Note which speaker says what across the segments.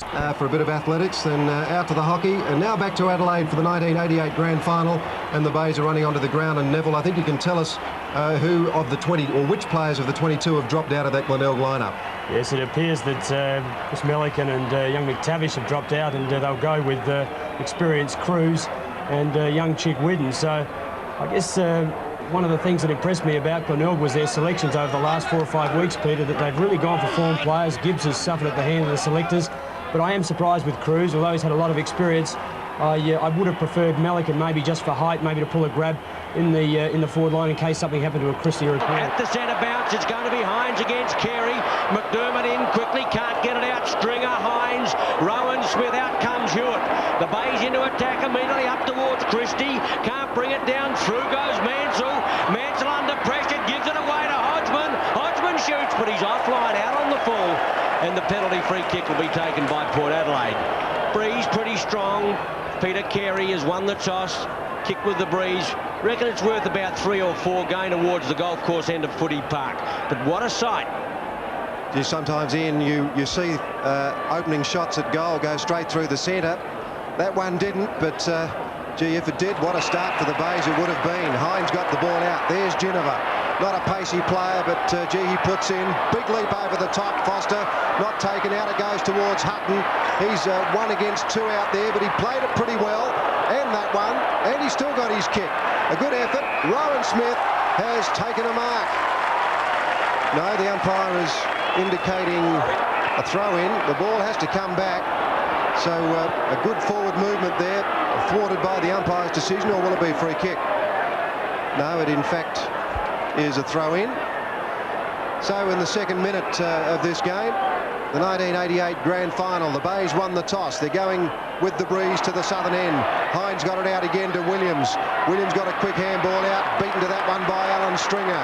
Speaker 1: For a bit of athletics, then out to the hockey, and now back to Adelaide for the 1988 Grand Final, and the Bays are running onto the ground. And Neville, I think you can tell us who of the 20, or which players of the 22 have dropped out of that Glenelg lineup.
Speaker 2: Yes, it appears that Chris Milliken and young McTavish have dropped out, and they'll go with experienced Cruz and young Chick Whidden. So I guess one of the things that impressed me about Glenelg was their selections over the last 4 or 5 weeks, Peter, that they've really gone for form players. Gibbs has suffered at the hand of the selectors, but I am surprised with Cruz, although he's had a lot of experience. I would have preferred Milliken maybe just for height, maybe to pull a grab in the forward line in case something happened to a Christie or a Quinn.
Speaker 3: At the centre bounce, it's going to be Hines against Carey. McDermott in quickly, can't get it out. Stringer, Hines, Rowan, Smith, out comes Hewitt. The Bays into attack immediately up towards Christie. Can't bring it down, through goes Mansell. Mansell under pressure, gives it away to Hodgman. Hodgman shoots, but he's offline, out on the full. And the penalty free kick will be taken by Port Adelaide. Breeze pretty strong. Peter Carey has won the toss. Kick with the breeze. Reckon it's worth about 3 or 4 going towards the golf course end of Footy Park. But what a sight.
Speaker 1: Sometimes, Ian, you see opening shots at goal go straight through the centre. That one didn't, but gee, if it did, what a start for the Bays it would have been. Hines got the ball out. There's Ginniver. Not a pacey player, but gee, he puts in. Big leap over the top. Foster not taken out. It goes towards Hutton. He's 1 against 2 out there, but he played it pretty well. And that one, and he's still got his kick. A good effort. Rowan Smith has taken a mark. No, the umpire is indicating a throw-in. The ball has to come back. So a good forward movement there, thwarted by the umpire's decision, or will it be a free kick? No, it in fact is a throw-in. So in the second minute of this game, the 1988 Grand Final, the Bays won the toss. They're going with the breeze to the southern end. Hines got it out again to Williams. Williams got a quick handball out, beaten to that one by Alan Stringer.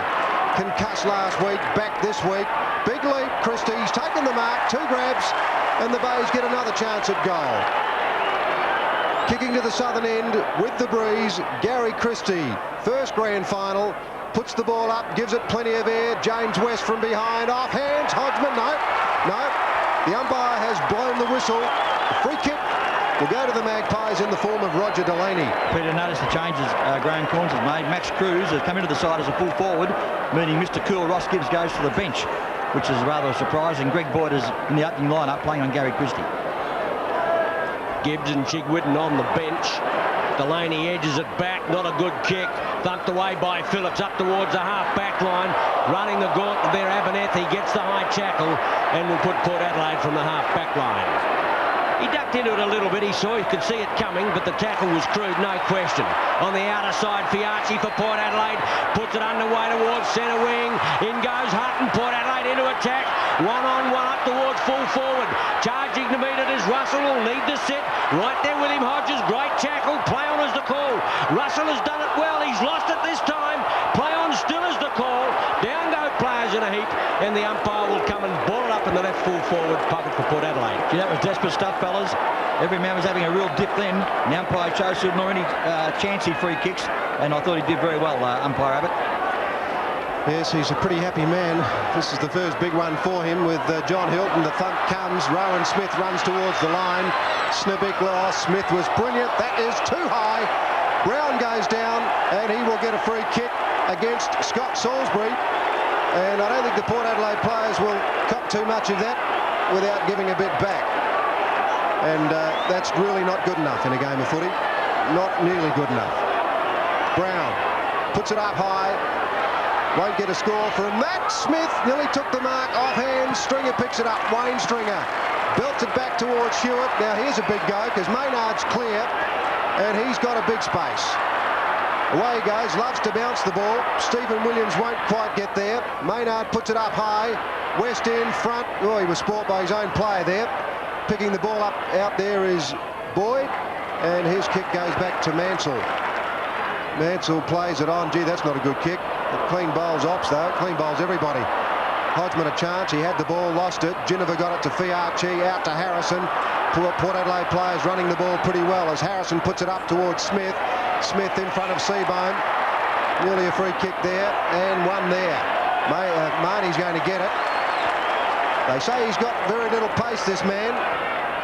Speaker 1: Concussed last week, back this week. Big leap, Christie's taken the mark, 2 grabs, and the Bays get another chance at goal. Kicking to the southern end with the breeze, Gary Christie. First Grand Final, puts the ball up, gives it plenty of air. James West from behind, off hands, Hodgman, no. The umpire has blown the whistle. The free kick will go to the Magpies in the form of Roger Delaney.
Speaker 4: Peter, notice the changes Graham Corns has made. Max Cruz has come into the side as a full forward, meaning Mr. Cool, Ross Gibbs goes to the bench, which is rather surprising. Greg Boyd is in the opening lineup playing on Gary Christie.
Speaker 3: Gibbs and Chick Whidden on the bench. Delaney edges it back, not a good kick. Thumped away by Phillips up towards the half-back line. Running the gauntlet there, Abernethy gets the high tackle and will put Port Adelaide from the half-back line. He ducked into it a little bit. He could see it coming, but the tackle was crude, no question. On the outer side, Fiachi for Port Adelaide. Puts it underway towards centre wing. In goes Hutton. Port Adelaide into attack. 1-on-1 up towards full forward. Charging to meet it is Russell. Will need to sit. Right there with him, Hodges. Great tackle. Play on is the call. Russell has done it well. He's lost it this time. Play on still is the call. Down go players in a heap, and the umpire will come and ball it up in the left full forward pocket for Port Adelaide.
Speaker 4: Gee, that was desperate stuff, fellas. Every man was having a real dip then. The umpire chose to ignore any chancy free kicks, and I thought he did very well, umpire Abbott.
Speaker 1: Yes, he's a pretty happy man. This is the first big one for him with John Hilton. The thump comes. Rowan Smith runs towards the line. Snibikla. Smith was brilliant. That is too high. Brown goes down, and he will get a free kick against Scott Salisbury. And I don't think the Port Adelaide players will cop too much of that without giving a bit back. And that's really not good enough in a game of footy. Not nearly good enough. Brown puts it up high. Won't get a score from that. Smith nearly took the mark off hands. Stringer picks it up. Wayne Stringer belts it back towards Hewitt. Now here's a big go because Maynard's clear and he's got a big space. Away he goes, loves to bounce the ball. Stephen Williams won't quite get there. Maynard puts it up high. West in front. Oh, he was spoilt by his own player there. Picking the ball up out there is Boyd, and his kick goes back to Mansell. Mansell plays it on. Gee, that's not a good kick. It clean bowls Ops, though. Clean bowls everybody. Hodgman a chance. He had the ball, lost it. Ginniver got it to Fiachi, out to Harrison. Port Adelaide players running the ball pretty well as Harrison puts it up towards Smith. Smith in front of Seabone. Nearly a free kick there, and one there. Marnie's going to get it. They say he's got very little pace, this man,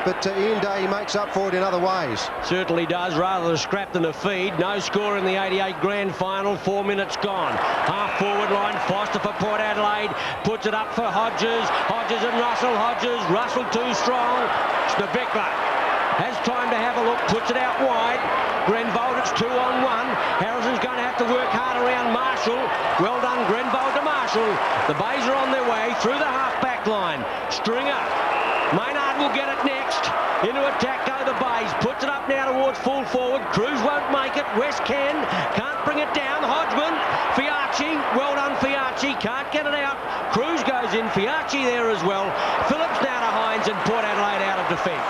Speaker 1: but Ian Day makes up for it in other ways.
Speaker 3: Certainly does, rather a scrap than a feed. No score in the 88 grand final, 4 minutes gone. Half forward line, Foster for Port Adelaide, puts it up for Hodges. Hodges and Russell, Russell too strong. Snebickler has time to have a look, puts it out wide. Grenvold, it's 2-on-1. Harrison's going to have to work hard around Marshall. Well done, Grenvold to Marshall. The Bays are on their way through the half-back line. Stringer. Maynard will get it next. Into attack go the Bays. Puts it up now towards full forward. Cruz won't make it. West can't bring it down. Hodgman. Fiacci. Well done, Fiacci. Can't get it out. Cruz goes in. Fiacci there as well. Phillips now to Hines and Port Adelaide out of defence.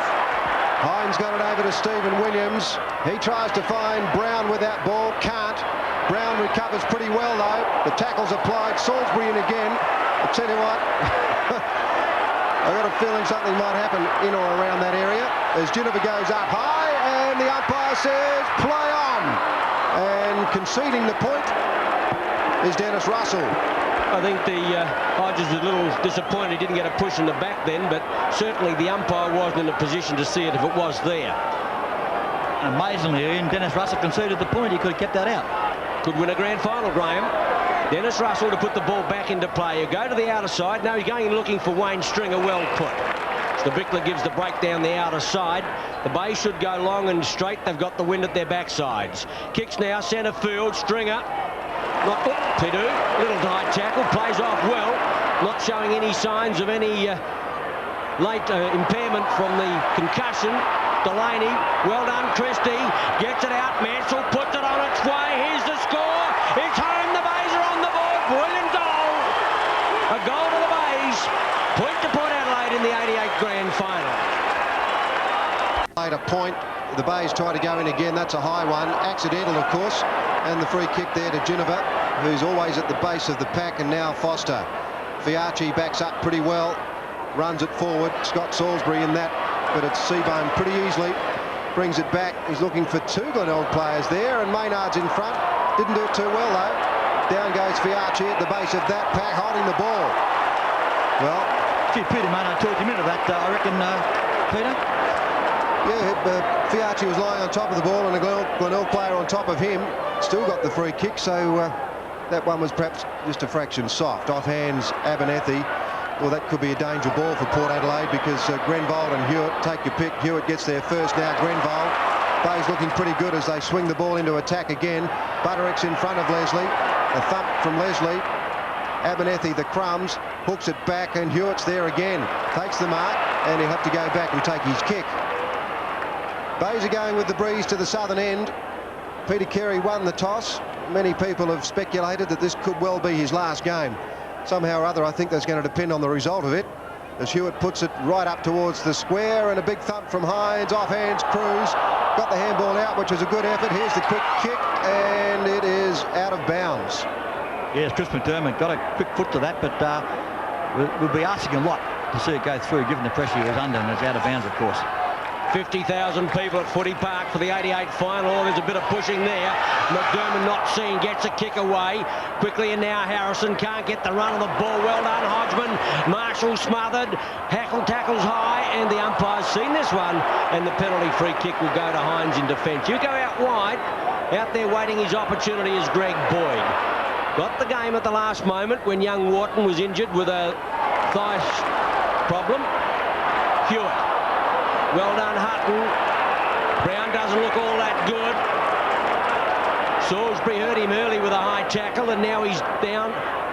Speaker 1: Hines got it over to Stephen Williams. He tries to find Brown with that ball. Can't. Brown recovers pretty well, though. The tackle's applied. Salisbury in again. I'll tell you what. I've got a feeling something might happen in or around that area as Ginniver goes up high and the umpire says play on. And conceding the point is Dennis Russell.
Speaker 3: I think the Hodges was a little disappointed he didn't get a push in the back then, but certainly the umpire wasn't in a position to see it if it was there.
Speaker 4: Amazingly, Ian, Dennis Russell conceded the point. He could have kept that out.
Speaker 3: Could win a grand final, Graham. Dennis Russell to put the ball back into play. You go to the outer side. Now he's going and looking for Wayne Stringer. Well put. Snebickler gives the break down the outer side. The Bay should go long and straight. They've got the wind at their backsides. Kicks now, centre field. Stringer. Not Pidu. Little tight tackle. Plays off well. Not showing any signs of any late impairment from the concussion. Delaney. Well done, Christie. Gets it out. Mansell puts it on its way. Here's the score. It's home. The Bays are on the board. Brilliant goal. A goal to the Bays. Point to Port Adelaide in the 88 grand final.
Speaker 1: At a point, the Bays try to go in again. That's a high one. Accidental, of course. And the free kick there to Ginniver, who's always at the base of the pack, and now Foster. Fiacci backs up pretty well. Runs it forward. Scott Salisbury in that, but it's Seabohm pretty easily. Brings it back. He's looking for two Glenelg players there, and Maynard's in front. Didn't do it too well, though. Down goes Fiacci at the base of that pack, holding the ball. Well,
Speaker 4: Gee, Peter Maynard talked him into that, I reckon, Peter?
Speaker 1: Yeah, Fiacci was lying on top of the ball, and a Glenelg player on top of him. Still got the free kick, so that one was perhaps just a fraction soft. Off hands, Abernethy. Well, that could be a danger ball for Port Adelaide because Grenvold and Hewitt, take your pick. Hewitt gets there first now. Grenvold. Bay's looking pretty good as they swing the ball into attack again. Butterick's in front of Leslie. A thump from Leslie. Abernethy, the crumbs, hooks it back, and Hewitt's there again. Takes the mark, and he'll have to go back and take his kick. Bays are going with the breeze to the southern end. Peter Carey won the toss. Many people have speculated that this could well be his last game. Somehow or other, I think that's going to depend on the result of it. As Hewitt puts it right up towards the square, and a big thump from Hines. Off hands, Cruz. Got the handball out, which was a good effort. Here's the quick kick, and it is out of bounds.
Speaker 4: Yes, Chris McDermott got a quick foot to that, but we'll be asking a lot to see it go through, given the pressure he was under, and it's out of bounds, of course.
Speaker 3: 50,000 people at Footy Park for the 88 final. Oh, there's a bit of pushing there. McDermott not seen, gets a kick away. Quickly, and now Harrison can't get the run of the ball. Well done, Hodgman. Marshall smothered. Hackle tackles high, and the umpire's seen this one, and the penalty free kick will go to Hines in defence. You go out wide. Out there waiting his opportunity is Greg Boyd. Got the game at the last moment when young Wharton was injured with a thigh problem. Hewitt. Well done, Hutton. Brown doesn't look all that good. Salisbury hurt him early with a high tackle, and now he's down,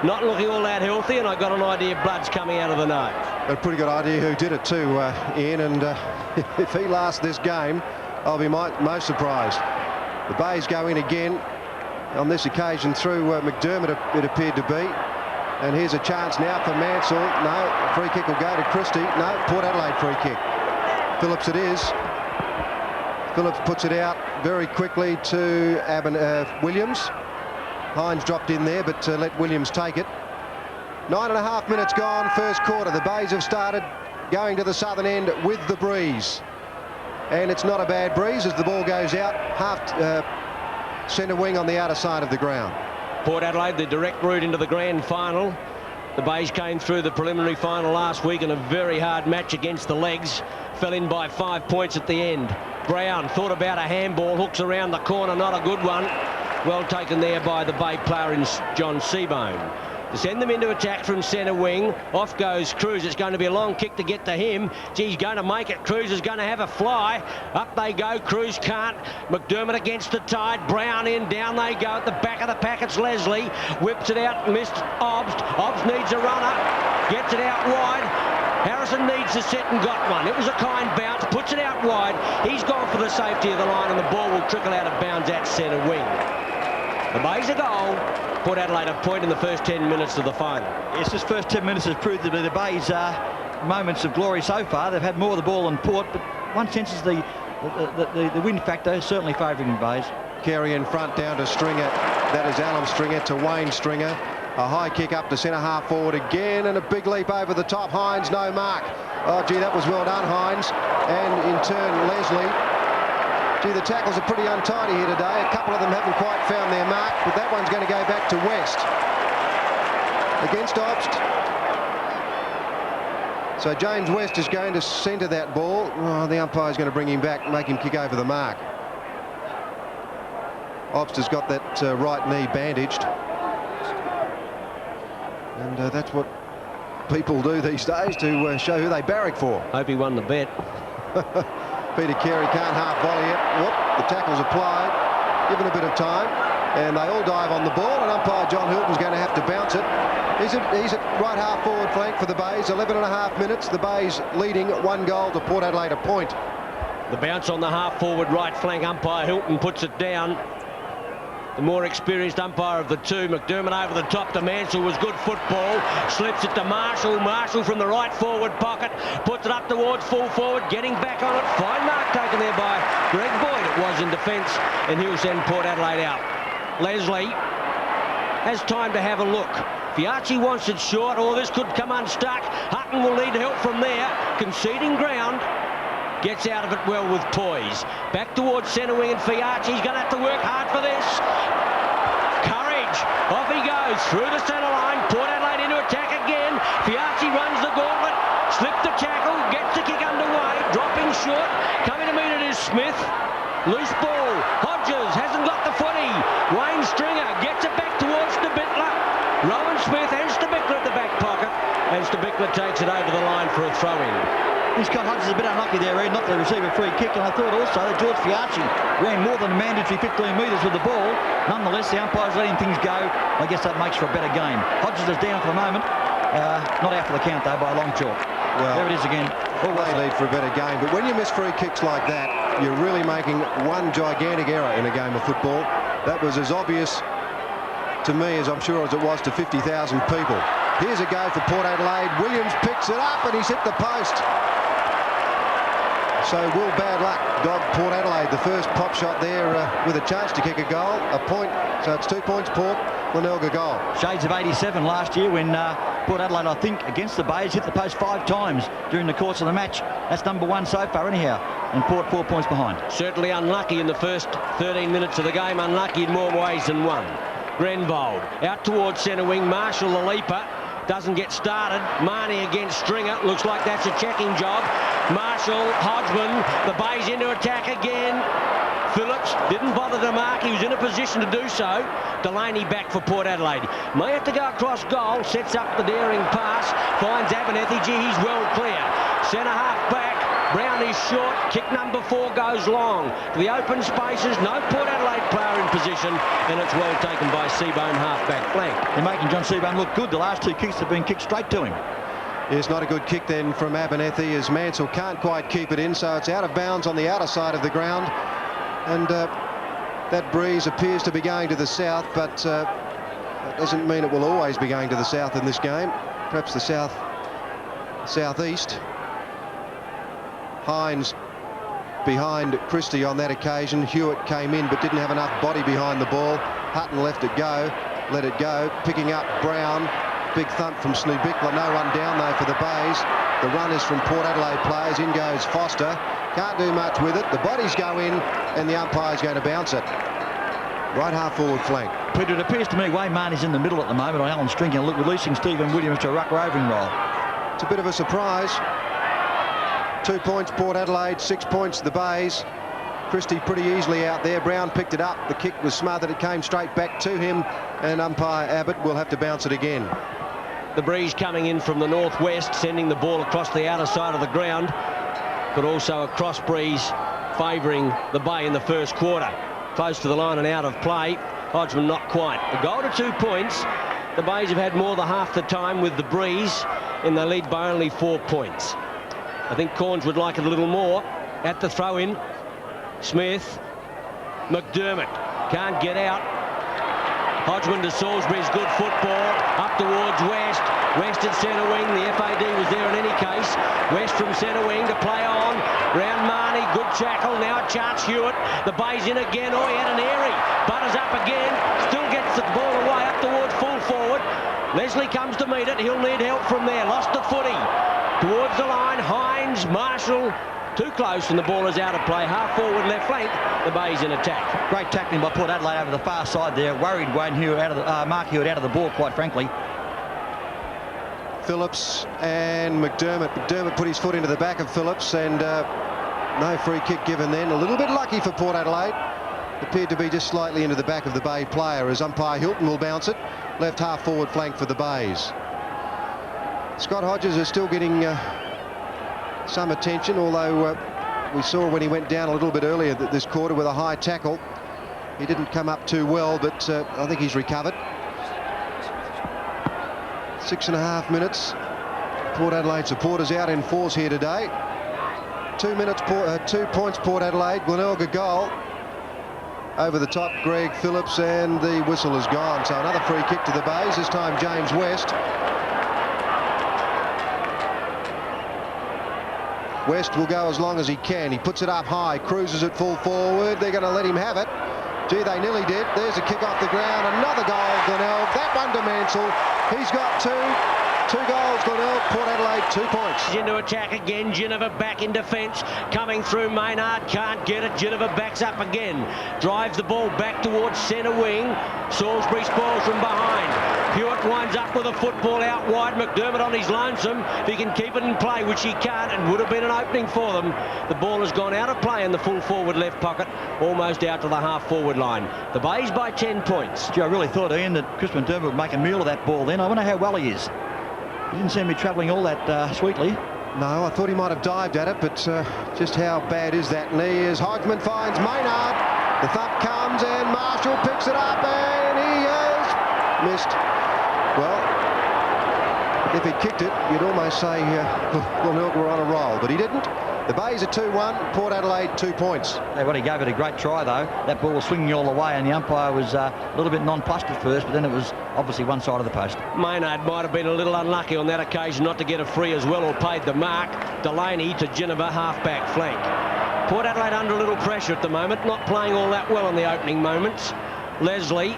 Speaker 3: not looking all that healthy, and I got an idea blood's coming out of the nose.
Speaker 1: A pretty good idea who did it too, Ian, and if he lasts this game, I'll be most surprised. The Bays go in again, on this occasion through McDermott, it appeared to be. And here's a chance now for Mansell. No, free kick will go to Christie. No, Port Adelaide free kick. Phillips it is. Phillips puts it out very quickly to Williams. Hines dropped in there, but let Williams take it. 9.5 minutes gone, first quarter. The Bays have started going to the southern end with the breeze. And it's not a bad breeze as the ball goes out, half centre wing on the outer side of the ground.
Speaker 3: Port Adelaide, the direct route into the grand final. The Bays came through the preliminary final last week in a very hard match against the Legs. Fell in by 5 points at the end. Brown thought about a handball, hooks around the corner, not a good one. Well taken there by the Bay player in John Seabone. To send them into attack from centre wing. Off goes Cruz. It's going to be a long kick to get to him. He's going to make it. Cruz is going to have a fly. Up they go. Cruz can't. McDermott against the tide. Brown in. Down they go. At the back of the pack, it's Leslie. Whips it out. Missed Obst. Obst needs a runner. Gets it out wide. Harrison needs to set and got one. It was a kind bounce. Puts it out wide. He's gone for the safety of the line, and the ball will trickle out of bounds at centre wing. The Bays a goal. Port Adelaide a point in the first 10 minutes of the final.
Speaker 4: Yes, this first 10 minutes has proved to be the Bays' moments of glory so far. They've had more of the ball than Port, but one senses the win factor is certainly favouring the Bays.
Speaker 1: Carey in front down to Stringer. That is Alan Stringer to Wayne Stringer. A high kick up to centre half forward again, and a big leap over the top. Hines, no mark. Oh, gee, that was well done, Hines. And in turn, Leslie. Gee, the tackles are pretty untidy here today. A couple of them haven't quite found their mark, but that one's going to go back to West. Against Obst. So James West is going to centre that ball. Oh, the umpire's going to bring him back, make him kick over the mark. Obst has got that right knee bandaged. And that's what people do these days to show who they barrack for.
Speaker 3: Hope he won the bet.
Speaker 1: Peter Carey can't half volley it. Whoop, the tackle's applied, given a bit of time, and they all dive on the ball, and umpire John Hilton's going to have to bounce it. He's at right half forward flank for the Bays. 11.5 minutes. The Bays leading 1 goal to Port Adelaide a point.
Speaker 3: The bounce on the half forward right flank. Umpire Hilton puts it down. The more experienced umpire of the two. McDermott over the top to Mansell was good football. Slips it to Marshall. Marshall from the right forward pocket. Puts it up towards full forward. Getting back on it. Fine mark taken there by Greg Boyd. It was in defence. And he'll send Port Adelaide out. Leslie has time to have a look. Fiachi wants it short. Oh, this could come unstuck. Hutton will need help from there. Conceding ground. Gets out of it well with poise. Back towards centre wing, and Fiachi's going to have to work hard for this. Courage. Off he goes through the centre line. Port Adelaide into attack again. Fiachi runs the gauntlet. Slipped the tackle. Gets the kick underway. Dropping short. Coming to meet it is Smith. Loose ball. Hodges hasn't got the footy. Wayne Stringer gets it back towards Stabickler. Rowan Smith and Stabickler at the back pocket. And Stabickler takes it over the line for a throw-in.
Speaker 4: Scott Hodges is a bit unlucky there, not to receive a free kick, and I thought also that George Fiachi ran more than a mandatory 15 metres with the ball. Nonetheless, the umpire's letting things go. I guess that makes for a better game. Hodges is down for the moment. Not out for the count, though, by a long chalk. Well, there it is again.
Speaker 1: Always lead for a better game, but when you miss free kicks like that, you're really making one gigantic error in a game of football. That was as obvious to me as I'm sure as it was to 50,000 people. Here's a go for Port Adelaide. Williams picks it up and he's hit the post. So Will bad luck dogged Port Adelaide. The first pop shot there with a chance to kick a goal, a point. So it's 2 points Port, Glenelg a goal.
Speaker 4: Shades of 87 last year when Port Adelaide, I think, against the Bays, hit the post 5 times during the course of the match. That's number 1 so far anyhow. And Port 4 points behind.
Speaker 3: Certainly unlucky in the first 13 minutes of the game. Unlucky in more ways than one. Grenvold out towards centre wing. Marshall the leaper. Doesn't get started. Marnie against Stringer. Looks like that's a checking job. Marshall, Hodgman, the Bays into attack again. Phillips didn't bother to mark. He was in a position to do so. Delaney back for Port Adelaide. May have to go across goal. Sets up the daring pass. Finds Abernethy. Gee, he's well clear. Centre half back. Brown is short. Kick number 4 goes long. To the open spaces. No Port Adelaide player in position. And it's well taken by Seabone half-back flank.
Speaker 4: They're making John Seabone look good. The last 2 kicks have been kicked straight to him.
Speaker 1: It's not a good kick then from Abernethy as Mansell can't quite keep it in. So it's out of bounds on the outer side of the ground. And that breeze appears to be going to the south. But that doesn't mean it will always be going to the south in this game. Perhaps the southeast. Hines behind Christie on that occasion. Hewitt came in but didn't have enough body behind the ball. Hutton let it go, picking up Brown. Big thump from Stabickler. No one down though for the Bays. The run is from Port Adelaide players. In goes Foster. Can't do much with it. The bodies go in and the umpire's going to bounce it. Right half forward flank.
Speaker 4: Peter, it appears to me Wayne Marnie's in the middle at the moment on Alan String and releasing Stephen Williams to a ruck roving role.
Speaker 1: It's a bit of a surprise. 2 points Port Adelaide, 6 points the Bays. Christie pretty easily out there. Brown picked it up. The kick was smothered. It came straight back to him, and umpire Abbott will have to bounce it again.
Speaker 3: The breeze coming in from the northwest, sending the ball across the outer side of the ground, but also a cross breeze favouring the Bay in the first quarter. Close to the line and out of play. Hodgman not quite. The goal to 2 points. The Bays have had more than half the time with the breeze, and they lead by only 4 points. I think Corns would like it a little more. At the throw-in, Smith, McDermott can't get out. Hodgman to Salisbury's good football, up towards West. West at centre wing, the FAD was there in any case. West from centre wing to play on. Round Marnie, good tackle, now Charles Hewitt. The Bay's in again, oh he had an airy. Butters up again, still gets the ball away up towards full forward. Leslie comes to meet it, he'll need help from there, lost the footy. Towards the line, Hines, Marshall, too close and the ball is out of play. Half forward left flank, the Bay's in attack.
Speaker 4: Great tackling by Port Adelaide over the far side there. Worried Wayne Hewitt out of the, Mark Hewitt out of the ball, quite frankly.
Speaker 1: Phillips and McDermott. McDermott put his foot into the back of Phillips, and no free kick given then. A little bit lucky for Port Adelaide. Appeared to be just slightly into the back of the Bay player, as umpire Hilton will bounce it. Left half forward flank for the Bays. Scott Hodges is still getting some attention, although we saw when he went down a little bit earlier this quarter with a high tackle. He didn't come up too well, but I think he's recovered. 6.5 minutes. Port Adelaide supporters out in force here today. 2 minutes, 2 points Port Adelaide. Glenelg a goal. Over the top, Greg Phillips, and the whistle is gone. So another free kick to the Bays, this time James West. West will go as long as he can. He puts it up high, cruises it full forward. They're going to let him have it. Gee, they nearly did. There's a kick off the ground. Another goal, Glenelg. That one to Mansell. He's got two. 2 goals, Glenelg. Port Adelaide, 2 points.
Speaker 3: Into attack again. Geneva back in defence. Coming through Maynard. Can't get it. Geneva backs up again. Drives the ball back towards centre wing. Salisbury spoils from behind. Hewitt winds up with a football out wide. McDermott on his lonesome. If he can keep it in play, which he can't, and would have been an opening for them. The ball has gone out of play in the full forward left pocket, almost out to the half forward line. The Bays by 10 points.
Speaker 4: Gee, I really thought, Ian, that Chris McDermott would make a meal of that ball then. I wonder how well he is. He didn't seem to be travelling all that sweetly.
Speaker 1: No, I thought he might have dived at it, but just how bad is that knee as Hodgman finds Maynard. The thump comes and Marshall picks it up and he has missed. Well, if he'd kicked it, you'd almost say Glenelg were on a roll, but he didn't. The Bays are 2-1, Port Adelaide 2 points.
Speaker 4: Hey, well, he gave it a great try, though. That ball was swinging all the way, and the umpire was a little bit nonplussed at first, but then it was obviously one side of the post.
Speaker 3: Maynard might have been a little unlucky on that occasion not to get a free as well, or paid the mark. Delaney to Geneva, half-back flank. Port Adelaide under a little pressure at the moment, not playing all that well in the opening moments. Leslie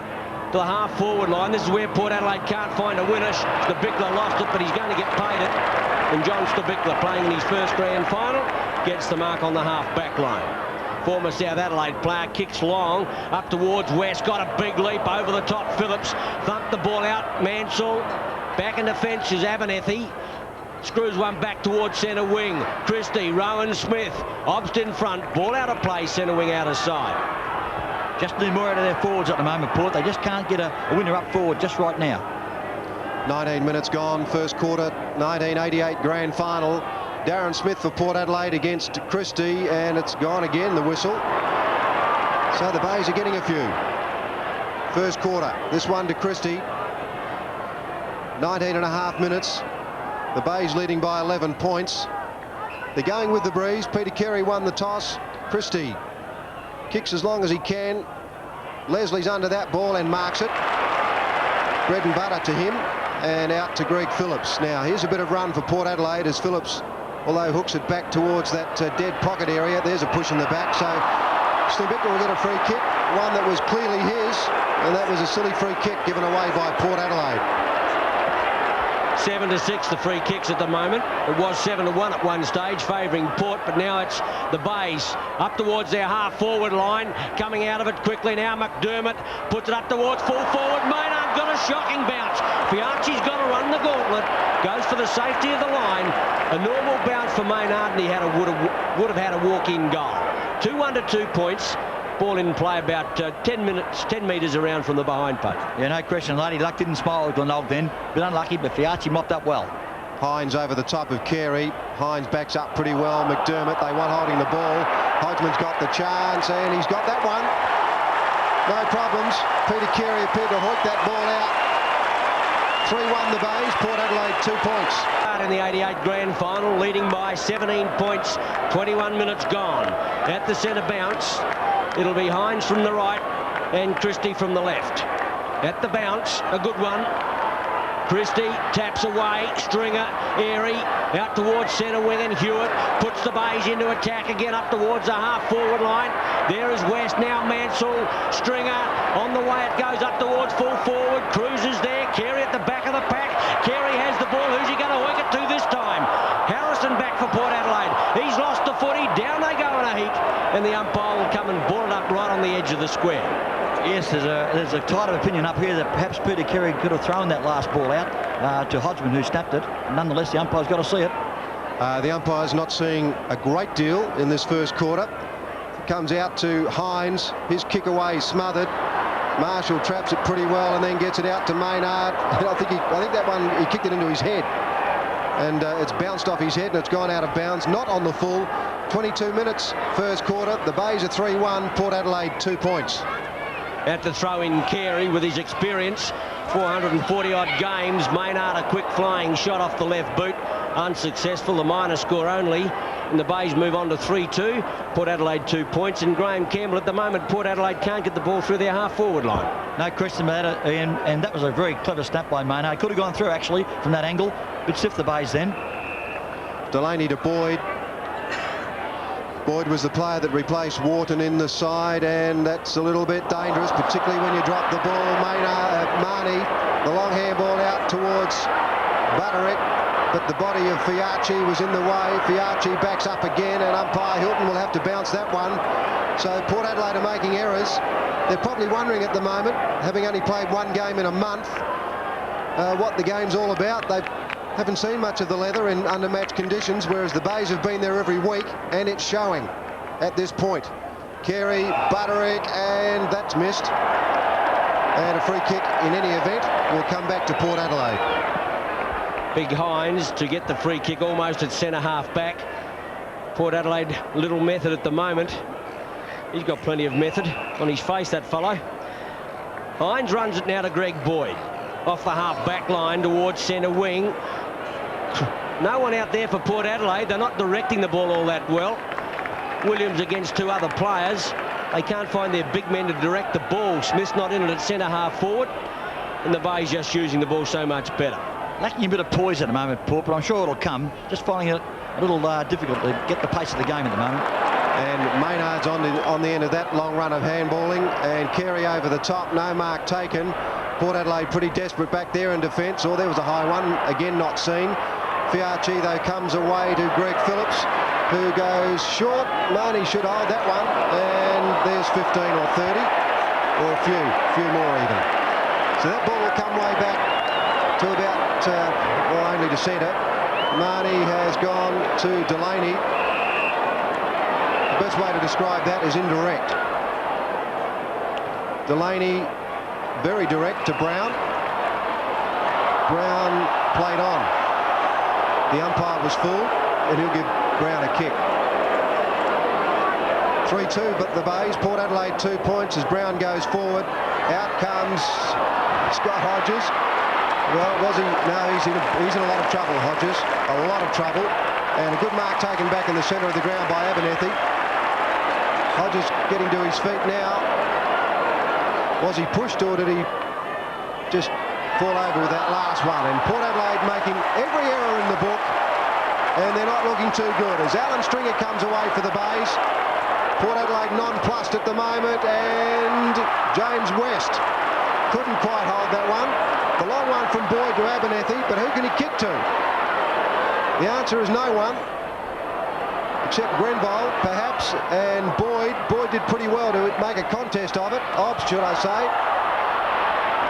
Speaker 3: to the half-forward line. This is where Port Adelaide can't find a winner. Stabickler lost it, but he's going to get paid it. And John Stabickler, playing in his first grand final, gets the mark on the half-back line. Former South Adelaide player kicks long, up towards West, got a big leap over the top. Phillips thumped the ball out. Mansell back in defence is Abernethy. Screws one back towards centre wing. Christie, Rowan Smith, Obst in front, ball out of play, centre wing out of side.
Speaker 4: Just need more out of their forwards at the moment, Port. They just can't get a winner up forward just right now.
Speaker 1: 19 minutes gone, first quarter, 1988 grand final. Darren Smith for Port Adelaide against Christie, and it's gone again, the whistle. So the Bays are getting a few. First quarter, this one to Christie. 19.5 minutes. The Bays leading by 11 points. They're going with the breeze. Peter Carey won the toss. Christie kicks as long as he can. Leslie's under that ball and marks it. Bread and butter to him, and out to Greg Phillips. Now here's a bit of run for Port Adelaide as Phillips, although hooks it back towards that dead pocket area. There's a push in the back, so Stabickler will get a free kick, one that was clearly his, and that was a silly free kick given away by Port Adelaide.
Speaker 3: 7-6 the free kicks at the moment. It was 7-1 at one stage, favouring Port, but now it's the Bays up towards their half-forward line. Coming out of it quickly now, McDermott puts it up towards full forward. Maynard got a shocking bounce. Fiachi's got to run the gauntlet. Goes for the safety of the line. A normal bounce for Maynard, and he would have had a walk-in goal. 2-1 to 2 points. Ball in play about 10 metres around from the behind post.
Speaker 4: Yeah, no question. Lady Luck didn't smile at Glenelg then. Bit unlucky, but Fiachi mopped up well.
Speaker 1: Hines over the top of Carey. Hines backs up pretty well. McDermott, they want holding the ball. Hodgman's got the chance, and he's got that one. No problems. Peter Carey appeared to hoik that ball out. 3-1 the Bays. Port Adelaide 2 points.
Speaker 3: In the 88 grand final, leading by 17 points. 21 minutes gone. At the centre bounce, it'll be Hines from the right and Christie from the left. At the bounce, a good one. Christie taps away, Stringer, Airy, out towards centre wing, and Hewitt puts the Bays into attack again up towards the half-forward line. There is West, now Mansell, Stringer, on the way it goes up towards full forward. Cruz is there, Carey at the back of the pack. Carey has the ball, who's he going to hoik it to this time? Harrison back for Port Adelaide. He's lost the footy, down they go in a heap, and the umpire will come and ball it up right on the edge of the square.
Speaker 4: Yes, there's a tight opinion up here that perhaps Peter Carey could have thrown that last ball out to Hodgman, who snapped it. Nonetheless, the umpire's got to see it.
Speaker 1: The umpire's not seeing a great deal in this first quarter. Comes out to Hines. His kick away smothered. Marshall traps it pretty well and then gets it out to Maynard. I think that one, he kicked it into his head. And it's bounced off his head and it's gone out of bounds. Not on the full. 22 minutes, first quarter. The Bays are 3-1. Port Adelaide 2 points.
Speaker 3: At the throw-in, Carey with his experience, 440-odd games. Maynard a quick flying shot off the left boot, unsuccessful. The minor score only, and the Bays move on to 3-2. Port Adelaide 2 points, and Graham Campbell at the moment, Port Adelaide can't get the ball through their half-forward line.
Speaker 4: No question about it, and that was a very clever snap by Maynard. Could have gone through actually from that angle. Bit stiff the Bays then.
Speaker 1: Delaney to Boyd. Boyd was the player that replaced Wharton in the side, and that's a little bit dangerous, particularly when you drop the ball. Marnie, the long handball out towards Butterick, but the body of Fiachi was in the way. Fiachi backs up again, and umpire Hilton will have to bounce that one. So Port Adelaide are making errors. They're probably wondering at the moment, having only played one game in a month, what the game's all about. They haven't seen much of the leather in under match conditions, whereas the Bays have been there every week, and it's showing at this point. Carey, Butterick, and that's missed. And a free kick in any event will come back to Port Adelaide.
Speaker 3: Big Hines to get the free kick almost at centre half back. Port Adelaide, little method at the moment. He's got plenty of method on his face, that fellow. Hines runs it now to Greg Boyd. Off the half back line towards centre wing. No one out there for Port Adelaide. They're not directing the ball all that well. Williams against two other players. They can't find their big men to direct the ball. Smith's not in it at centre half forward, and the Bay's just using the ball so much better.
Speaker 4: Lacking a bit of poise at the moment, Port, but I'm sure it'll come. Just finding it a little difficult to get the pace of the game at the moment.
Speaker 1: And Maynard's on the end of that long run of handballing, and Carey over the top, no mark taken. Port Adelaide pretty desperate back there in defence. Oh, there was a high one, again not seen. Fiachi, though, comes away to Greg Phillips, who goes short. Marnie should hold that one, and there's 15 or 30, or a few more even. So that ball will come way back to about, well, only to centre. Marnie has gone to Delaney. The best way to describe that is indirect. Delaney very direct to Brown. Brown played on. The umpire was full, and he'll give Brown a kick. 3-2, but the Bays. Port Adelaide 2 points as Brown goes forward. Out comes Scott Hodges. Well, was he? No, he's in a lot of trouble, Hodges. A lot of trouble. And a good mark taken back in the centre of the ground by Abernethy. Hodges getting to his feet now. Was he pushed, or did he just fall over with that last one? And Port Adelaide making every error in the book, and they're not looking too good. As Alan Stringer comes away for the Bays, Port Adelaide nonplussed at the moment, and James West couldn't quite hold that one. The long one from Boyd to Abernethy, but who can he kick to? The answer is no one, except Grenville, perhaps, and Boyd. Boyd did pretty well to make a contest of it. Obst, should I say.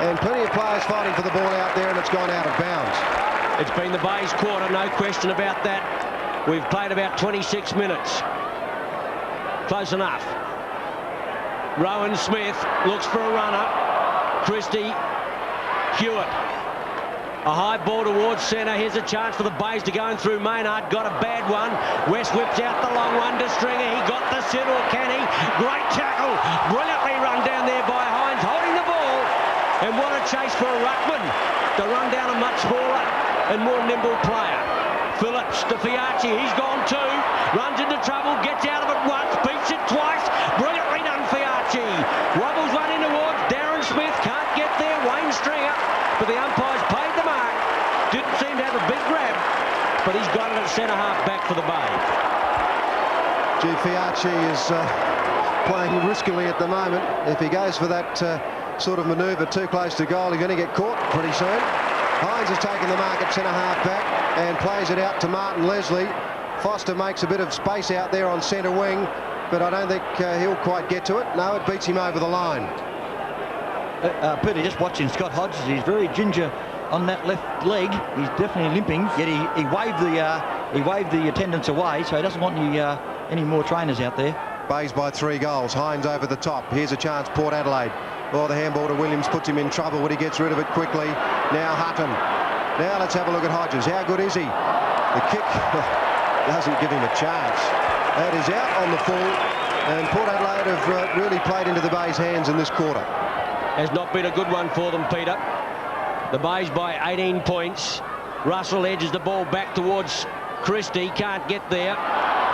Speaker 1: And plenty of players fighting for the ball out there, and it's gone out of bounds.
Speaker 3: It's been the Bays quarter, no question about that. We've played about 26 minutes. Close enough. Rowan Smith looks for a runner. Christie, Hewitt. A high ball towards centre. Here's a chance for the Bays to go in through Maynard. Got a bad one. West whips out the long one to Stringer. He got the sit, or can he? Great tackle. Brilliantly run down there by Hines, holding the ball. And what a chase for a ruckman to run down a much smaller and more nimble player. Phillips to Fiachi. He's gone too. Runs into trouble. Gets out of it once. Beats it twice. Brilliantly done, Fiachi. Wobbles one in towards Darren Smith. Can't get there. Wayne Stringer. But the umpires paid the mark. Didn't seem to have a big grab. But he's got it at centre-half back for the Bay.
Speaker 1: Gee, Fiachi is playing riskily at the moment. If he goes for that sort of manoeuvre too close to goal, he's going to get caught pretty soon. Hines has taken the mark at centre-half back and plays it out to Martin Leslie. Foster makes a bit of space out there on centre wing, but I don't think he'll quite get to it. No, it beats him over the line.
Speaker 4: Peter, just watching Scott Hodges, he's very ginger on that left leg. He's definitely limping, yet he waved the attendants away, so he doesn't want any more trainers out there.
Speaker 1: Bays by 3 goals. Hines over the top. Here's a chance, Port Adelaide. Oh, the handball to Williams puts him in trouble, but he gets rid of it quickly. Now Hutton. Now let's have a look at Hodges. How good is he? The kick doesn't give him a chance. That is out on the full, and Port Adelaide have really played into the Bays' hands in this quarter.
Speaker 3: Has not been a good one for them, Peter. The Bays by 18 points. Russell edges the ball back towards Christie. Can't get there.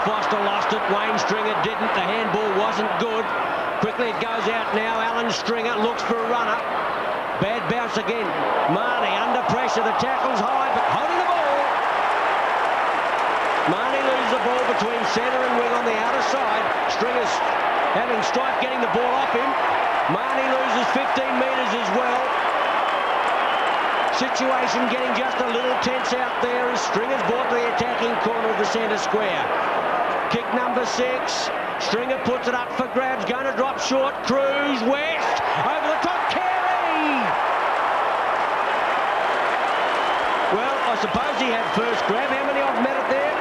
Speaker 3: Foster lost it. Wayne Stringer didn't. The handball wasn't good. Quickly it goes out now. Alan Stringer looks for a runner. Bad bounce again. Marnie under pressure. The tackle's high, but holding the ball. Marnie loses the ball between centre and wing on the outer side. Stringer's having strife getting the ball off him. Marnie loses 15 metres as well. Situation getting just a little tense out there as Stringer's brought to the attacking corner of the centre square. Kick number 6. Stringer puts it up for grabs. Going to drop short. Cruz West over the top. Carey. Well, I suppose he had first grab. How many of them met it there?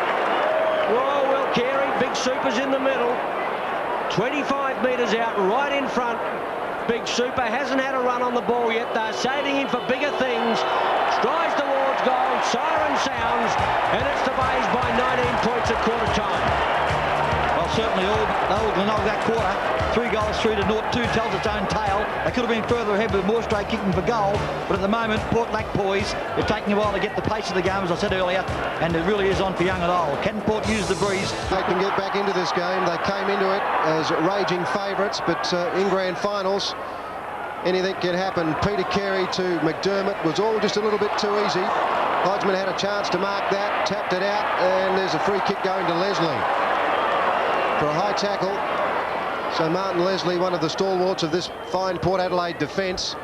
Speaker 3: Oh, well, Carey. Big Super's in the middle. 25 metres out, right in front. Big Super hasn't had a run on the ball yet. They're saving him for bigger things. Strides towards goal. Siren sounds. And it's the Bays by 19 points at quarter time.
Speaker 4: Well, certainly all Glenelg that quarter. 3 goals, 3-2 tells its own tale. They could have been further ahead with more straight kicking for goal. But at the moment, Port lack poise. It's taking a while to get the pace of the game, as I said earlier. And it really is on for young and old. Can Port use the breeze?
Speaker 1: They can get back into this game. They came into it as raging favourites, but in grand finals, anything can happen. Peter Carey to McDermott was all just a little bit too easy. Hodgman had a chance to mark that, tapped it out, and there's a free kick going to Leslie for a high tackle. So Martin Leslie, one of the stalwarts of this fine Port Adelaide defence.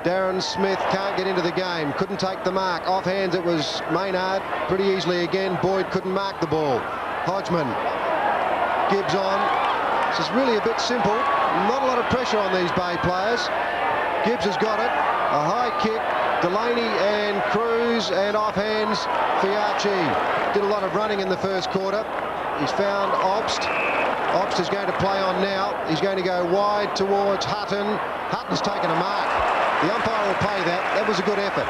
Speaker 1: Darren Smith can't get into the game, couldn't take the mark. Off hands it was Maynard, pretty easily again. Boyd couldn't mark the ball. Hodgman, Gibbs on. This is really a bit simple. Not a lot of pressure on these Bay players. Gibbs has got it. A high kick. Delaney and Cruz, and off hands Fiachi. Did a lot of running in the first quarter. He's found Obst. Obst is going to play on now. He's going to go wide towards Hutton. Hutton's taken a mark. The umpire will pay that. That was a good effort.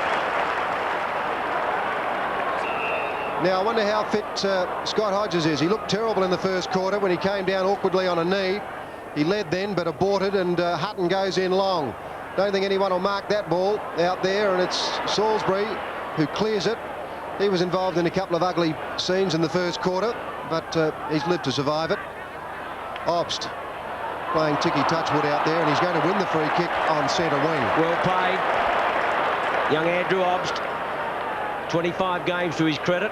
Speaker 1: Now I wonder how fit Scott Hodges is. He looked terrible in the first quarter when he came down awkwardly on a knee. He led then but aborted, and Hutton goes in long. Don't think anyone will mark that ball out there, and it's Salisbury who clears it. He was involved in a couple of ugly scenes in the first quarter, but he's lived to survive it. Obst playing Tiki Touchwood out there, and he's going to win the free kick on centre wing.
Speaker 3: Well played. Young Andrew Obst, 25 games to his credit.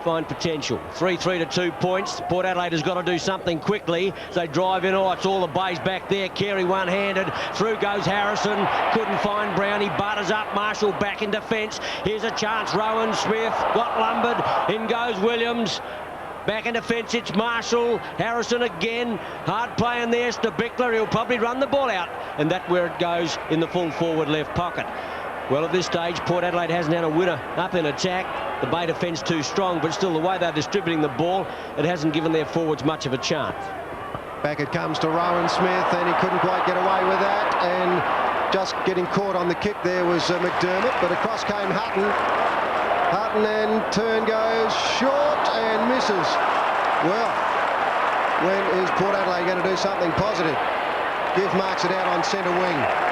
Speaker 3: find potential. 3-3 to 2 points. Port Adelaide has got to do something quickly. They drive in. Oh, it's all the bays back there. Carey one-handed. Through goes Harrison. Couldn't find Brown. He butters up. Marshall back in defence. Here's a chance. Rowan Smith got lumbered. In goes Williams. Back in defence, it's Marshall. Harrison again. Hard playing there. Stabickler. He'll probably run the ball out. And that's where it goes in the full forward left pocket. Well, at this stage, Port Adelaide hasn't had a winner up in attack. The Bay defence too strong, but still the way they're distributing the ball, it hasn't given their forwards much of a chance.
Speaker 1: Back it comes to Rowan Smith, and he couldn't quite get away with that. And just getting caught on the kick there was McDermott, but across came Hutton. Hutton, and turn goes short and misses. Well, when is Port Adelaide going to do something positive? Gibb marks it out on centre wing.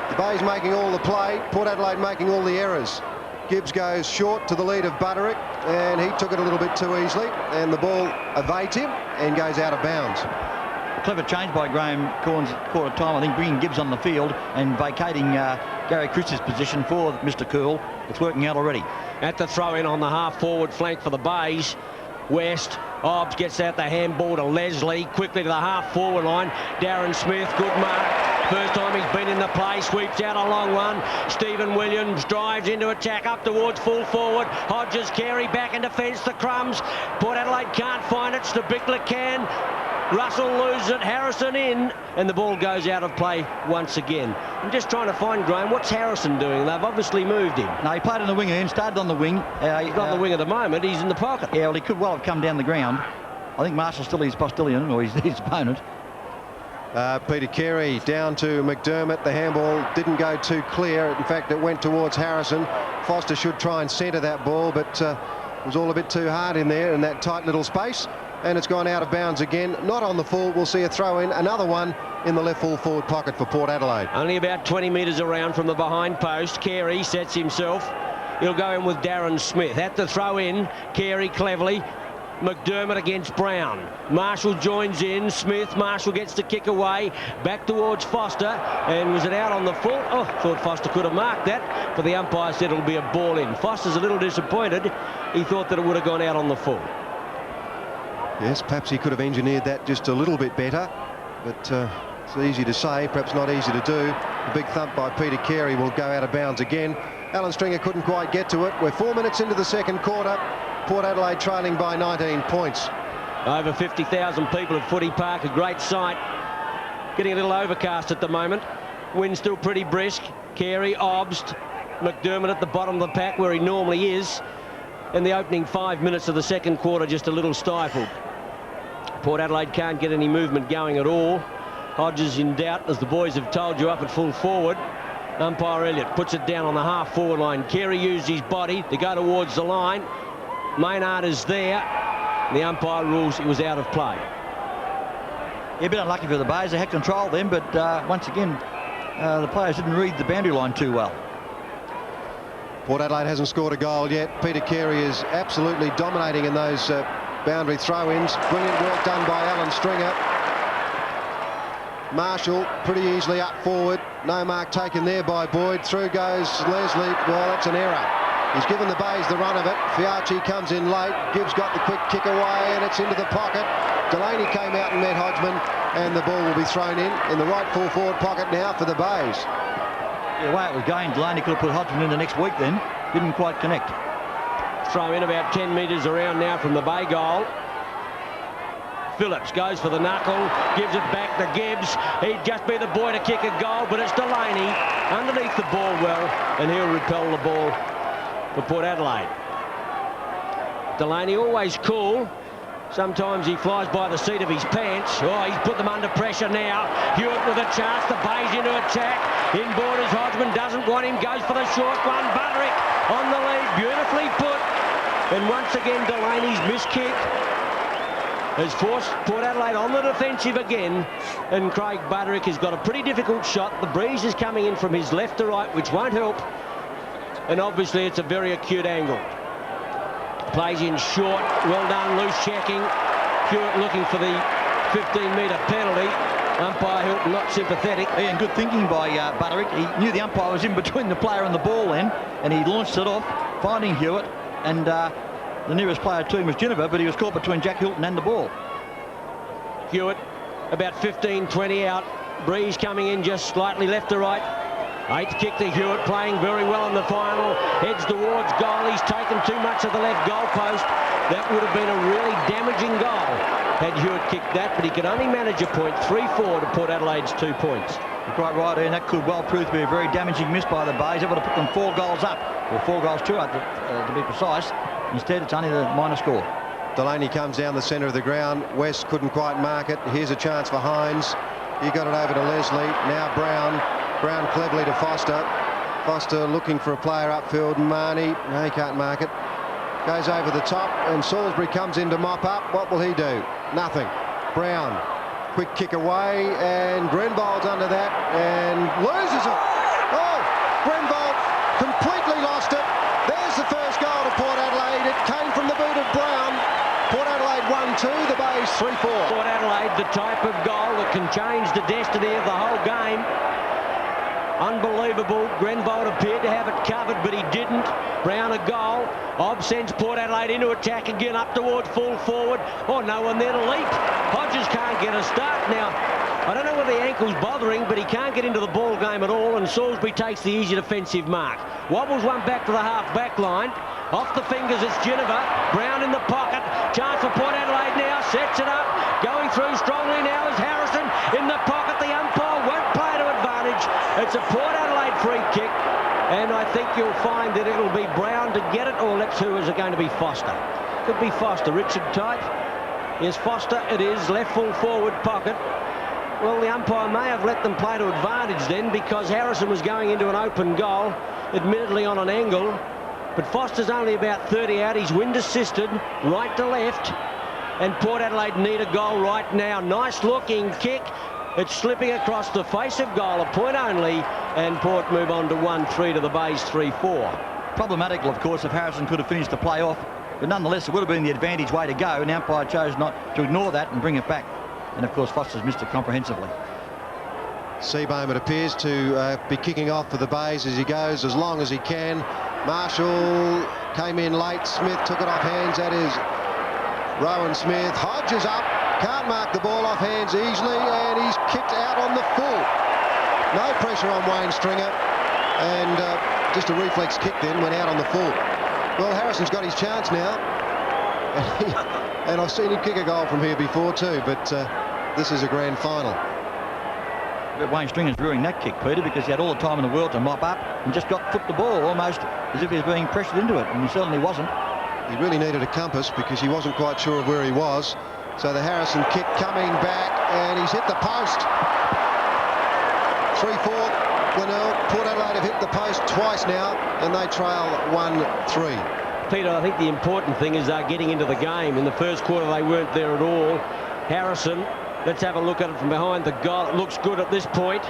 Speaker 1: The Bay's making all the play, Port Adelaide making all the errors. Gibbs goes short to the lead of Butterick, and he took it a little bit too easily, and the ball evades him and goes out of bounds.
Speaker 4: A clever change by Graham Corns quarter time, I think, bringing Gibbs on the field and vacating Gary Chris's position for Mr. Curl. It's working out already.
Speaker 3: At the throw-in on the half-forward flank for the Bays, West. Obbs gets out the handball to Leslie, quickly to the half-forward line. Darren Smith, good mark. First time he's been in the play, sweeps out a long one. Stephen Williams drives into attack up towards full forward. Hodges, Carey back in defence, the crumbs. Port Adelaide can't find it, Stabickler can. Russell loses it, Harrison in, and the ball goes out of play once again. I'm just trying to find, Graham, what's Harrison doing? They've obviously moved him.
Speaker 4: No, he played on the wing and started on the wing.
Speaker 3: He's not on the wing at the moment, he's in the pocket.
Speaker 4: Yeah, well, he could well have come down the ground. I think Marshall's still his postilion, or his opponent.
Speaker 1: Peter Carey down to McDermott. The handball didn't go too clear. In fact, it went towards Harrison. Foster should try and centre that ball, but it was all a bit too hard in there in that tight little space. And it's gone out of bounds again. Not on the full. We'll see a throw in. Another one in the left full forward pocket for Port Adelaide.
Speaker 3: Only about 20 metres around from the behind post. Carey sets himself. He'll go in with Darren Smith. At the throw in, Carey cleverly. McDermott against Brown. Marshall joins in. Smith. Marshall gets the kick away. Back towards Foster. And was it out on the full? Oh, thought Foster could have marked that. But the umpire said it'll be a ball in. Foster's a little disappointed. He thought that it would have gone out on the full.
Speaker 1: Yes, perhaps he could have engineered that just a little bit better. But it's easy to say, perhaps not easy to do. The big thump by Peter Carey will go out of bounds again. Alan Stringer couldn't quite get to it. We're 4 minutes into the second quarter. Port Adelaide trailing by 19 points.
Speaker 3: Over 50,000 people at Footy Park, a great sight. Getting a little overcast at the moment. Wind still pretty brisk. Carey, Obst, McDermott at the bottom of the pack where he normally is. And the opening 5 minutes of the second quarter just a little stifled. Port Adelaide can't get any movement going at all. Hodges in doubt, as the boys have told you, up at full forward. Umpire Elliott puts it down on the half-forward line. Carey used his body to go towards the line. Maynard is there. The umpire rules it was out of play.
Speaker 4: Yeah, a bit unlucky for the Bays. They had control then, but once again, the players didn't read the boundary line too well.
Speaker 1: Port Adelaide hasn't scored a goal yet. Peter Carey is absolutely dominating in those boundary throw-ins. Brilliant work done by Alan Stringer. Marshall pretty easily up forward. No mark taken there by Boyd. Through goes Leslie. Well, that's an error. He's given the Bays the run of it. Fiachi comes in late. Gibbs got the quick kick away, and it's into the pocket. Delaney came out and met Hodgman, and the ball will be thrown in the right full forward pocket now for the Bays.
Speaker 4: Yeah, the way it was going, Delaney could have put Hodgman in the next week then. Didn't quite connect.
Speaker 3: Throw in about 10 metres around now from the Bay goal. Phillips goes for the knuckle, gives it back to Gibbs. He'd just be the boy to kick a goal, but it's Delaney underneath the ball well, and he'll repel the ball for Port Adelaide. Delaney always cool. Sometimes he flies by the seat of his pants. Oh, he's put them under pressure now. Hewitt with a chance. The Bays into attack. In borders, Hodgman doesn't want him. Goes for the short one. Butterick on the lead. Beautifully put. And once again, Delaney's missed kick has forced Port Adelaide on the defensive again. And Craig Butterick has got a pretty difficult shot. The breeze is coming in from his left to right, which won't help. And obviously, it's a very acute angle. Plays in short, well done, loose checking. Hewitt looking for the 15-metre penalty. Umpire Hilton not sympathetic.
Speaker 4: Yeah, and good thinking by Butterick. He knew the umpire was in between the player and the ball then, and he launched it off, finding Hewitt, and The nearest player to him was Ginnivan, but he was caught between Jack Hilton and the ball.
Speaker 3: Hewitt about 15-20 out. Breeze coming in just slightly left to right. 8th kick to Hewitt, playing very well in the final. Heads towards goal. He's taken too much of the left goal post. That would have been a really damaging goal had Hewitt kicked that, but he could only manage a point. 3-4 to Port Adelaide's 2 points.
Speaker 4: You're quite right, Ian. That could well prove to be a very damaging miss by the Bays. It would have put them 4 goals up, or 4 goals to up, to be precise. Instead, it's only the minor score.
Speaker 1: Delaney comes down the centre of the ground. West couldn't quite mark it. Here's a chance for Hines. He got it over to Leslie. Now Brown. Brown cleverly to Foster. Foster looking for a player upfield. Marnie. No, he can't mark it. Goes over the top, and Salisbury comes in to mop up. What will he do? Nothing. Brown. Quick kick away, and Grenvold's under that and loses it. Oh, Grenvold completely lost it. There's the first goal to Port Adelaide. It came from the boot of Brown. Port Adelaide 1-2, the Bays 3-4.
Speaker 3: Port Adelaide, the type of goal that can change the destiny of the whole game. Unbelievable. Grenvold appeared to have it covered, but he didn't. Brown a goal. Obb sends Port Adelaide into attack again, up towards full forward. Oh, no one there to leap. Hodges can't get a start now. I don't know whether the ankle's bothering, but he can't get into the ball game at all, and Salisbury takes the easy defensive mark. Wobbles one back to the half-back line. Off the fingers, it's Ginnivan. Brown in the pocket. Chance for Port Adelaide now. Sets it up. Going through strongly now is Harrison in the pocket. The umpire won't play to advantage. It's a Port Adelaide free kick. And I think you'll find that it'll be Brown to get it, or let's who is it going to be? Foster. Could be Foster. Richard Tite. Yes, Foster it is. Left full forward pocket. Well, the umpire may have let them play to advantage then, because Harrison was going into an open goal, admittedly on an angle. But Foster's only about 30 out. He's wind assisted, right to left. And Port Adelaide need a goal right now. Nice looking kick. It's slipping across the face of goal, a point only. And Port move on to 1-3 to the Bays 3-4.
Speaker 4: Problematical, of course, if Harrison could have finished the play off. But nonetheless, it would have been the advantage way to go. And the umpire chose not to ignore that and bring it back. And of course, Foster's missed it comprehensively.
Speaker 1: Seabohm, it appears to be kicking off for the Bays as he goes as long as he can. Marshall came in late. Smith took it off hands. That is Rowan Smith. Hodges up. Can't mark the ball off hands easily, and he's kicked out on the full. No pressure on Wayne Stringer, and just a reflex kick then went out on the full. Well, Harrison's got his chance now, and I've seen him kick a goal from here before too, but this is a grand final.
Speaker 4: But Wayne Stringer's ruining that kick, Peter, because he had all the time in the world to mop up and just got foot the ball almost as if he was being pressured into it, and he certainly wasn't.
Speaker 1: He really needed a compass because he wasn't quite sure of where he was. So the Harrison kick coming back, and he's hit the post. 3-4, Glenelg. Port Adelaide have hit the post twice now, and they trail 1-3.
Speaker 3: Peter, I think the important thing is they're getting into the game. In the first quarter, they weren't there at all. Harrison, let's have a look at it from behind the goal. It looks good at this point,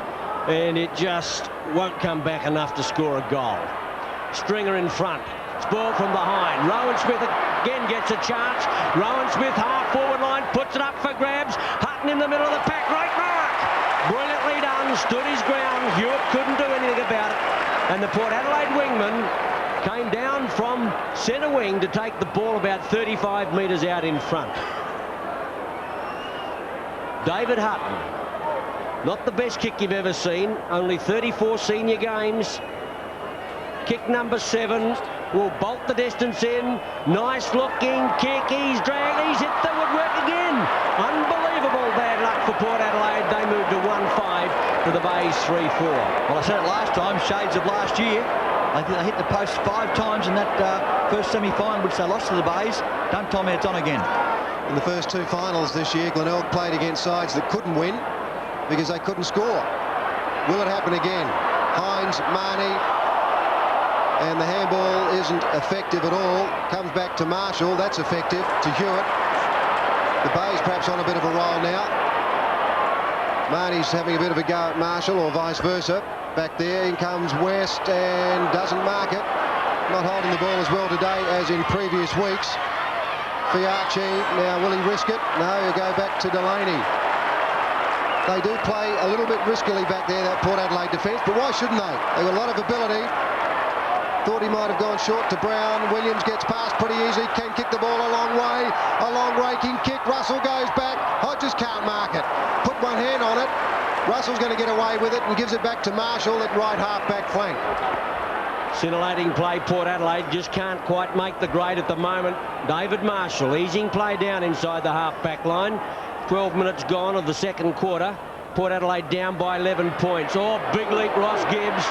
Speaker 3: and it just won't come back enough to score a goal. Stringer in front. It's ball from behind. Rowan Smith again gets a chance. Rowan Smith half forward line, puts it up for grabs. Hutton in the middle of the pack. Right mark. Brilliantly done. Stood his ground. Hewitt couldn't do anything about it. And the Port Adelaide wingman came down from centre wing to take the ball about 35 metres out in front. David Hutton. Not the best kick you've ever seen. Only 34 senior games. Kick number 7. Will bolt the distance in. Nice looking kick. He's dragged. He's hit the woodwork again. Unbelievable bad luck for Port Adelaide. They moved to 1-5 to the Bays 3-4.
Speaker 4: Well, I said it last time, shades of last year. They hit the post 5 times in that first semi-final, which they lost to the Bays. Don't tell me it's on again.
Speaker 1: In the first 2 finals this year, Glenelg played against sides that couldn't win because they couldn't score. Will it happen again? Hines, Marnie. And the handball isn't effective at all. Comes back to Marshall. That's effective to Hewitt. The Bays perhaps on a bit of a roll now. Marnie's having a bit of a go at Marshall, or vice versa. Back there, in comes West and doesn't mark it. Not holding the ball as well today as in previous weeks. Fiachi, now will he risk it? No, he'll go back to Delaney. They do play a little bit riskily back there, that Port Adelaide defence, but why shouldn't they? They've got a lot of ability. Thought he might have gone short to Brown. Williams gets past pretty easily. Can kick the ball a long way. A long raking kick. Russell goes back. Hodges can't mark it. Put one hand on it. Russell's going to get away with it and gives it back to Marshall at right half-back flank.
Speaker 3: Scintillating play. Port Adelaide just can't quite make the grade at the moment. David Marshall easing play down inside the half-back line. 12 minutes gone of the second quarter. Port Adelaide down by 11 points. Oh, big leap, Ross Gibbs.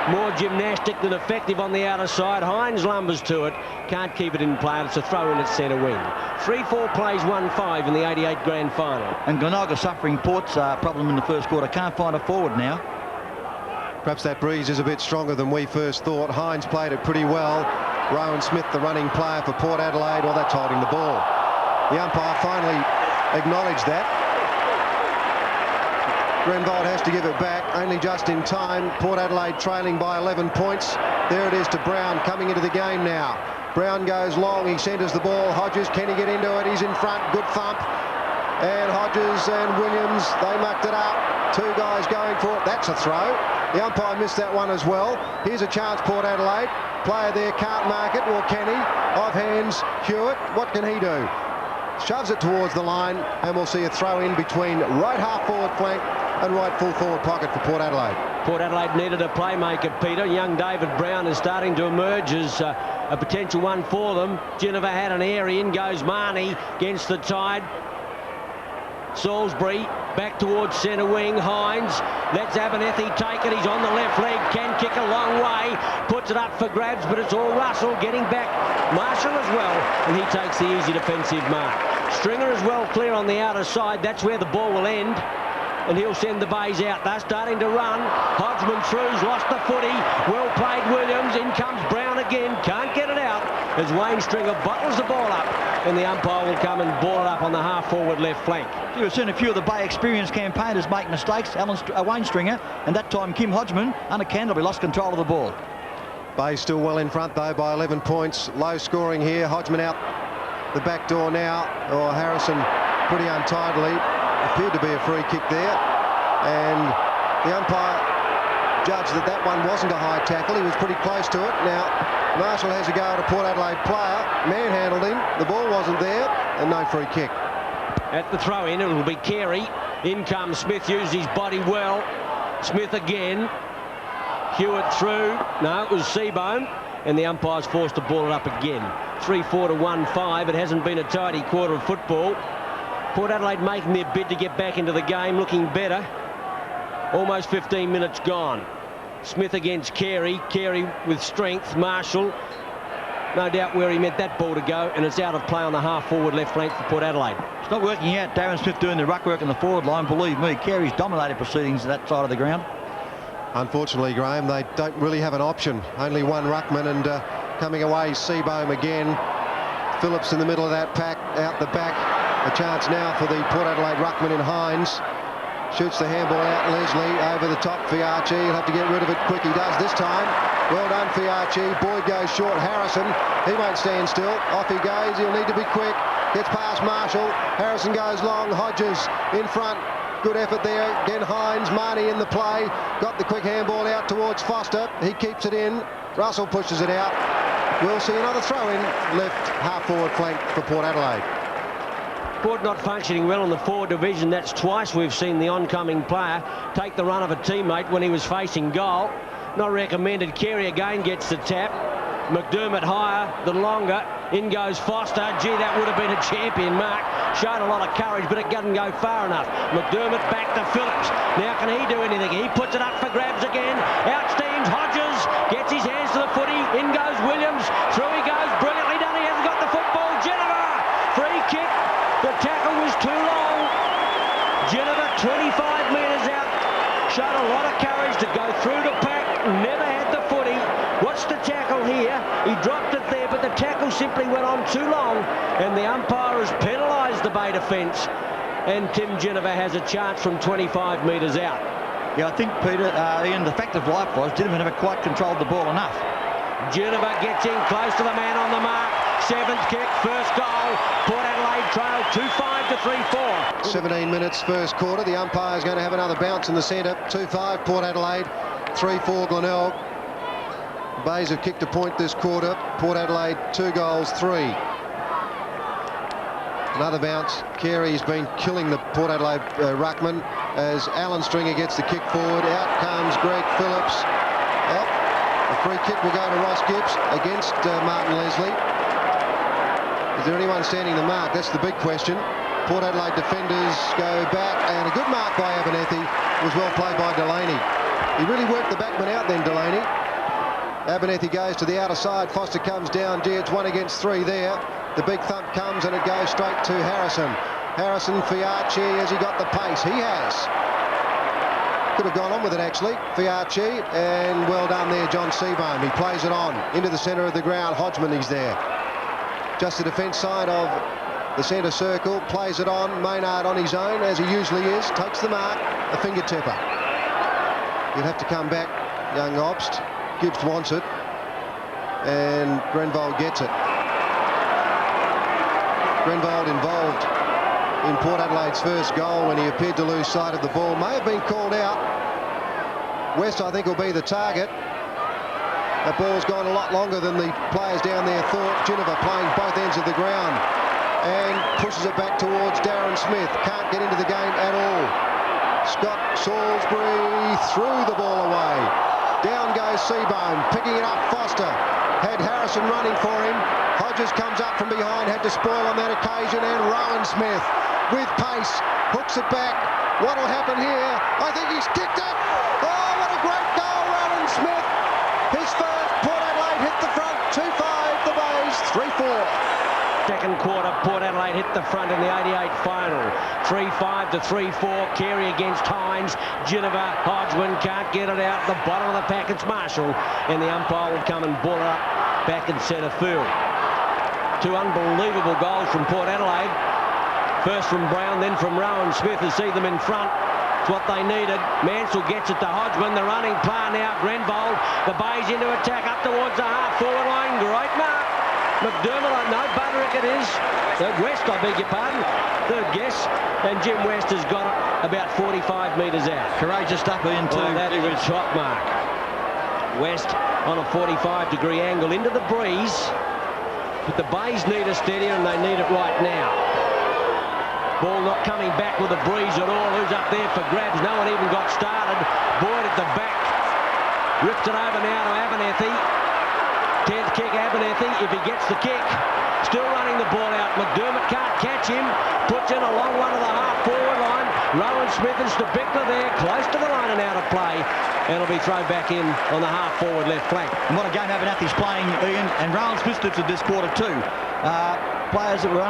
Speaker 3: More gymnastic than effective on the outer side. Hines lumbers to it. Can't keep it in play. It's a throw in at centre wing. 3-4 plays 1-5 in the 88 grand final.
Speaker 4: And Glenelg is suffering Port's problem in the first quarter. Can't find a forward now.
Speaker 1: Perhaps that breeze is a bit stronger than we first thought. Hines played it pretty well. Rowan Smith, the running player for Port Adelaide, well, that's holding the ball. The umpire finally acknowledged that. Grenvold has to give it back, only just in time. Port Adelaide trailing by 11 points. There it is to Brown coming into the game now. Brown goes long, he centres the ball. Hodges, can he get into it? He's in front, good thump. And Hodges and Williams, they mucked it up. Two guys going for it. That's a throw. The umpire missed that one as well. Here's a chance, Port Adelaide. Player there can't mark it, or can he? Off hands, Hewitt. What can he do? Shoves it towards the line, and we'll see a throw in between right half forward flank and right full forward pocket for Port Adelaide.
Speaker 3: Port Adelaide needed a playmaker, Peter. Young David Brown is starting to emerge as a potential one for them. Geneva had an area. In goes Marnie against the tide. Salisbury back towards centre wing. Hines lets Abernethy take it. He's on the left leg. Can kick a long way. Puts it up for grabs, but it's all Russell getting back. Marshall as well, and he takes the easy defensive mark. Stringer is well clear on the outer side. That's where the ball will end. And he'll send the bays out. They're starting to run. Hodgman throughs, lost the footy. Well played, Williams. In comes Brown again. Can't get it out as Wayne Stringer bottles the ball up. And the umpire will come and ball it up on the half-forward left flank.
Speaker 4: We've seen a few of the Bay experienced campaigners make mistakes. Wayne Stringer, and that time Kim Hodgman, under Canterbury, lost control of the ball.
Speaker 1: Bay still well in front, though, by 11 points. Low scoring here. Hodgman out the back door now. Or Harrison pretty untidily. Appeared to be a free kick there, and the umpire judged that that one wasn't a high tackle. He was pretty close to it. Now Marshall has a go at a Port Adelaide player, manhandled him, the ball wasn't there, and no free kick.
Speaker 3: At the throw in, it'll be Carey. In comes Smith, used his body well. Smith again. Hewitt through. No, it was Seabohm, and the umpire's forced to ball it up again. 3-4 to 1-5. It hasn't been a tidy quarter of football. Port Adelaide making their bid to get back into the game, looking better. Almost 15 minutes gone. Smith against Carey. Carey with strength. Marshall, no doubt where he meant that ball to go, and it's out of play on the half-forward left flank for Port Adelaide.
Speaker 4: It's not working out. Darren Smith doing the ruck work on the forward line. Believe me, Carey's dominated proceedings that side of the ground.
Speaker 1: Unfortunately, Graham, they don't really have an option. Only one ruckman, and coming away, Seabohm again. Phillips in the middle of that pack, out the back. A chance now for the Port Adelaide ruckman in Hines. Shoots the handball out. Leslie over the top. Fiarchi, he'll have to get rid of it quick. He does this time. Well done, Fiarchi. Boyd goes short. Harrison, he won't stand still. Off he goes. He'll need to be quick. Gets past Marshall. Harrison goes long. Hodges in front. Good effort there. Again, Hines. Marnie in the play. Got the quick handball out towards Foster. He keeps it in. Russell pushes it out. We'll see another throw in left half-forward flank for Port Adelaide.
Speaker 3: Port not functioning well in the forward division. That's twice we've seen the oncoming player take the run of a teammate when he was facing goal. Not recommended. Carey again gets the tap. McDermott higher, the longer. In goes Foster. Gee, that would have been a champion mark. Showed a lot of courage, but it doesn't go far enough. McDermott back to Phillips. Now can he do anything? He puts it up for grabs again. Out steams Hodges. Gets his hands to the footy. In goes Williams. Through he goes. Brilliantly done. He hasn't got the football. Geneva. Free kick. The tackle was too long. Geneva 25 metres out. Showed a lot of courage to go through the pack. Never had the footy. What's the tackle here? He dropped it there, but the tackle simply went on too long, and the umpire has penalised the Bay defence, and Tim Geneva has a chance from 25 metres out.
Speaker 4: Yeah, I think, Peter, Ian, the fact of life was Geneva never quite controlled the ball enough.
Speaker 3: Geneva gets in close to the man on the mark. Seventh kick, first goal. Port Adelaide trail 2-5 to 3-4.
Speaker 1: 17 minutes first quarter. The umpire's going to have another bounce in the centre. 2-5 Port Adelaide, 3-4 Glenelg. Bays have kicked a point this quarter. Port Adelaide 2 goals 3. Another bounce. Carey's been killing the Port Adelaide ruckman as Alan Stringer gets the kick forward. Out comes Greg Phillips. Well, the free kick will go to Ross Gibbs against Martin Leslie. Is there anyone standing the mark? That's the big question. Port Adelaide defenders go back, and a good mark by Abernethy was well played by Delaney. He really worked the backman out then, Delaney. Abernethy goes to the outer side. Foster comes down. Gee, it's 1 against 3 there. The big thump comes and it goes straight to Harrison. Harrison, Fiachi, has he got the pace? He has. Could have gone on with it actually. Fiachi, and well done there, John Seabohm. He plays it on into the centre of the ground. Hodgman is there. Just the defence side of the centre circle, plays it on. Maynard on his own, as he usually is, takes the mark, a finger tipper. You'd have to come back, young Obst. Gibbs wants it, and Grenvold gets it. Grenvold involved in Port Adelaide's first goal when he appeared to lose sight of the ball. May have been called out. West, I think, will be the target. That ball's gone a lot longer than the players down there thought. Ginniver playing both ends of the ground and pushes it back towards Darren Smith. Can't get into the game at all. Scott Salisbury threw the ball away. Down goes Seabohm, picking it up. Foster had Harrison running for him. Hodges comes up from behind, had to spoil on that occasion, and Rowan Smith with pace hooks it back. What'll happen here? I think he's kicked it. Oh, what a great goal, Rowan Smith. His first. Port Adelaide hit the front. 2-5 the Bays, 3-4.
Speaker 3: Second quarter, Port Adelaide hit the front in the 88 final. 3-5 to 3-4. Carey against Hines. Ginniver, Hodgman can't get it out. The bottom of the pack, it's Marshall. And the umpire will come and ball it up back in centre field. 2 unbelievable goals from Port Adelaide. First from Brown, then from Rowan Smith, to see them in front. It's what they needed. Mansell gets it to Hodgman. The running player now, Grenvold. The Bays into attack up towards the half-forward line. Great mark. McDermott, no, Buderick it is. West, I beg your pardon. Third guess. And Jim West has got it about 45 metres out.
Speaker 4: Courageous stuff, Ian, too.
Speaker 3: Oh, that is a top mark. West on a 45-degree angle into the breeze. But the Bays need a steadier, and they need it right now. Ball not coming back with a breeze at all. Who's up there for grabs? No one even got started. Boyd at the back. Ripped it over now to Abernethy. 10th kick, Abernethy, if he gets the kick. Still running the ball out. McDermott can't catch him. Puts in a long one to the half-forward line. Rowan Smith and Stabickler there, close to the line and out of play. And it'll be thrown back in on the half-forward left flank.
Speaker 4: And what a game Abernethy's playing, Ian. And Rowan Smith lifted this quarter too. Players that were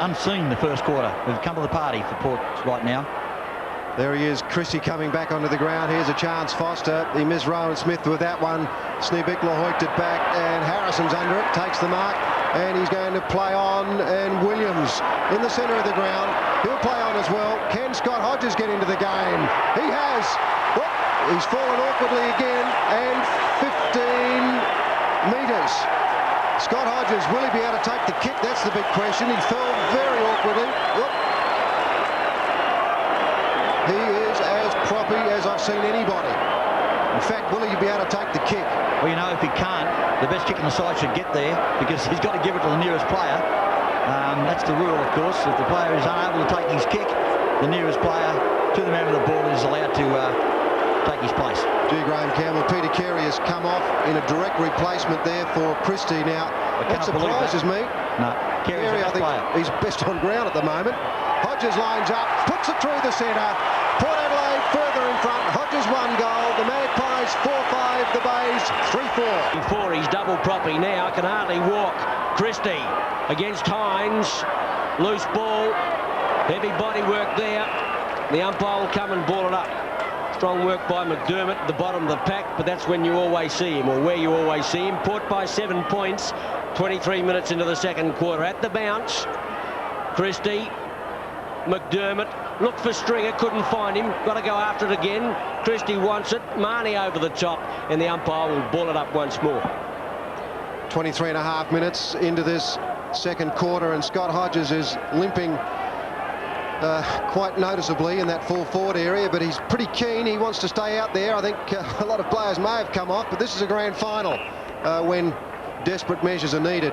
Speaker 4: unseen the first quarter have come to the party for Port right now.
Speaker 1: There he is, Christie coming back onto the ground. Here's a chance, Foster. He missed Rowan Smith with that one. Sneebickler hoiked it back, and Harrison's under it, takes the mark, and he's going to play on, and Williams in the centre of the ground. He'll play on as well. Can Scott Hodges get into the game? He has. Whoop, he's fallen awkwardly again, and 15 metres. Scott Hodges, will he be able to take the kick? That's the big question. He fell very awkwardly. Whoop. He is as proppy as I've seen anybody. In fact, will he be able to take the kick?
Speaker 4: Well, you know, if he can't, the best kick on the side should get there because he's got to give it to the nearest player. That's the rule, of course. If the player is unable to take his kick, the nearest player to the man with the ball is allowed to take his place.
Speaker 1: G. Graham Campbell, Peter Carey has come off in a direct replacement there for Christie. Now, that surprises me.
Speaker 4: No, Carey,
Speaker 1: I think he's best on ground at the moment. Hodges lines up, puts it through the centre. Port Adelaide further in front. Hodges 1 goal. The Magpies 4-5. The Bays 3-4.
Speaker 3: Before he's double proppy now, can hardly walk. Christie against Hines. Loose ball. Heavy body work there. The umpire will come and ball it up. Strong work by McDermott at the bottom of the pack, but that's when you always see him, or where you always see him. Port by 7 points. 23 minutes into the second quarter. At the bounce, Christie, McDermott, looked for Stringer, couldn't find him, got to go after it again. Christie wants it, Marnie over the top, and the umpire will ball it up once more.
Speaker 1: 23.5 minutes into this second quarter, and Scott Hodges is limping quite noticeably in that full forward area, but he's pretty keen. He wants to stay out there. I think a lot of players may have come off, but this is a grand final when desperate measures are needed.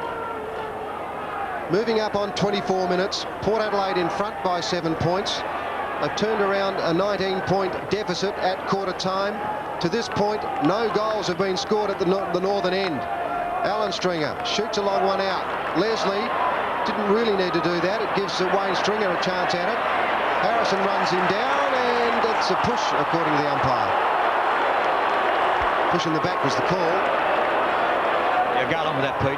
Speaker 1: Moving up on 24 minutes, Port Adelaide in front by 7 points. They've turned around a 19-point deficit at quarter time. To this point, no goals have been scored at the northern end. Alan Stringer shoots a long one out. Leslie didn't really need to do that. It gives Wayne Stringer a chance at it. Harrison runs him down, and it's a push, according to the umpire. Push in the back was the call.
Speaker 4: Yeah, go along with that, Pete.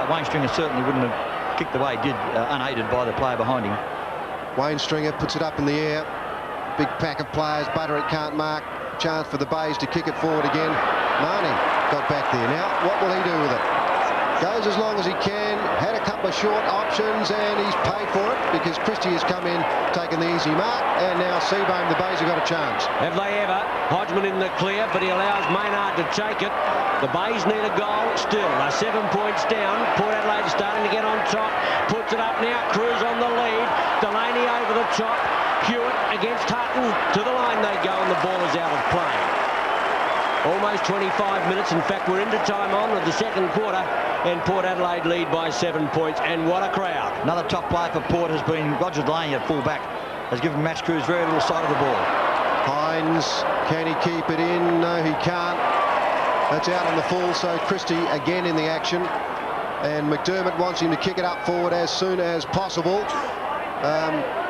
Speaker 4: Wayne Stringer certainly wouldn't have kicked the way he did, unaided by the player behind him.
Speaker 1: Wayne Stringer puts it up in the air. Big pack of players. Butterick can't mark. Chance for the Bays to kick it forward again. Marnie got back there. Now, what will he do with it? Goes as long as he can. Had a couple of short options, and he's paid for it because Christie has come in, taken the easy mark, and now Seabohm, the Bays have got a chance.
Speaker 3: Have they ever? Hodgman in the clear, but he allows Maynard to take it. The Bays need a goal still. They're 7 points down. Port Adelaide starting to get on top. Puts it up now. Cruz on the lead. Delaney over the top. Hewitt against Hutton. To the line they go, and the ball is out of play. Almost 25 minutes. In fact, we're into time on of the second quarter, and Port Adelaide lead by 7 points. And what a crowd.
Speaker 4: Another top player for Port has been Roger Delaney at full-back. Has given Max Cruz very little sight of the ball.
Speaker 1: Hines, can he keep it in? No, he can't. That's out on the full, so Christie again in the action. And McDermott wants him to kick it up forward as soon as possible.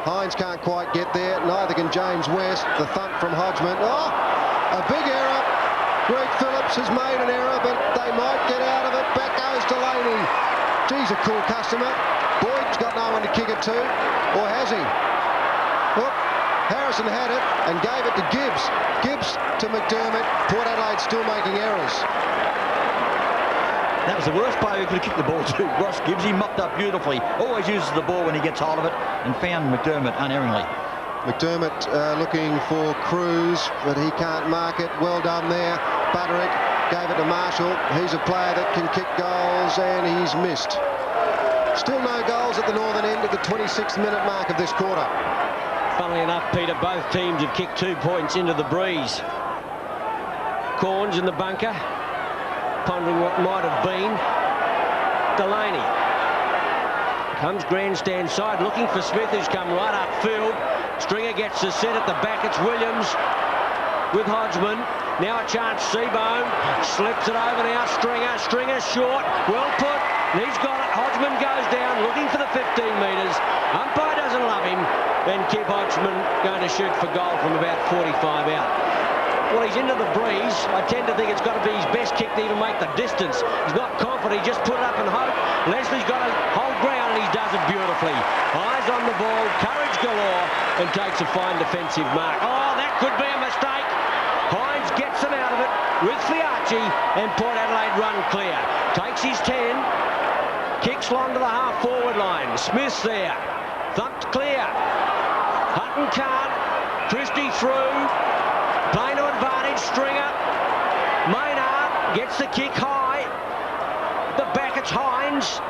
Speaker 1: Hines can't quite get there. Neither can James West. The thump from Hodgman. Oh, a big error. Greg Phillips has made an error, but they might get out of it. Back goes Delaney. Geez, a cool customer. Boyd's got no one to kick it to. Or has he? Whoop. Harrison had it and gave it to Gibbs. Gibbs to McDermott. Port Adelaide still making errors.
Speaker 4: That was the worst player who could have kicked the ball to. Ross Gibbs, he mopped up beautifully. Always uses the ball when he gets hold of it, and found McDermott unerringly.
Speaker 1: McDermott looking for Cruz, but he can't mark it. Well done there. Butterick gave it to Marshall. He's a player that can kick goals, and he's missed. Still no goals at the northern end at the 26th minute mark of this quarter.
Speaker 3: Funnily enough, Peter, both teams have kicked 2 points into the breeze. Corns in the bunker, pondering what might have been. Delaney comes grandstand side, looking for Smith, who's come right upfield. Stringer gets the set at the back. It's Williams with Hodgman. Now a chance. Seabohm slips it over now. Stringer short. Well put. And he's got it. Hodgman goes down, looking for the 15 metres. Umpire doesn't love him. Then Kip Hodgman going to shoot for goal from about 45 out. Well, he's into the breeze. I tend to think it's got to be his best kick to even make the distance. He's not confident. He just put it up and hope. Leslie's got to hold ground, and he does it beautifully. Eyes on the ball, courage galore, and takes a fine defensive mark. Oh, that could be a mistake. Hines gets them out of it with Fiacci, and Port Adelaide run clear. Takes his 10, kicks long to the half-forward line. Smith's there. Thumped clear. Hutton can't. Christie through. Playing to advantage. Stringer. Maynard gets the kick high. The back, it's Hines.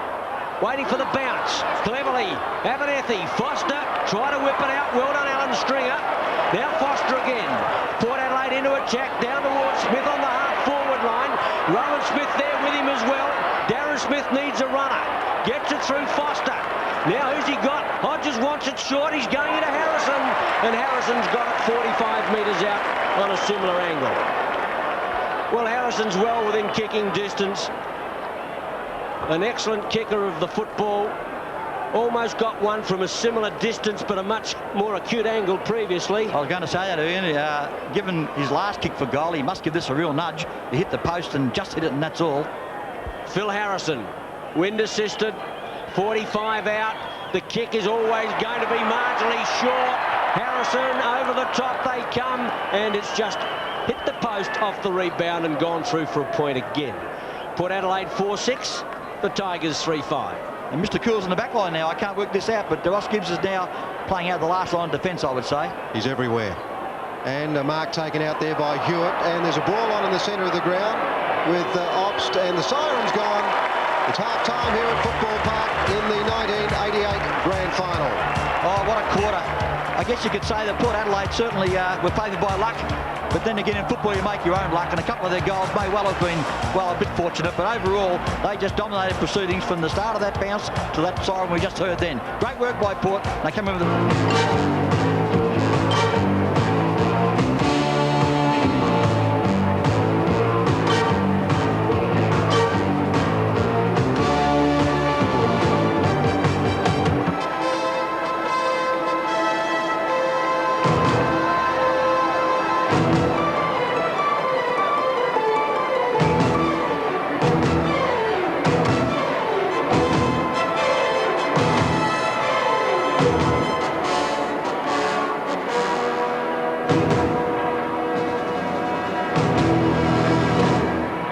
Speaker 3: Waiting for the bounce. Cleverly. Abernethy. Foster. Try to whip it out. Well done, Alan Stringer. Now Foster again. Port Adelaide into attack. Down towards Smith on the half-forward line. Rowan Smith there with him as well. Darren Smith needs a runner. Gets it through Foster. Now who's he got? Hodges wants it short. He's going into Harrison. And Harrison's got it 45 metres out on a similar angle. Well, Harrison's well within kicking distance. An excellent kicker of the football. Almost got one from a similar distance, but a much more acute angle previously.
Speaker 4: I was going to say that, Ian. Given his last kick for goal, he must give this a real nudge. He hit the post and just hit it, and that's all.
Speaker 3: Phil Harrison, wind assisted, 45 out. The kick is always going to be marginally short. Harrison over the top they come, and it's just hit the post off the rebound and gone through for a point again. Port Adelaide 4-6, the Tigers 3-5.
Speaker 4: And Mr. Cool's in the back line now. I can't work this out, but Ross Gibbs is now playing out the last line of defence, I would say.
Speaker 1: He's everywhere. And a mark taken out there by Hewitt, and there's a ball on in the centre of the ground with Obst, and the siren's gone. It's half-time here at Football Park in the 1988 Grand Final.
Speaker 4: Oh, what a quarter. I guess you could say that Port Adelaide certainly were favoured by luck. But then again, in football, you make your own luck, and a couple of their goals may well have been, well, a bit fortunate. But overall, they just dominated proceedings from the start of that bounce to that siren we just heard then. Great work by Port. They come in with the...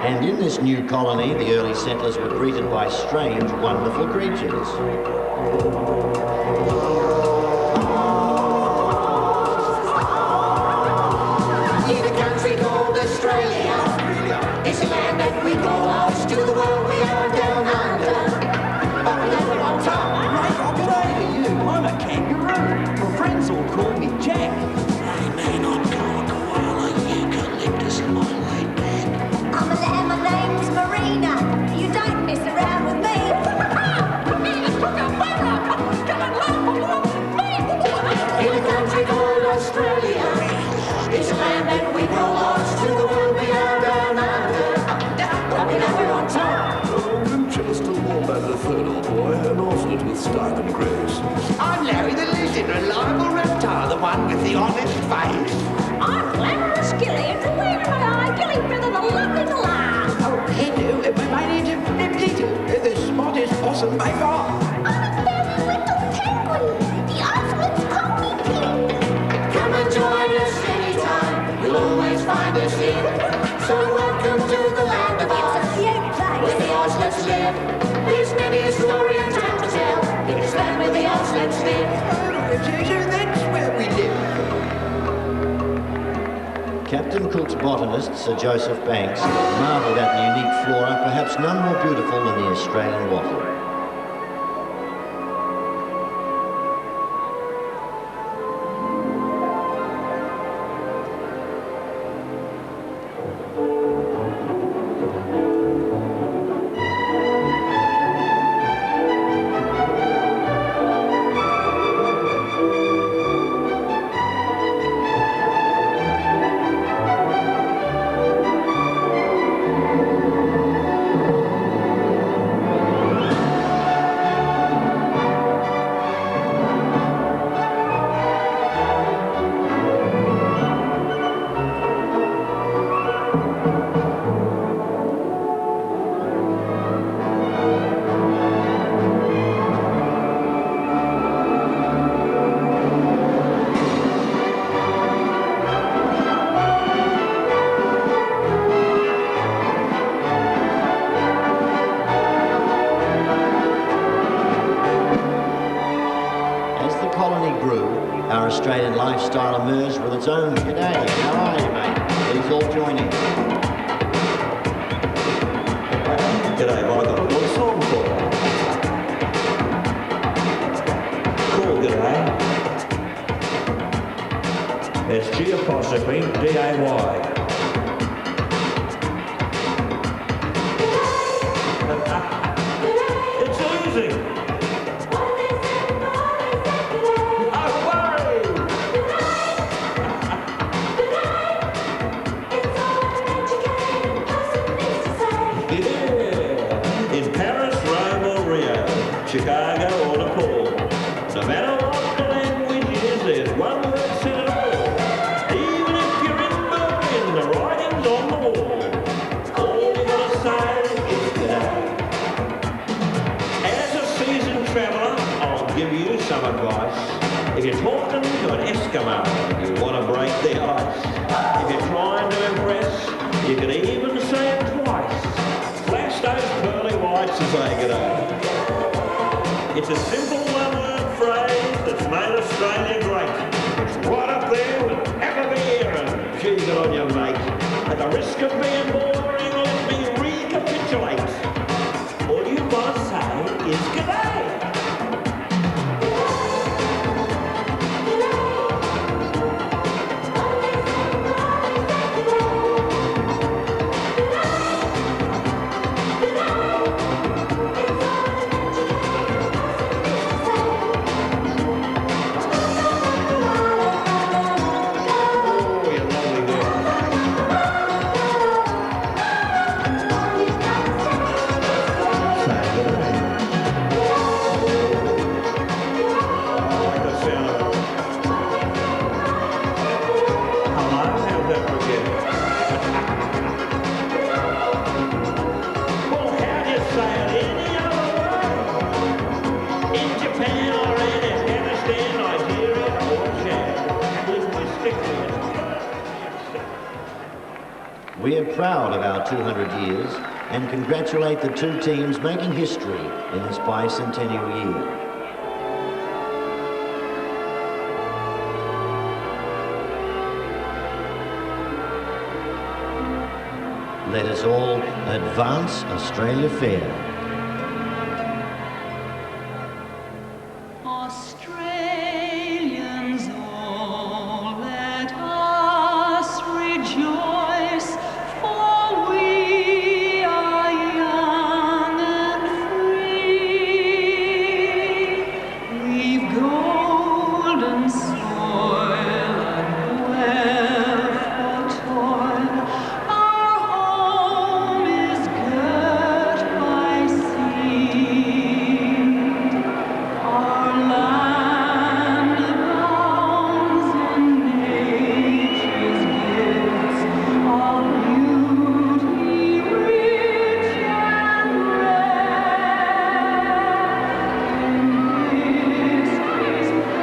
Speaker 5: And in this new colony, the early settlers were greeted by strange, wonderful creatures.
Speaker 6: In a country called Australia, it's a land that we call ours. To the world we are down under, but we're never on top.
Speaker 7: Mate, I'll say to you, I'm a kangaroo. My friends all call me Jack.
Speaker 8: I may not grow a koala eucalyptus in my laid bed.
Speaker 6: I'm a lamb, my name's Marina. You don't mess around with me. In a country called Australia, it's a land that we call ours. To the world we are down under, but we're never on top.
Speaker 9: Just a warm and a third old boy, and also it with style and grace.
Speaker 10: I'm Larry the lizard, reliable reptile, the one with the honest face.
Speaker 6: I'm Glamorous Gilly, and where am I? Gilly brother, the lovely the laugh.
Speaker 10: Oh, hello, my name's Little, the smartest possum by far.
Speaker 6: I'm a very little penguin, the ultimate pony king. Come and join us anytime, you'll always find us here. So welcome to the land of Oz. It's a cute place. With the Oz, let's live. There's many a story and tale to tell. In this land with the Oz, let's live.
Speaker 10: So that's where we live.
Speaker 5: Captain Cook's botanist, Sir Joseph Banks, marvelled at the unique flora, perhaps none more beautiful than the Australian wattle. Our Australian lifestyle emerged with its own "G'day, how are you, mate?" Please all join in.
Speaker 9: G'day, have I got a good song for you? Cool, g'day. It's G-apostrophe D-A-Y. It's easy. Chicago or Nepal. No matter what the language is, there's one word said it all. Even if you're in Berlin, the writing's on the wall. All you gotta say is g'day. As a seasoned traveller, I'll give you some advice. If you're talking to an Eskimo, you want to break the ice. If you're trying to impress, you can even say it twice. Flash those pearly whites and say g'day. It's a simple one-word phrase that's made Australia great. It's right up there with have a beer and gee, good on you, mate. At the risk of being boring, let me recapitulate. All you gotta say is g'day.
Speaker 5: We are proud of our 200 years and congratulate the two teams making history in this bicentennial year. Let us all advance Australia fair.
Speaker 6: Australians all, let us rejoice, for we are young and free. We've golden soil and wealth for toil. Our home is girt by sea. Our land abounds in nature's gifts, all beauty rich and rare. In history's page, let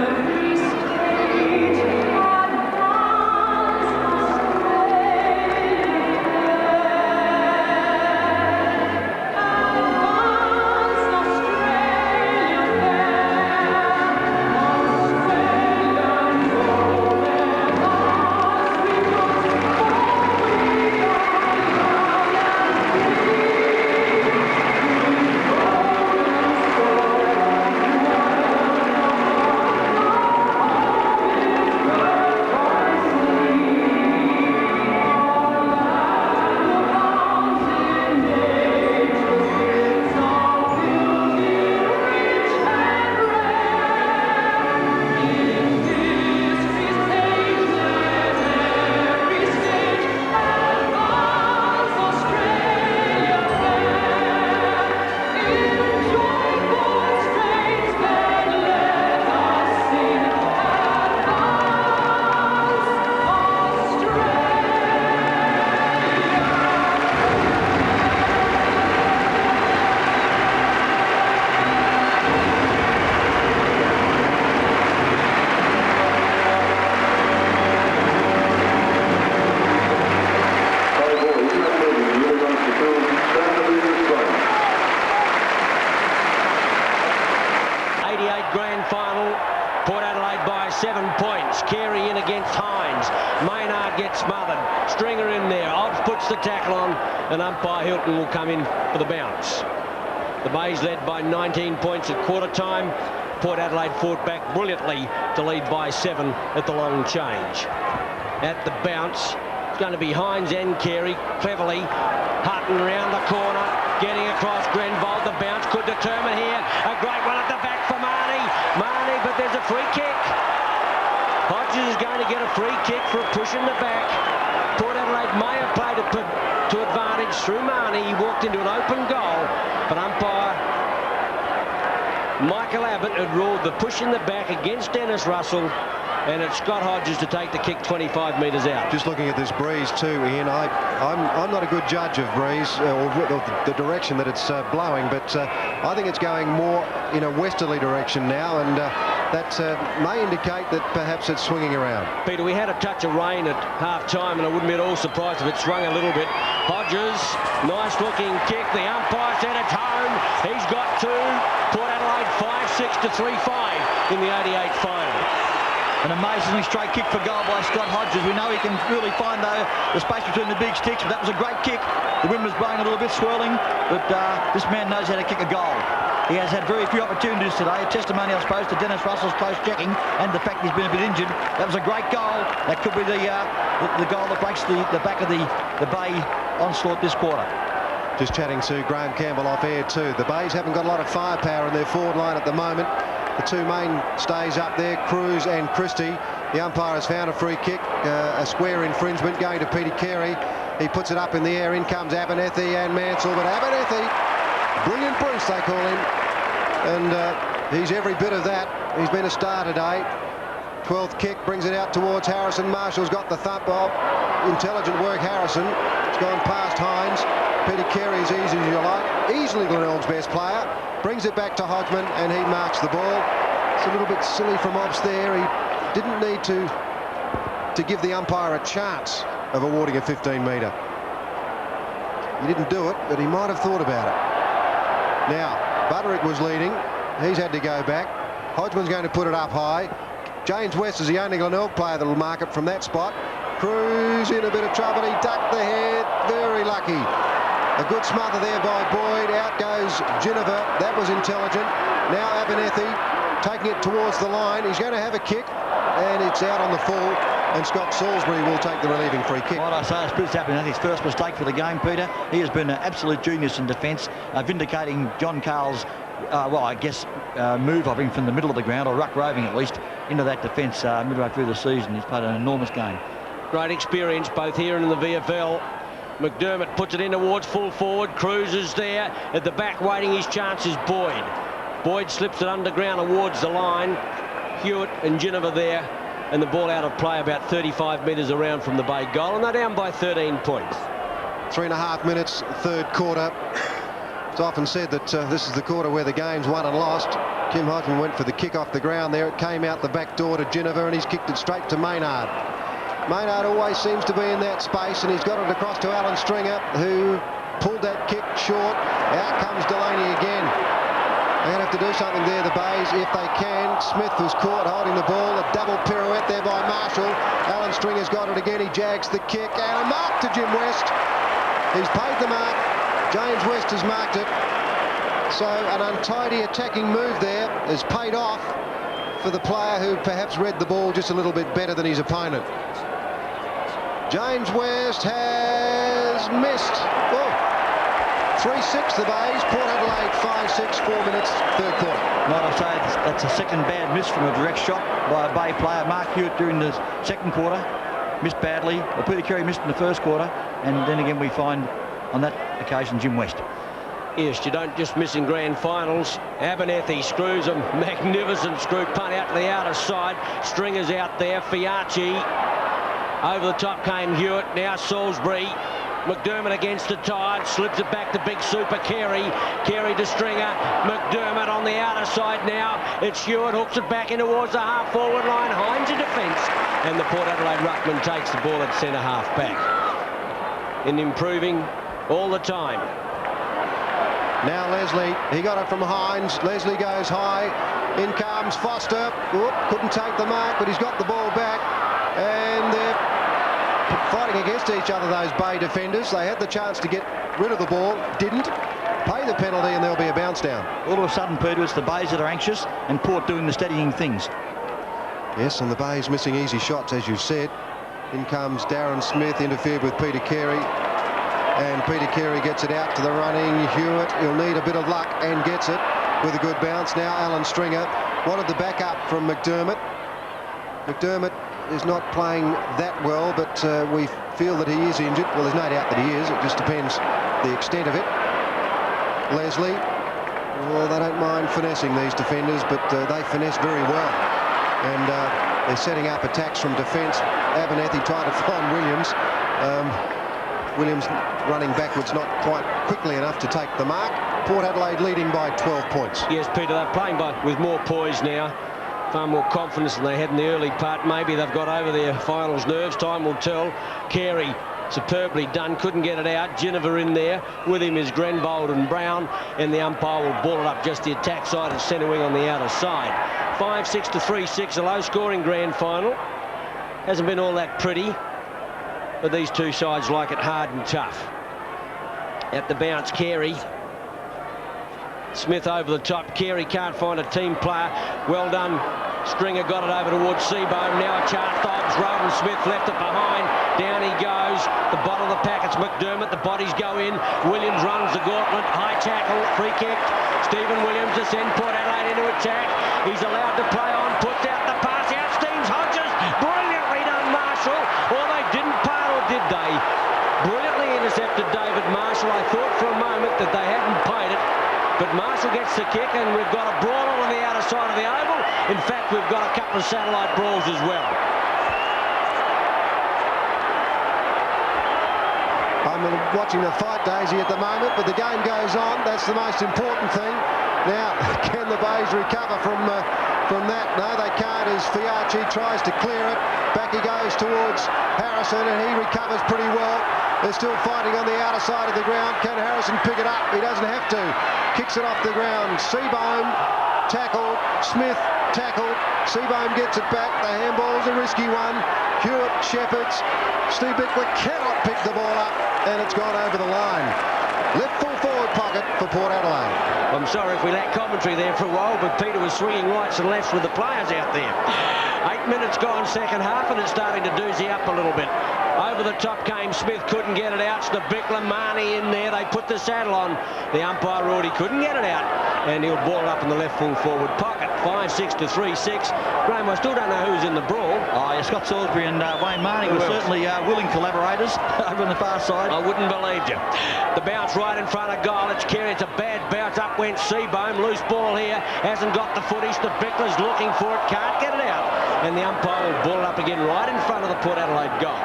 Speaker 6: every stage advance
Speaker 3: grand final. Port Adelaide by 7 points. Carey in against Hines. Maynard gets smothered. Stringer in there. Obbs puts the tackle on, and umpire Hilton will come in for the bounce. The Bays led by 19 points at quarter time. Port Adelaide fought back brilliantly to lead by 7 at the long change. At the bounce, it's going to be Hines and Carey. Cleverly, Hutton round the corner, getting across Grenvold. The bounce could determine here. A great one at the back for Marnie. Marnie, but there's a free kick. Hodges is going to get a free kick for a push in the back. Port Adelaide may have played it to advantage through Marnie. He walked into an open goal, but umpire Michael Abbott had ruled the push in the back against Dennis Russell, and it's Scott Hodges to take the kick 25 metres out.
Speaker 1: Just looking at this breeze too, Ian, I'm not a good judge of breeze or the direction that it's blowing, but I think it's going more in a westerly direction now, and that may indicate that perhaps it's swinging around.
Speaker 3: Peter, we had a touch of rain at half-time, and I wouldn't be at all surprised if it swung a little bit. Hodges, nice-looking kick. The umpire said it's home. He's got two. Port Adelaide 5-6 to 3-5 in the 88 final.
Speaker 4: An amazingly straight kick for goal by Scott Hodges. We know he can really find the space between the big sticks, but that was a great kick. The wind was blowing a little bit, swirling, but this man knows how to kick a goal. He has had very few opportunities today. A testimony, I suppose, to Dennis Russell's close checking and the fact he's been a bit injured. That was a great goal. That could be the goal that breaks the back of the Bay onslaught this quarter.
Speaker 1: Just chatting to Graham Campbell off air too. The Bays haven't got a lot of firepower in their forward line at the moment. The two mainstays up there, Cruz and Christie. The umpire has found a free kick, a square infringement going to Peter Carey. He puts it up in the air. In comes Abernethy and Mansell, but Abernethy, brilliant Bruce they call him, and he's every bit of that. He's been a star today. 12th kick brings it out towards Harrison. Marshall's got the thump of intelligent work. Harrison, it's gone past Hines. Peter Carey is easy as you like. Easily Glenelg's best player. Brings it back to Hodgman, and he marks the ball. It's a little bit silly from Obbs there. He didn't need to to give the umpire a chance of awarding a 15-metre. He didn't do it, but he might have thought about it. Now, Butterick was leading. He's had to go back. Hodgman's going to put it up high. James West is the only Glenelg player that will mark it from that spot. Cruz in a bit of trouble. He ducked the head. Very lucky. A good smother there by Boyd. Out goes Ginniver. That was intelligent. Now Abernethy taking it towards the line. He's going to have a kick, and it's out on the full. And Scott Salisbury will take the relieving free kick.
Speaker 4: What I say is Bruce Abernethy's first mistake for the game, Peter. He has been an absolute genius in defence, vindicating John Carl's, move of him from the middle of the ground, or ruck roving at least, into that defence midway through the season. He's played an enormous game.
Speaker 3: Great experience both here and in the VFL. McDermott puts it in towards full forward. Cruz is there at the back waiting his chance is Boyd. Boyd slips it underground towards the line. Hewitt and Ginniver there, and the ball out of play about 35 metres around from the Bay goal, and they're down by 13 points.
Speaker 1: 3.5 minutes, third quarter. It's often said that this is the quarter where the game's won and lost. Kim Hodgman went for the kick off the ground there. It came out the back door to Ginniver, and he's kicked it straight to Maynard. Maynard always seems to be in that space, and he's got it across to Alan Stringer, who pulled that kick short. Out comes Delaney again. They're going to have to do something there, the Bays, if they can. Smith was caught holding the ball. A double pirouette there by Marshall. Alan Stringer's got it again. He jags the kick. And a mark to Jim West. He's paid the mark. James West has marked it. So an untidy attacking move there has paid off for the player who perhaps read the ball just a little bit better than his opponent. James West has missed. 3-6 the Bays. Port Adelaide 5-6, 4 minutes, third quarter.
Speaker 4: Might I say that's a second bad miss from a direct shot by a Bay player. Mark Hewitt during the second quarter missed badly. Well, Peter Carey missed in the first quarter, and then again we find on that occasion Jim West.
Speaker 3: Yes, you don't just miss in grand finals. Abernethy screws a magnificent screw punt out to the outer side. Stringer's out there. Fiachi over the top came Hewitt. Now Salisbury. McDermott against the tide, slips it back to Big Super Carey. Carey to Stringer. McDermott on the outer side now. It's Hewitt, hooks it back in towards the half-forward line. Hines in defence. And the Port Adelaide ruckman takes the ball at centre-half back. And improving all the time.
Speaker 1: Now Leslie, he got it from Hines. Leslie goes high. In comes Foster. Couldn't take the mark, but he's got the ball back. And they're fighting against each other, those Bay defenders. They had the chance to get rid of the ball, didn't. Pay the penalty and there'll be a bounce down.
Speaker 4: All of a sudden, Peter, it's the Bays that are anxious and Port doing the steadying things.
Speaker 1: Yes, and the Bays missing easy shots, as you said. In comes Darren Smith, interfered with Peter Carey. And Peter Carey gets it out to the running Hewitt. He'll need a bit of luck and gets it with a good bounce. Now Alan Stringer wanted the backup from McDermott. McDermott is not playing that well, but we feel that he is injured. Well, there's no doubt that he is. It just depends the extent of it. Leslie, well, they don't mind finessing, these defenders, but they finesse very well. And they're setting up attacks from defence. Abernethy tried to find Williams. Williams running backwards, not quite quickly enough to take the mark. Port Adelaide leading by 12 points.
Speaker 3: Yes, Peter, they're playing with more poise now. Far more confidence than they had in the early part. Maybe they've got over their finals nerves. Time will tell. Carey superbly done. Couldn't get it out. Ginniver in there. With him is Grenbold and Brown. And the umpire will ball it up just the attack side and centre wing on the outer side. 5-6 to 3-6. A low-scoring grand final. Hasn't been all that pretty. But these two sides like it hard and tough. At the bounce, Carey. Smith over the top. Carey can't find a team player. Well done. Stringer got it over towards Seabohm. Now a chance. Dobbs. Rowan Smith left it behind. Down he goes. The bottom of the pack. It's McDermott. The bodies go in. Williams runs the gauntlet. High tackle. Free kick. Stephen Williams to send Port Adelaide into attack. He's allowed to play on. Puts out the pass. Out steams Hodges. Brilliantly done, Marshall. Or they didn't pay, or did they? Brilliantly intercepted David Marshall. I thought for a moment that they hadn't paid it. But Marshall gets the kick, and we've got a brawl on the outer side of the oval. In fact, we've got a couple of satellite brawls as well.
Speaker 1: I'm watching the fight, Daisy, at the moment, but the game goes on. That's the most important thing. Now, can the Bays recover from that? No, they can't, as as Fiacci tries to clear it. Back he goes towards Harrison, and he recovers pretty well. They're still fighting on the outer side of the ground. Can Harrison pick it up? He doesn't have to. Kicks it off the ground. Seabohm tackled. Smith tackled. Seabohm gets it back. The handball's a risky one. Hewitt shepherds. Steve Bickler cannot pick the ball up, and it's gone over the line. Left full forward pocket for Port Adelaide.
Speaker 3: I'm sorry if we lacked commentary there for a while, but Peter was swinging rights and lefts with the players out there. 8 minutes gone second half, and it's starting to doozy up a little bit. Over the top came Smith, couldn't get it out. So Bickler, Marnie in there. They put the saddle on. The umpire ruled he couldn't get it out, and he'll ball it up in the left full forward pocket. 5-6 to 3-6. Graham, I still don't know who's in the brawl.
Speaker 4: Oh, yeah, Scott Salisbury and Wayne Marnie were certainly willing collaborators over on the far side.
Speaker 3: I wouldn't believe you. The bounce right in front of goal. It's Carey. It's a bad bounce. Up went Seabohm. Loose ball here. Hasn't got the footage. The Bickler's looking for it. Can't get it out. And the umpire will ball it up again right in front of the Port Adelaide goal.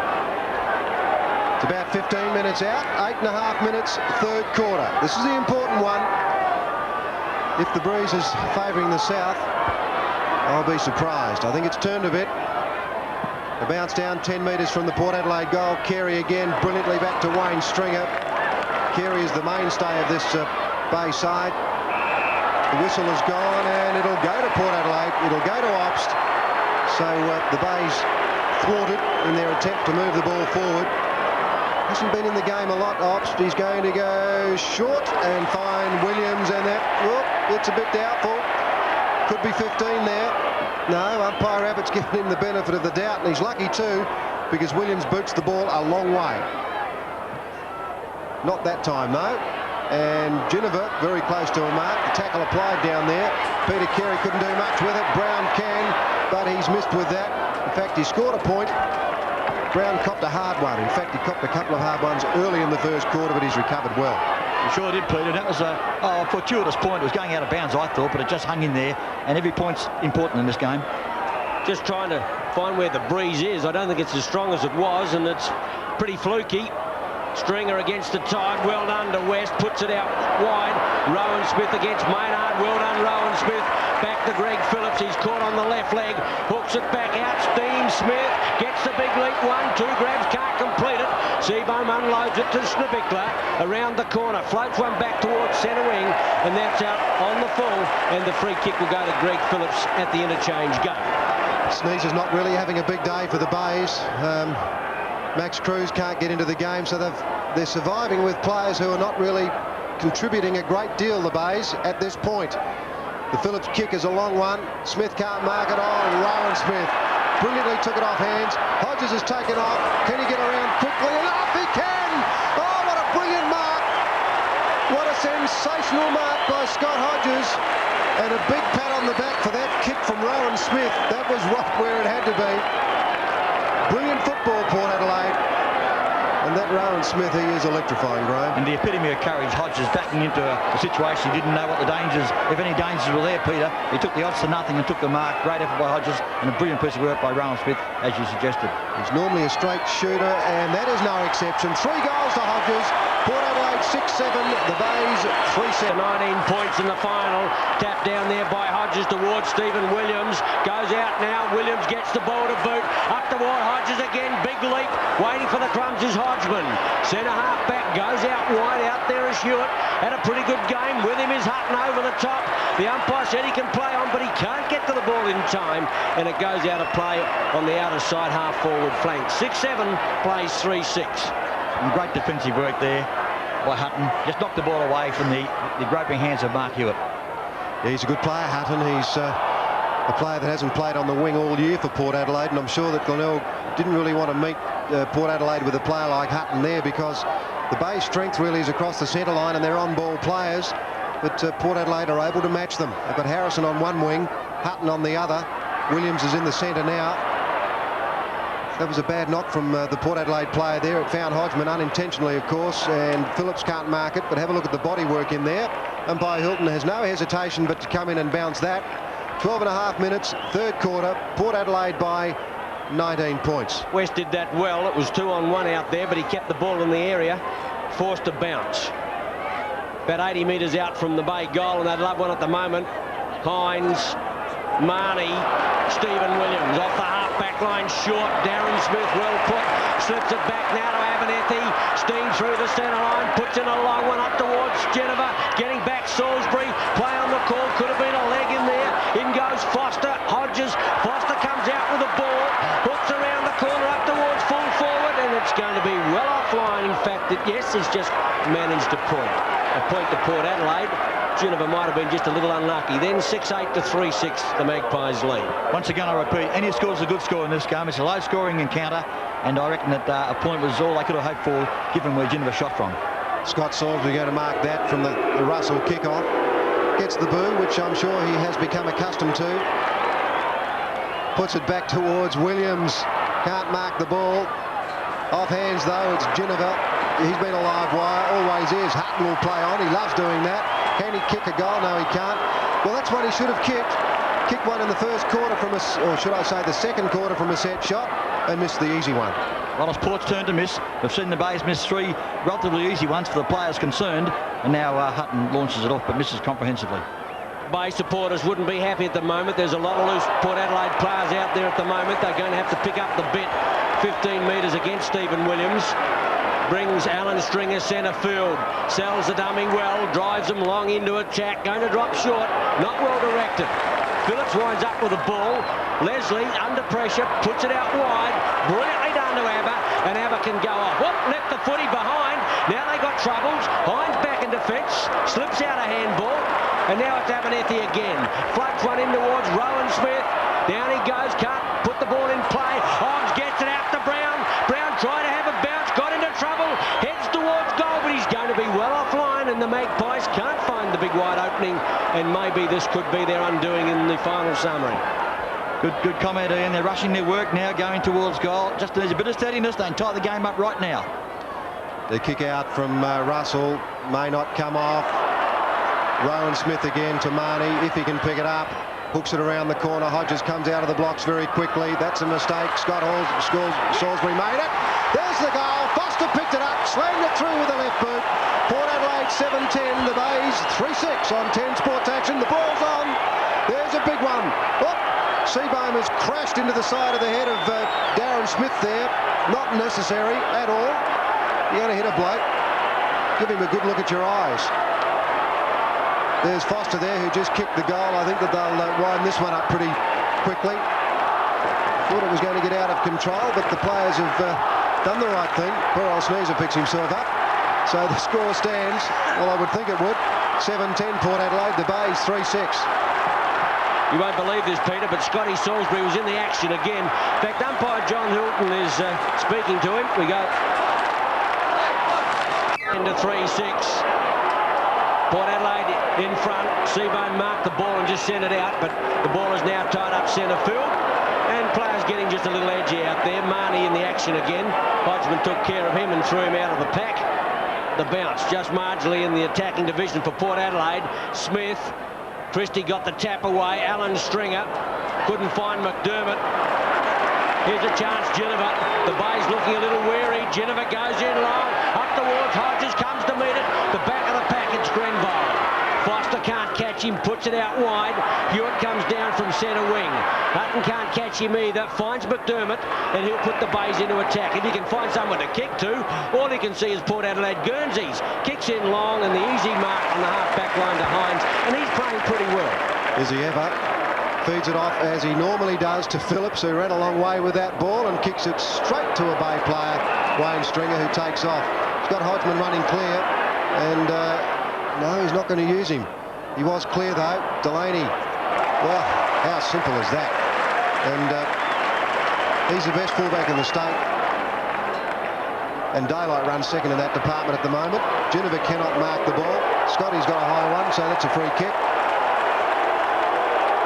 Speaker 1: It's about 15 minutes out. 8.5 minutes, third quarter. This is the important one. If the breeze is favouring the south, I'll be surprised. I think it's turned a bit. A bounce down 10 metres from the Port Adelaide goal. Carey again brilliantly back to Wayne Stringer. Carey is the mainstay of this Bay side. The whistle has gone, and it'll go to Port Adelaide. It'll go to Obst. So the Bays thwarted in their attempt to move the ball forward. Hasn't been in the game a lot, Obst. He's going to go short and find Williams, and that, whoop, it's a bit doubtful. Could be 15 there. No, umpire Abbott's given him the benefit of the doubt, and he's lucky too, because Williams boots the ball a long way. Not that time, though. And Ginniver very close to a mark. The tackle applied down there. Peter Carey couldn't do much with it. Brown can, but he's missed with that. In fact, he scored a point. Brown copped a hard one. In fact, he copped a couple of hard ones early in the first quarter, but he's recovered well.
Speaker 4: He sure did, Peter. That was a fortuitous point. It was going out of bounds, I thought, but it just hung in there. And every point's important in this game.
Speaker 3: Just trying to find where the breeze is. I don't think it's as strong as it was, and it's pretty fluky. Stringer against the tide. Well done to West. Puts it out wide. Rowan Smith against Maynard. Well done, Rowan Smith. Back to Greg Phillips. He's caught on the left leg. Hooks it back out. Steam Smith gets the big leap. 1-2 grabs. Can't complete it. Seabohm unloads it to Schneebickler around the corner. Floats one back towards centre wing. And that's out on the full. And the free kick will go to Greg Phillips at the interchange game.
Speaker 1: Sneezer's not really having a big day for the Bays. Max Cruz can't get into the game, so they're surviving with players who are not really contributing a great deal, the Bays, at this point. The Phillips kick is a long one. Smith can't mark it on. Rowan Smith brilliantly took it off hands. Hodges has taken off. Can he get around quickly? And off he can! Oh, what a brilliant mark! What a sensational mark by Scott Hodges. And a big pat on the back for that kick from Rowan Smith. That was right where it had to be. Brilliant football, Port Adelaide. And that Rowan Smith, he is electrifying, Graham.
Speaker 4: And the epitome of courage, Hodges backing into a situation he didn't know what the dangers, if any dangers were there, Peter. He took the odds to nothing and took the mark. Great effort by Hodges and a brilliant piece of work by Rowan Smith, as you suggested.
Speaker 1: He's normally a straight shooter, and that is no exception. 3 goals to Hodges. Port Adelaide 6-7, the Bays 3-7.
Speaker 3: 19 points in the final. Tap down there by Hodges towards Stephen Williams. Goes out now. Williams gets the ball to boot. Up toward Hodges again. Big leap. Waiting for the crumbs is Hodgman. Centre half back goes out wide. Out there is Hewitt. Had a pretty good game. With him is Hutton over the top. The umpire said he can play on, but he can't get to the ball in time. And it goes out of play on the outer side half forward flank. 6-7 plays 3-6.
Speaker 4: And great defensive work there by Hutton. Just knocked the ball away from the groping hands of Mark Hewitt.
Speaker 1: Yeah, he's a good player, Hutton. He's a player that hasn't played on the wing all year for Port Adelaide, and I'm sure that Glenelg didn't really want to meet Port Adelaide with a player like Hutton there, because the Bay's strength really is across the centre line and they're on-ball players, but Port Adelaide are able to match them. They've got Harrison on one wing, Hutton on the other. Williams is in the centre now. That was a bad knock from the Port Adelaide player there. It found Hodgman unintentionally, of course, and Phillips can't mark it, but have a look at the body work in there. Umpire Hilton has no hesitation but to come in and bounce that. 12.5 minutes, third quarter, Port Adelaide by 19 points.
Speaker 3: West did that well. It was 2-on-1 out there, but he kept the ball in the area, forced to bounce. About 80 metres out from the Bay goal, and they'd love one at the moment. Hines Marnie, Stephen Williams off the half-back line, short. Darren Smith, well put, slips it back now to Abernethy. Steen through the centre line, puts in a long one up towards Geneva. Getting back Salisbury, play on the call, could have been a leg in there. In goes Foster, Hodges. Foster comes out with the ball, hooks around the corner up towards full forward, and it's going to be well offline. In fact, yes, he's just managed to point. A point to Port Adelaide. Geneva might have been just a little unlucky. Then 6-8 to 3-6, the Magpies lead.
Speaker 4: Once again, I repeat, any score is a good score in this game. It's a low-scoring encounter, and I reckon that a point was all they could have hoped for, given where Geneva shot from.
Speaker 1: Scott Salisbury going to mark that from the Russell kick-off. Gets the boo, which I'm sure he has become accustomed to. Puts it back towards Williams. Can't mark the ball. Off hands, though, it's Geneva. He's been a live wire, always is. Hutton will play on, he loves doing that. Can he kick a goal? No, he can't. Well, that's one he should have kicked. Kicked one in the first quarter from a, or should I say the second quarter from a set shot, and missed the easy one.
Speaker 4: Well, it's Port's turn to miss. We've seen the Bays miss 3 relatively easy ones for the players concerned, and now Hutton launches it off but misses comprehensively.
Speaker 3: Bay supporters wouldn't be happy at the moment. There's a lot of loose Port Adelaide players out there at the moment. They're going to have to pick up the bit. 15 metres against Stephen Williams. Brings Alan Stringer centre field. Sells the dummy well. Drives them long into attack. Going to drop short. Not well directed. Phillips winds up with the ball. Leslie under pressure. Puts it out wide. Brilliantly done to Abba. And Abba can go off. Whoop, left the footy behind. Now they got troubles. Hines back in defence. Slips out a handball. And now it's Abernethy again. Floats one in towards Rowan Smith. Down he goes. Can't put the ball in play. Hobbs gets it out to Brown. Brown tried to have a bounce. Got into trouble. Heads towards goal, but he's going to be well offline, and the Magpies can't find the big wide opening, and maybe this could be their undoing in the final summary.
Speaker 4: Good comment, Ian. They're rushing their work now, going towards goal. Just there's a bit of steadiness. They can tie the game up right now.
Speaker 1: The kick out from Russell may not come off. Rowan Smith again to Marnie, if he can pick it up. Hooks it around the corner. Hodges comes out of the blocks very quickly. That's a mistake. Scott Salisbury made it. There's the goal. Foster picked it up, slammed it through with the left boot. Port Adelaide 7-10. The Bays 3-6 on 10 Sports Action. The ball's on. There's a big one. Oh, Seabohm has crashed into the side of the head of Darren Smith there. Not necessary at all. You're going to hit a bloke. Give him a good look at your eyes. There's Foster there, who just kicked the goal. I think that they'll wind this one up pretty quickly. Thought it was going to get out of control, but the players have done the right thing. Poor old Sneezer picks himself up. So the score stands, well, I would think it would. 7-10 Port Adelaide, the Bays 3-6.
Speaker 3: You won't believe this, Peter, but Scotty Salisbury was in the action again. In fact, umpire John Hilton is speaking to him. We go into 3-6. Port Adelaide in front. Seabohm marked the ball and just sent it out, but the ball is now tied up centre field, and players getting just a little edgy out there. Marnie in the action again. Hodgman took care of him and threw him out of the pack. The bounce just marginally in the attacking division for Port Adelaide. Smith, Christie got the tap away. Alan Stringer couldn't find McDermott. Here's a chance, Geneva. The Bays looking a little wary. Geneva goes in long. Up towards Hodges, comes to meet it. The back of the pack, it's Grenville. Foster can't catch him, puts it out wide. Hewitt comes down from centre wing. Hutton can't catch him either. Finds McDermott, and he'll put the Bays into attack. If he can find someone to kick to, all he can see is Port Adelaide Guernseys. Kicks in long, and the easy mark on the half-back line to Hines, and he's playing pretty well.
Speaker 1: Is he ever? Feeds it off, as he normally does, to Phillips, who ran a long way with that ball and kicks it straight to a Bay player, Wayne Stringer, who takes off. He's got Hodgman running clear, and no, he's not going to use him. He was clear, though. Delaney, well, how simple is that? And he's the best fullback in the state. And Daylight runs second in that department at the moment. Geneva cannot mark the ball. Scotty's got a high one, so that's a free kick.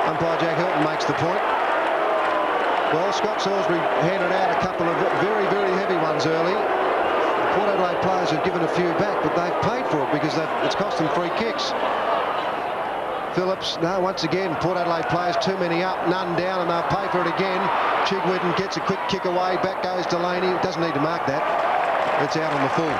Speaker 1: Umpire Jack Hilton makes the point. Well, Scott Salisbury handed out a couple of very, very heavy ones early. The Port Adelaide players have given a few back, but they've paid for it because it's cost them free kicks. Phillips, no, once again, Port Adelaide players, too many up, none down, and they'll pay for it again. Chigwidden gets a quick kick away, back goes Delaney. Doesn't need to mark that. It's out on the full.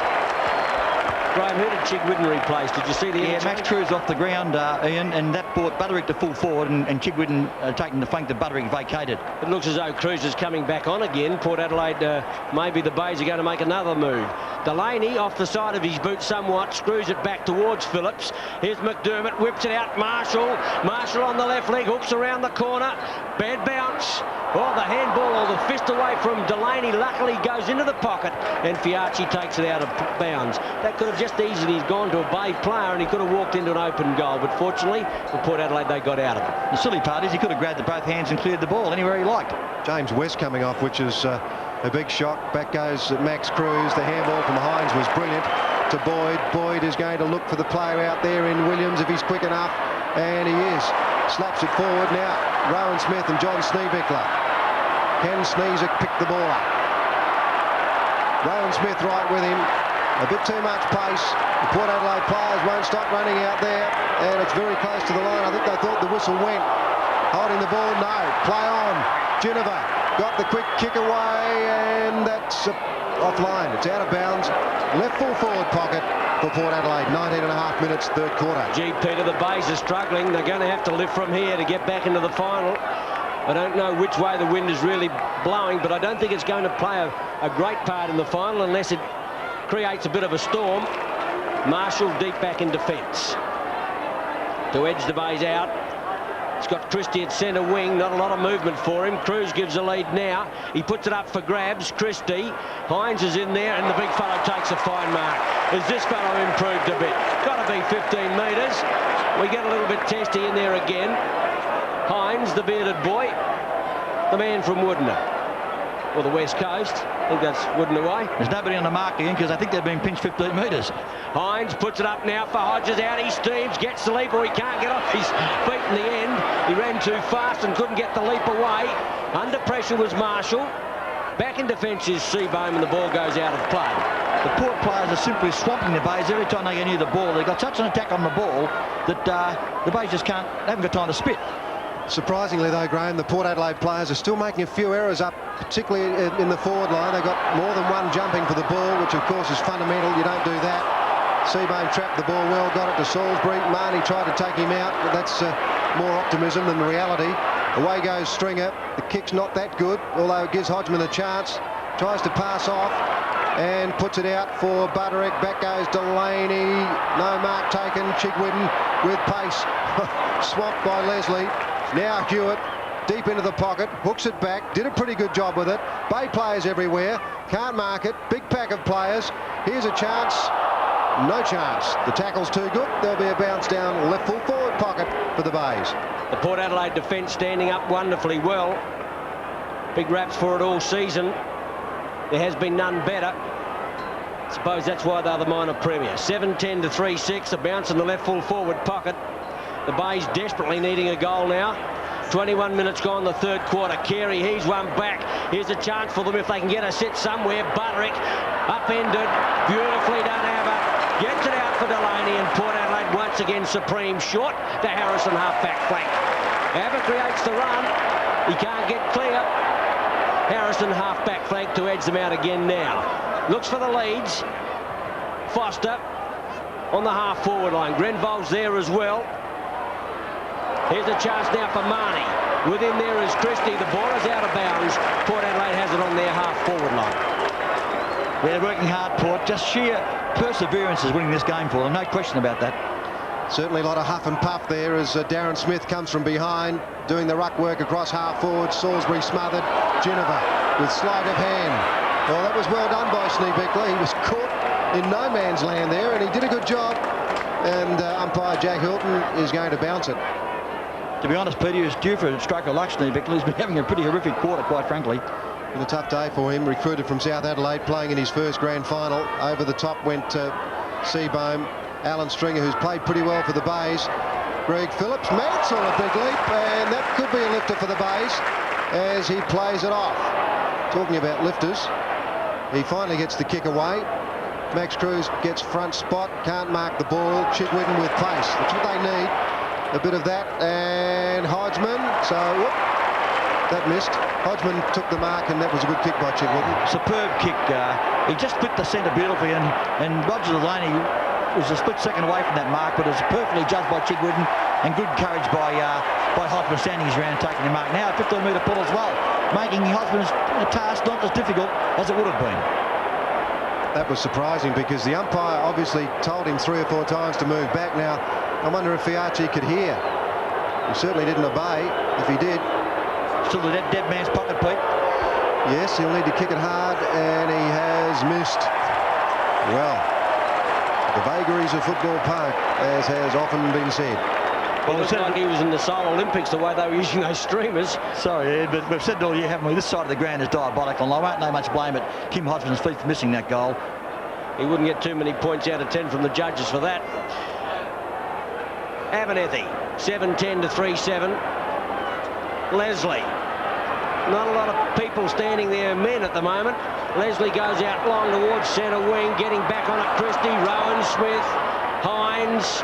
Speaker 3: Graham, who did Chigwidden replace? Did you see the
Speaker 4: Yeah, Max Cruz off the ground, Ian, and that brought Butterick to full forward, and Chigwidden taking the flank that Butterick vacated.
Speaker 3: It looks as though Cruz is coming back on again. Port Adelaide, maybe the Bays are going to make another move. Delaney off the side of his boot somewhat, screws it back towards Phillips. Here's McDermott, whips it out. Marshall on the left leg, hooks around the corner. Bad bounce. Oh, the handball or the fist away from Delaney luckily goes into the pocket, and Fiachi takes it out of bounds. That could have just easily gone to a Bay player, and he could have walked into an open goal, but fortunately for Port Adelaide they got out of it.
Speaker 4: The silly part is he could have grabbed it both hands and cleared the ball anywhere he liked.
Speaker 1: James West coming off, which is a big shock. Back goes Max Cruz. The handball from Hines was brilliant to Boyd. Boyd is going to look for the player out there in Williams if he's quick enough, and he is. Slaps it forward now. Rowan Smith and John Sneebickler. Can Sneezer pick the ball up? Rowan Smith right with him. A bit too much pace. The Port Adelaide players won't stop running out there, and it's very close to the line. I think they thought the whistle went. Holding the ball, no. Play on. Ginniver got the quick kick away, and that's offline. It's out of bounds. Left full forward pocket for Port Adelaide. 19.5 minutes, third quarter.
Speaker 3: Gee, Peter, the Bays are struggling. They're going to have to live from here to get back into the final. I don't know which way the wind is really blowing, but I don't think it's going to play a great part in the final unless it creates a bit of a storm. Marshall deep back in defence. To edge the Bays out. He's got Christie at centre wing. Not a lot of movement for him. Cruz gives a lead now. He puts it up for grabs. Christie. Hines is in there, and the big fellow takes a fine mark. Has this fellow improved a bit? Got to be 15 metres. We get a little bit testy in there again. Hines, the bearded boy, the man from Woodner, or the West Coast. I think that's Woodner way.
Speaker 4: There's nobody on the mark again because I think they've been pinched 15 metres.
Speaker 3: Hines puts it up now for Hodges out. He steams, gets the leap, or he can't get off his feet in the end. He ran too fast and couldn't get the leap away. Under pressure was Marshall. Back in defence is Seabohm, and the ball goes out of play.
Speaker 4: The Port players are simply swamping the Bays every time they get near the ball. They've got such an attack on the ball that the Bays just haven't got time to spit.
Speaker 1: Surprisingly, though, Graham, the Port Adelaide players are still making a few errors up, particularly in the forward line. They've got more than one jumping for the ball, which, of course, is fundamental. You don't do that. Seabohm trapped the ball well, got it to Salisbury. Marnie tried to take him out, but that's more optimism than reality. Away goes Stringer. The kick's not that good, although it gives Hodgman a chance. Tries to pass off and puts it out for Butterick. Back goes Delaney. No mark taken. Chigwidden with pace. Swamped by Leslie. Now Hewitt deep into the pocket, hooks it back, did a pretty good job with it. Bay players everywhere, can't mark it, big pack of players. Here's a chance, no chance. The tackle's too good, there'll be a bounce down left full forward pocket for the Bays.
Speaker 3: The Port Adelaide defence standing up wonderfully well. Big raps for it all season. There has been none better. I suppose that's why they're the minor premier. 7-10 to 3-6, a bounce in the left full forward pocket. The Bays desperately needing a goal now. 21 minutes gone, the third quarter. Carey, he's one back. Here's a chance for them if they can get a sit somewhere. Butterick, upended, beautifully done Abba. Gets it out for Delaney, and Port Adelaide once again supreme. Short to Harrison, half-back flank. Abba creates the run. He can't get clear. Harrison, half-back flank to edge them out again now. Looks for the leads. Foster on the half-forward line. Grenvold's there as well. Here's a chance now for Marnie. Within there is Christie. The ball is out of bounds. Port Adelaide has it on their half-forward line.
Speaker 4: They're working hard, Port. Just sheer perseverance is winning this game for them. No question about that.
Speaker 1: Certainly a lot of huff and puff there as Darren Smith comes from behind, doing the ruck work across half-forward. Salisbury smothered. Ginniver with sleight of hand. Well, that was well done by Sneebickler. He was caught in no man's land there, and he did a good job. And umpire Jack Hilton is going to bounce it.
Speaker 4: To be honest, Peter, he was due for a stroke of luck. Sneebickler has been having a pretty horrific quarter, quite frankly.
Speaker 1: Been a tough day for him. Recruited from South Adelaide, playing in his first grand final. Over the top went Seabohm. Alan Stringer, who's played pretty well for the Bays. Greg Phillips makes on a big leap, and that could be a lifter for the Bays as he plays it off. Talking about lifters, he finally gets the kick away. Max Cruz gets front spot, can't mark the ball. Chigwidden with pace. That's what they need. A bit of that, and Hodgman, so whoop, that missed. Hodgman took the mark, and that was a good kick by Chigwidden.
Speaker 4: Superb kick. He just flipped the centre beautifully, and Roger Delaney was a split second away from that mark, but it was perfectly judged by Chigwidden and good courage by Hodgman standing his ground, taking the mark. Now a 15-metre pull as well, making Hodgman's task not as difficult as it would have been.
Speaker 1: That was surprising because the umpire obviously told him 3 or 4 times to move back. Now, I wonder if Fiachi could hear. He certainly didn't obey. If he did...
Speaker 4: Still the dead man's pocket, Pete.
Speaker 1: Yes, he'll need to kick it hard, and he has missed. Well, the vagaries of football park, as has often been said.
Speaker 3: Well, it looked like he was in the Seoul Olympics, the way they were using those streamers.
Speaker 4: Sorry, Ed, but we've said all year, haven't we? This side of the ground is diabolical, and I won't lay much blame at Kim Hodgson's feet for missing that goal.
Speaker 3: He wouldn't get too many points out of 10 from the judges for that. Abernethy, 7-10 to 3-7. Leslie. Not a lot of people standing there, men at the moment. Leslie goes out long towards centre wing, getting back on it. Christie, Rowan, Smith, Hines,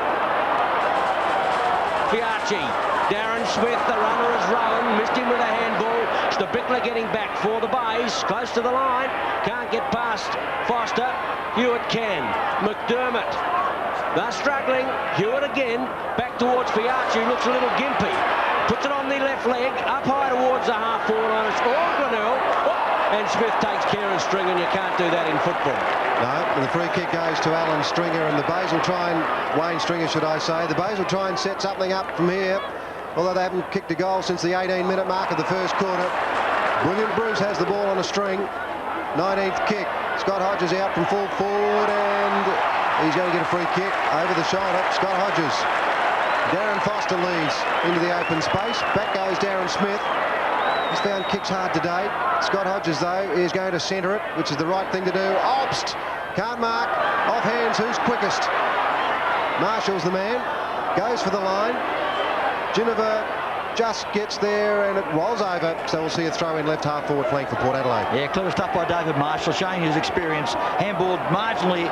Speaker 3: Fiachi. Darren Smith, the runner, is Rowan. Missed him with a handball. Stabickler getting back for the Bays, close to the line. Can't get past Foster. Hewitt can. McDermott. They're struggling. Hewitt again. Back towards Fiachi, looks a little gimpy. Puts it on the left leg, up high towards the half-forward line. It's all Glenelg. And Smith takes care of Stringer, and you can't do that in football.
Speaker 1: No, and the free kick goes to Alan Stringer, and the Bays will try and... Wayne Stringer, should I say. The Bays will try and set something up from here, although they haven't kicked a goal since the 18-minute mark of the first quarter. William Bruce has the ball on a string. 19th kick. Scott Hodges out from full forward, and he's going to get a free kick over the shoulder. Scott Hodges. Darren Foster leads into the open space. Back goes Darren Smith. He's found kicks hard today. Scott Hodges, though, is going to centre it, which is the right thing to do. Obst! Can't mark. Off hands. Who's quickest? Marshall's the man. Goes for the line. Ginniver just gets there, and it rolls over. So we'll see a throw in left half forward flank for Port Adelaide.
Speaker 4: Yeah, clever stuff by David Marshall, showing his experience. Handballed marginally,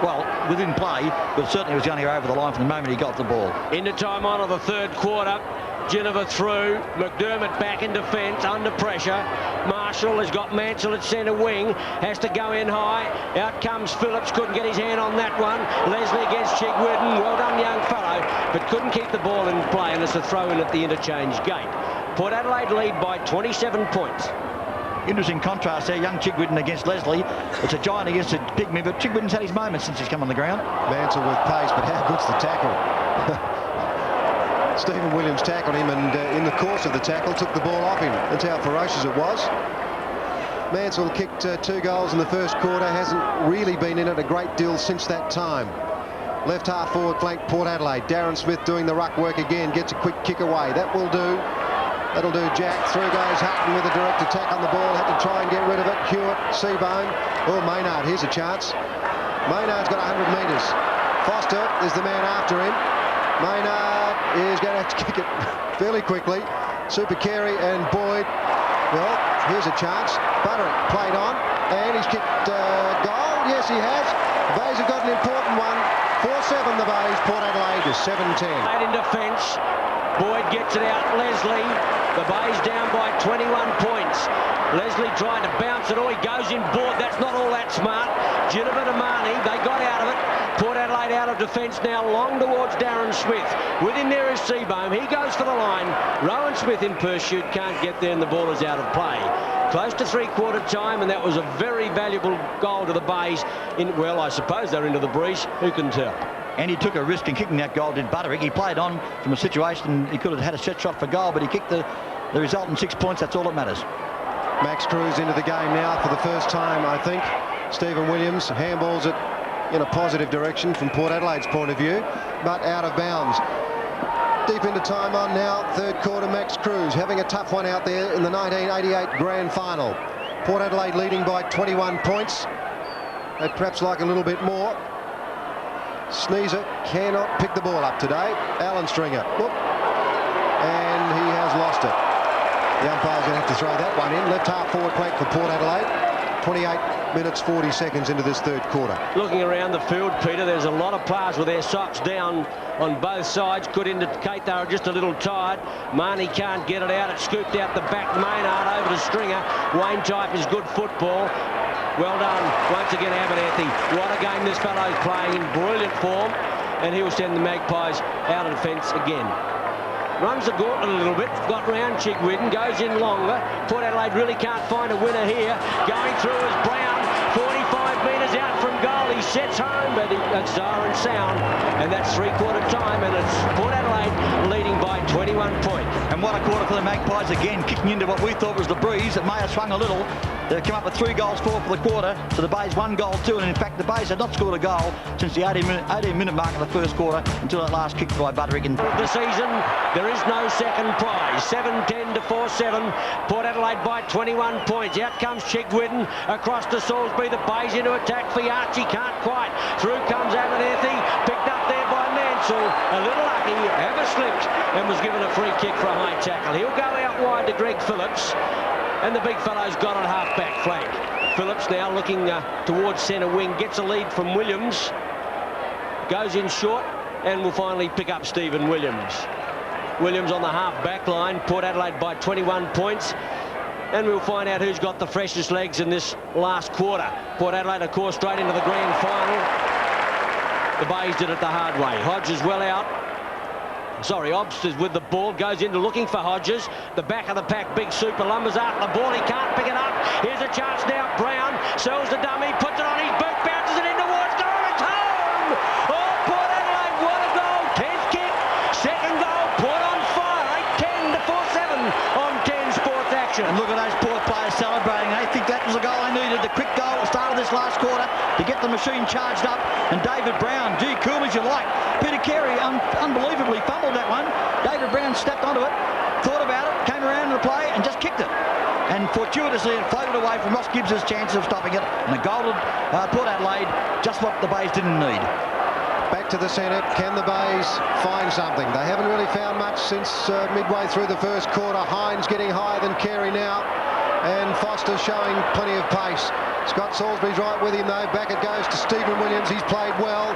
Speaker 4: well, within play, but certainly was going to go over the line from the moment he got the ball.
Speaker 3: Into time on of the third quarter. Ginniver through. McDermott back in defence, under pressure. Marshall has got Mansell at centre wing. Has to go in high. Out comes Phillips. Couldn't get his hand on that one. Leslie against Chigwidden. Well done, young fellow. But couldn't keep the ball in play, and it's a throw in at the interchange gate. Port Adelaide lead by 27 points.
Speaker 4: Interesting contrast there, young Chigwidden against Leslie. It's a giant against a pygmy, but Chigwidden's had his moments since he's come on the ground.
Speaker 1: Mansell with pace, but how good's the tackle? Stephen Williams tackled him, and in the course of the tackle took the ball off him. That's how ferocious it was. Mansell kicked 2 goals in the first quarter, hasn't really been in it a great deal since that time. Left half forward flank, Port Adelaide. Darren Smith doing the ruck work again, gets a quick kick away. That will do. That'll do Jack. Through goes Hutton with a direct attack on the ball. Had to try and get rid of it. Hewitt, Seabone. Oh, Maynard, here's a chance. Maynard's got 100 metres. Foster is the man after him. Maynard is going to have to kick it fairly quickly. Super Carey and Boyd. Well, here's a chance. Butterick played on, and he's kicked goal. Yes, he has. The Bays have got an important one. 4-7 the Bays. Port Adelaide is 7-10.
Speaker 3: In defence. Boyd gets it out. Leslie. The Bays down by 21 points. Leslie trying to bounce it. Oh, he goes in board. That's not all that smart. Ginniver to Marnie. They got out of it. Port Adelaide out of defence now, long towards Darren Smith. With him there is Seabohm. He goes for the line. Rowan Smith in pursuit, can't get there, and the ball is out of play. Close to three-quarter time, and that was a very valuable goal to the Bays. Well, I suppose they're into the breeze. Who can tell?
Speaker 4: And he took a risk in kicking that goal, did Butterick. He played on from a situation he could have had a set shot for goal, but he kicked the result in 6 points. That's all that matters.
Speaker 1: Max Cruz into the game now for the first time, I think. Stephen Williams handballs it in a positive direction from Port Adelaide's point of view, but out of bounds. Deep into time on now, third quarter. Max Cruz having a tough one out there in the 1988 grand final. Port Adelaide leading by 21 points. They'd perhaps like a little bit more. Sneezer cannot pick the ball up today. Alan Stringer. Whoop. And he has lost it. The umpire's going to have to throw that one in. Left half forward flank for Port Adelaide. 28 minutes 40 seconds into this third quarter.
Speaker 3: Looking around the field, Peter, there's a lot of players with their socks down on both sides. Could indicate they were just a little tired. Marnie can't get it out. It's scooped out the back. Maynard over to Stringer. Wayne Type is good football. Well done. Once again, Abernethy. What a game this fellow's playing in brilliant form. And he'll send the Magpies out of the fence again. Runs the gauntlet a little bit, got round Chigwidden, goes in longer. Port Adelaide really can't find a winner here. Going through is Brown, 45 metres out from goal. He sets home, but it's Zara and sound. And that's three-quarter time, and it's Port Adelaide leading by 21 points.
Speaker 4: And what a quarter for the Magpies again, kicking into what we thought was the breeze. It may have swung a little. They've come up with 3 goals, 4 for the quarter. So the Bays 1 goal, 2. And in fact, the Bays had not scored a goal since the 18-minute mark of the first quarter until that last kick by Butterick.
Speaker 3: The season, there is no second prize. 7-10 to 4-7. Port Adelaide by 21 points. Out comes Chigwidden across to Salisbury. The Bays into attack. Fiarchi can't quite. Through comes Abernethy. Picked up there by Mansell. A little lucky. Ever slipped and was given a free kick for a high tackle. He'll go out wide to Greg Phillips. And the big fellow's got on half-back flank. Phillips now looking towards centre wing. Gets a lead from Williams. Goes in short. And will finally pick up Stephen Williams. Williams on the half-back line. Port Adelaide by 21 points. And we'll find out who's got the freshest legs in this last quarter. Port Adelaide, of course, straight into the grand final. The Bays did it the hard way. Hodges well out. Sorry, Obst is with the ball, goes into looking for Hodges. The back of the pack, Big Super lumbers up the ball. He can't pick it up. Here's a chance now. Brown sells the dummy, puts it on his boot, bounces it in towards goal. It's home! Oh, Port Adelaide, what a goal. 10th kick, second goal. Port on fire. 8-10 to 4-7 on 10 Sports Action.
Speaker 4: And look at those Port players celebrating. They think that was the goal they needed. The quick goal at the start of this last quarter to get the machine charged up. And David Brown, gee, cool as you like. Peter Carey unbelievably fumbled that one. David Brown stepped onto it, thought about it, came around to the play and just kicked it. And fortuitously it floated away from Ross Gibbs' chance of stopping it. And a goal to Port Adelaide, just what the Bays didn't need.
Speaker 1: Back to the centre. Can the Bays find something? They haven't really found much since midway through the first quarter. Hines getting higher than Carey now. And Foster showing plenty of pace. Scott Salisbury's right with him though. Back it goes to Stephen Williams. He's played well.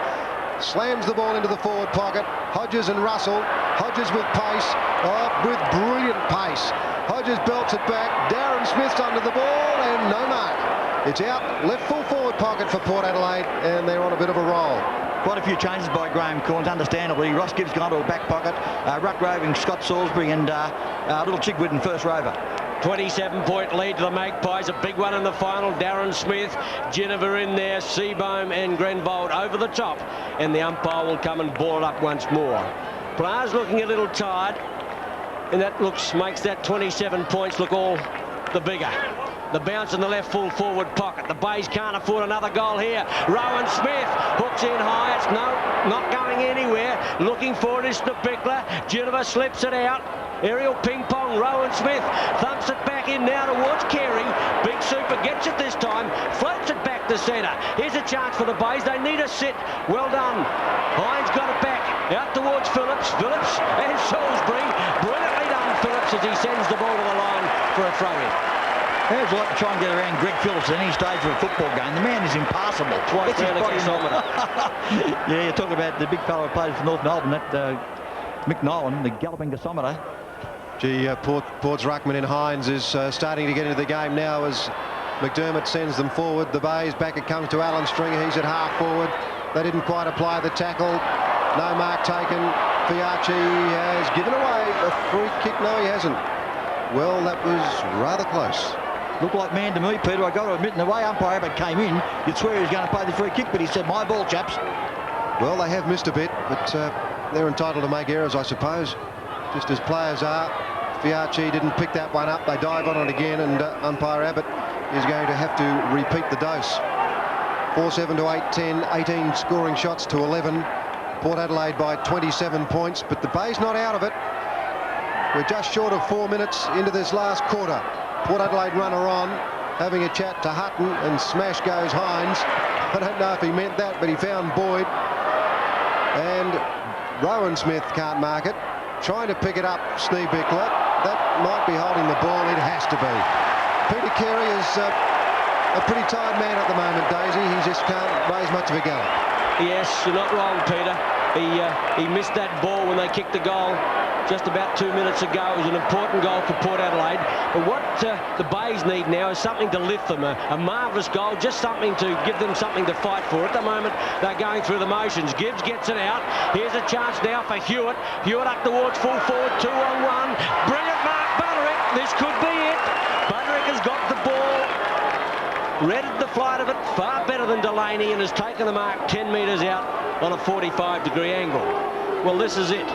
Speaker 1: Slams the ball into the forward pocket. Hodges and Russell. Hodges with pace. Oh, with brilliant pace. Hodges belts it back. Darren Smith's under the ball and no mark. It's out. Left full forward pocket for Port Adelaide and they're on a bit of a roll.
Speaker 4: Quite a few changes by Graham Corns, understandably. Ross Gibbs gone to a back pocket. Ruck roving Scott Salisbury and little Chigwidden first rover.
Speaker 3: 27-point lead to the Magpies, a big one in the final. Darren Smith, Jennifer in there, Seabohm and Grenvold over the top. And the umpire will come and ball it up once more. Players looking a little tired. And that makes that 27 points look all the bigger. The bounce in the left full forward pocket. The Bays can't afford another goal here. Rowan Smith hooks in high. It's not going anywhere. Looking for it is the Bickler. Jennifer slips it out. Aerial ping-pong, Rowan Smith thumps it back in now towards Carey. Big Super gets it this time, floats it back to centre. Here's a chance for the Bays. They need a sit. Well done. Hines got it back out towards Phillips. Phillips and Salisbury. Brilliantly done, Phillips, as he sends the ball to the line for a throw-in.
Speaker 4: There's a lot to try and get around Greg Phillips at any stage of a football game. The man is impassable.
Speaker 3: Twice round the gasometer.
Speaker 4: Yeah, you're talking about the big fellow who plays for North Melbourne, that Mick Nolan, the galloping gasometer.
Speaker 1: Gee, Port's ruckman in Hines is starting to get into the game now as McDermott sends them forward. The Bays, back it comes to Alan Stringer. He's at half forward. They didn't quite apply the tackle. No mark taken. Fiarchi has given away a free kick. No, he hasn't. Well, that was rather close.
Speaker 4: Looked like man to me, Peter. I got to admit, in the way umpire Abbott came in, you'd swear he was going to play the free kick, but he said, my ball, chaps.
Speaker 1: Well, they have missed a bit, but they're entitled to make errors, I suppose, just as players are. Fiarchi didn't pick that one up. They dive on it again, and umpire Abbott is going to have to repeat the dose. 4-7 to 8-10, 18 scoring shots to 11. Port Adelaide by 27 points, but the Bay's not out of it. We're just short of 4 minutes into this last quarter. Port Adelaide runner on, having a chat to Hutton, and smash goes Hines. I don't know if he meant that, but he found Boyd. And Rowan Smith can't mark it. Trying to pick it up, Sneebickler. That might be holding the ball. It has to be. Peter Carey is a pretty tired man at the moment, Daisy. He just can't raise much of a gallop.
Speaker 3: Yes, you're not wrong, Peter. He missed that ball when they kicked the goal. just about 2 minutes ago. It was an important goal for Port Adelaide. But what the Bays need now is something to lift them. A marvellous goal, just something to give them something to fight for. At the moment, they're going through the motions. Gibbs gets it out. Here's a chance now for Hewitt. Hewitt up towards full forward, 2-on-1. Brilliant mark, Butterick. This could be it. Butterick has got the ball. Readed the flight of it far better than Delaney and has taken the mark 10 metres out on a 45-degree angle. Well, this is it.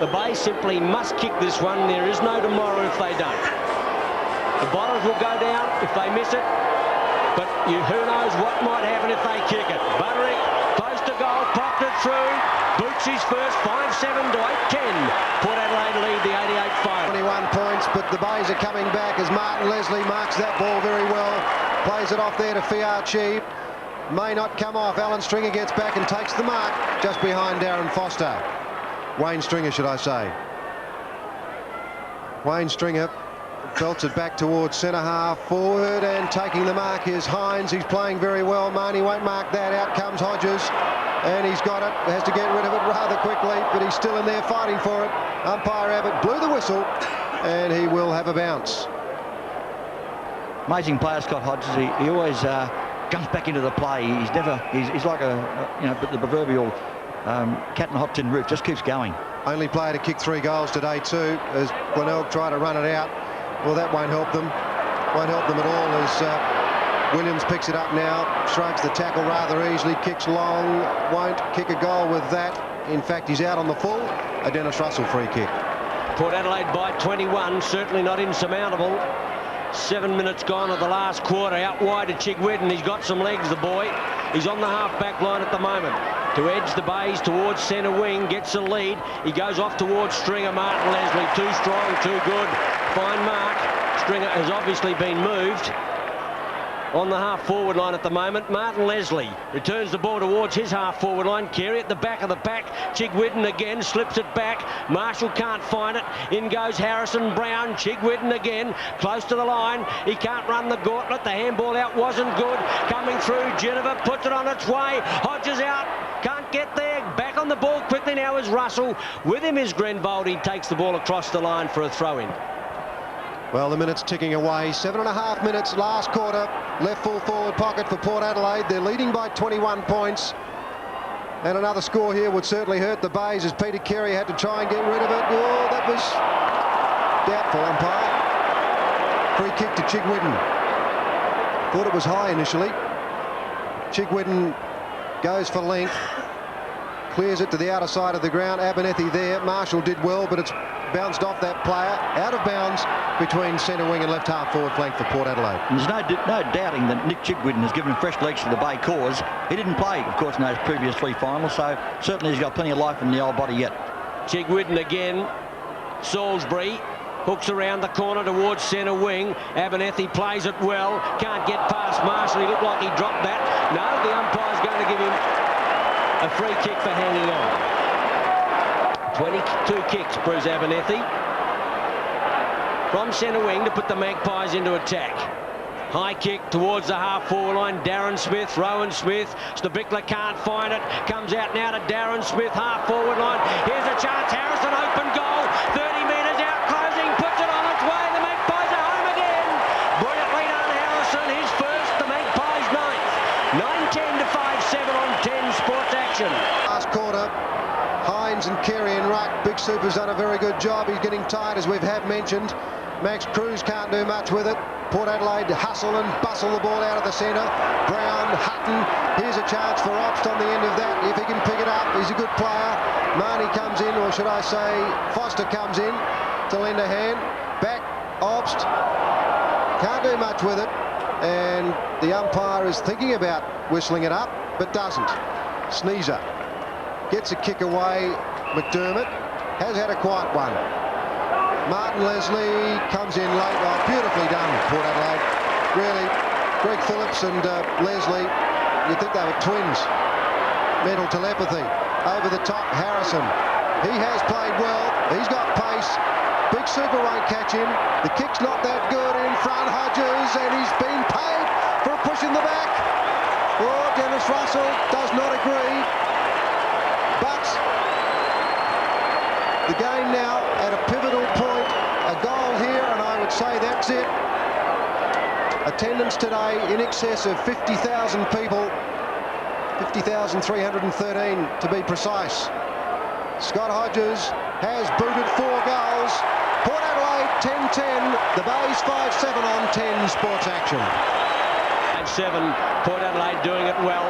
Speaker 3: The Bay simply must kick this one. There is no tomorrow if they don't. The Bottles will go down if they miss it, but who knows what might happen if they kick it. Butterick, close to goal, popped it through. Boots his first, 5-7 to 8-10. Port Adelaide lead the 88 final.
Speaker 1: 21 points, but the Bays are coming back as Martin Leslie marks that ball very well. Plays it off there to Fiarchi. May not come off. Alan Stringer gets back and takes the mark just behind Darren Foster. Wayne Stringer, should I say. Wayne Stringer belts it back towards centre half forward, and taking the mark is Hines. He's playing very well. Marnie won't mark that. Out comes Hodges, and he's got it. Has to get rid of it rather quickly, but he's still in there fighting for it. Umpire Abbott blew the whistle, and he will have a bounce.
Speaker 4: Amazing player, Scott Hodges. He always jumps back into the play. He's like the proverbial cat in a hot tin roof. Just keeps going.
Speaker 1: Only player to kick 3 goals today too, as Glenelg tried to run it out. Well, that won't help them. Won't help them at all as Williams picks it up now, shrugs the tackle rather easily, kicks long, won't kick a goal with that. In fact, he's out on the full. A Dennis Russell free kick.
Speaker 3: Port Adelaide by 21, certainly not insurmountable. 7 minutes gone of the last quarter. Out wide to Chigwedden. He's got some legs, the boy. He's on the half-back line at the moment. To edge the Bays towards centre wing, gets a lead. He goes off towards Stringer. Martin Leslie, too strong, too good. Fine mark. Stringer has obviously been moved. On the half-forward line at the moment, Martin Leslie returns the ball towards his half-forward line. Carey at the back of the pack. Chigwedden again, slips it back. Marshall can't find it. In goes Harrison Brown. Chigwedden again, close to the line. He can't run the gauntlet. The handball out wasn't good. Coming through, Geneva puts it on its way. Hodges out. Can't get there. Back on the ball quickly now is Russell. With him is Grenvold. He takes the ball across the line for a throw-in.
Speaker 1: Well, the minutes ticking away. 7.5 minutes, last quarter. Left full forward pocket for Port Adelaide. They're leading by 21 points. And another score here would certainly hurt the Bays as Peter Carey had to try and get rid of it. Oh, that was doubtful, umpire. Free kick to Chigwedden. Thought it was high initially. Chigwedden goes for length. Clears it to the outer side of the ground. Abernethy there. Marshall did well, but it's bounced off that player. Out of bounds between centre wing and left half forward flank for Port Adelaide.
Speaker 4: And there's no doubting that Nick Chigwedden has given him fresh legs to the Bay cause. He didn't play, of course, in those previous 3 finals, so certainly he's got plenty of life in the old body yet.
Speaker 3: Chigwedden again. Salisbury hooks around the corner towards centre wing. Abernethy plays it well. Can't get past Marshall. He looked like he dropped that. No, the umpire's going to give him a free kick for hanging on. 22 kicks, Bruce Abernethy. From centre wing to put the Magpies into attack. High kick towards the half-forward line. Darren Smith, Rowan Smith. Stabicler can't find it. Comes out now to Darren Smith, half-forward line. Here's a chance. Harrison, open goal. 30 metres out, closing. Puts it on its way. The Magpies are home again. Brilliantly done, Harrison. His first, the Magpies 9th. 9-10 to 5-7 on 10 Sports Action.
Speaker 1: Last quarter. Hines and Carey and Ruck. Big Super's done a very good job. He's getting tired, as we have mentioned. Max Cruz can't do much with it. Port Adelaide hustle and bustle the ball out of the centre. Brown, Hutton. Here's a chance for Obst on the end of that. If he can pick it up, he's a good player. Marnie comes in, or should I say Foster comes in to lend a hand. Back, Obst. Can't do much with it. And the umpire is thinking about whistling it up, but doesn't. Sneezer. Gets a kick away. McDermott has had a quiet one. Martin Leslie comes in late. Oh, beautifully done, Port Adelaide. Really, Greg Phillips and Leslie, you'd think they were twins. Mental telepathy. Over the top, Harrison. He has played well. He's got pace. Big Super won't catch him. The kick's not that good in front. Hodges, and he's been paid for a push in the back. Oh, Dennis Russell does not agree. But the game now at a That's it. Attendance today in excess of 50,000 people. 50,313 to be precise. Scott Hodges has booted 4 goals. Port Adelaide 10-10. The Bays 5-7 on 10 Sports Action.
Speaker 3: And 7, Port Adelaide doing it well.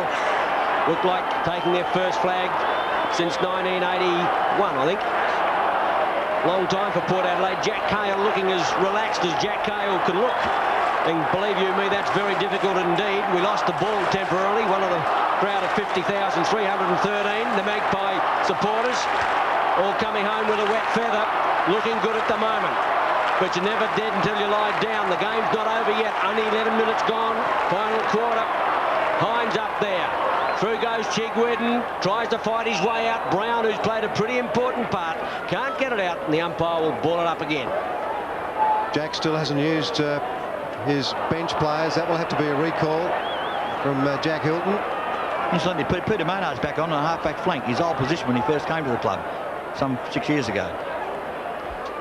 Speaker 3: Looked like taking their first flag since 1981, I think. Long time for Port Adelaide. Jack Cale looking as relaxed as Jack Cale can look. And believe you me, that's very difficult indeed. We lost the ball temporarily. One of the crowd of 50,313. The Magpie supporters all coming home with a wet feather. Looking good at the moment. But you're never dead until you lie down. The game's not over yet. Only 11 minutes gone. Final quarter. Hines up there. Through goes Chigwedden, tries to fight his way out. Brown, who's played a pretty important part, can't get it out, and the umpire will ball it up again.
Speaker 1: Jack still hasn't used his bench players. That will have to be a recall from Jack Hilton.
Speaker 4: Incidentally, Peter Maynard's back on a half-back flank, his old position when he first came to the club some 6 years ago.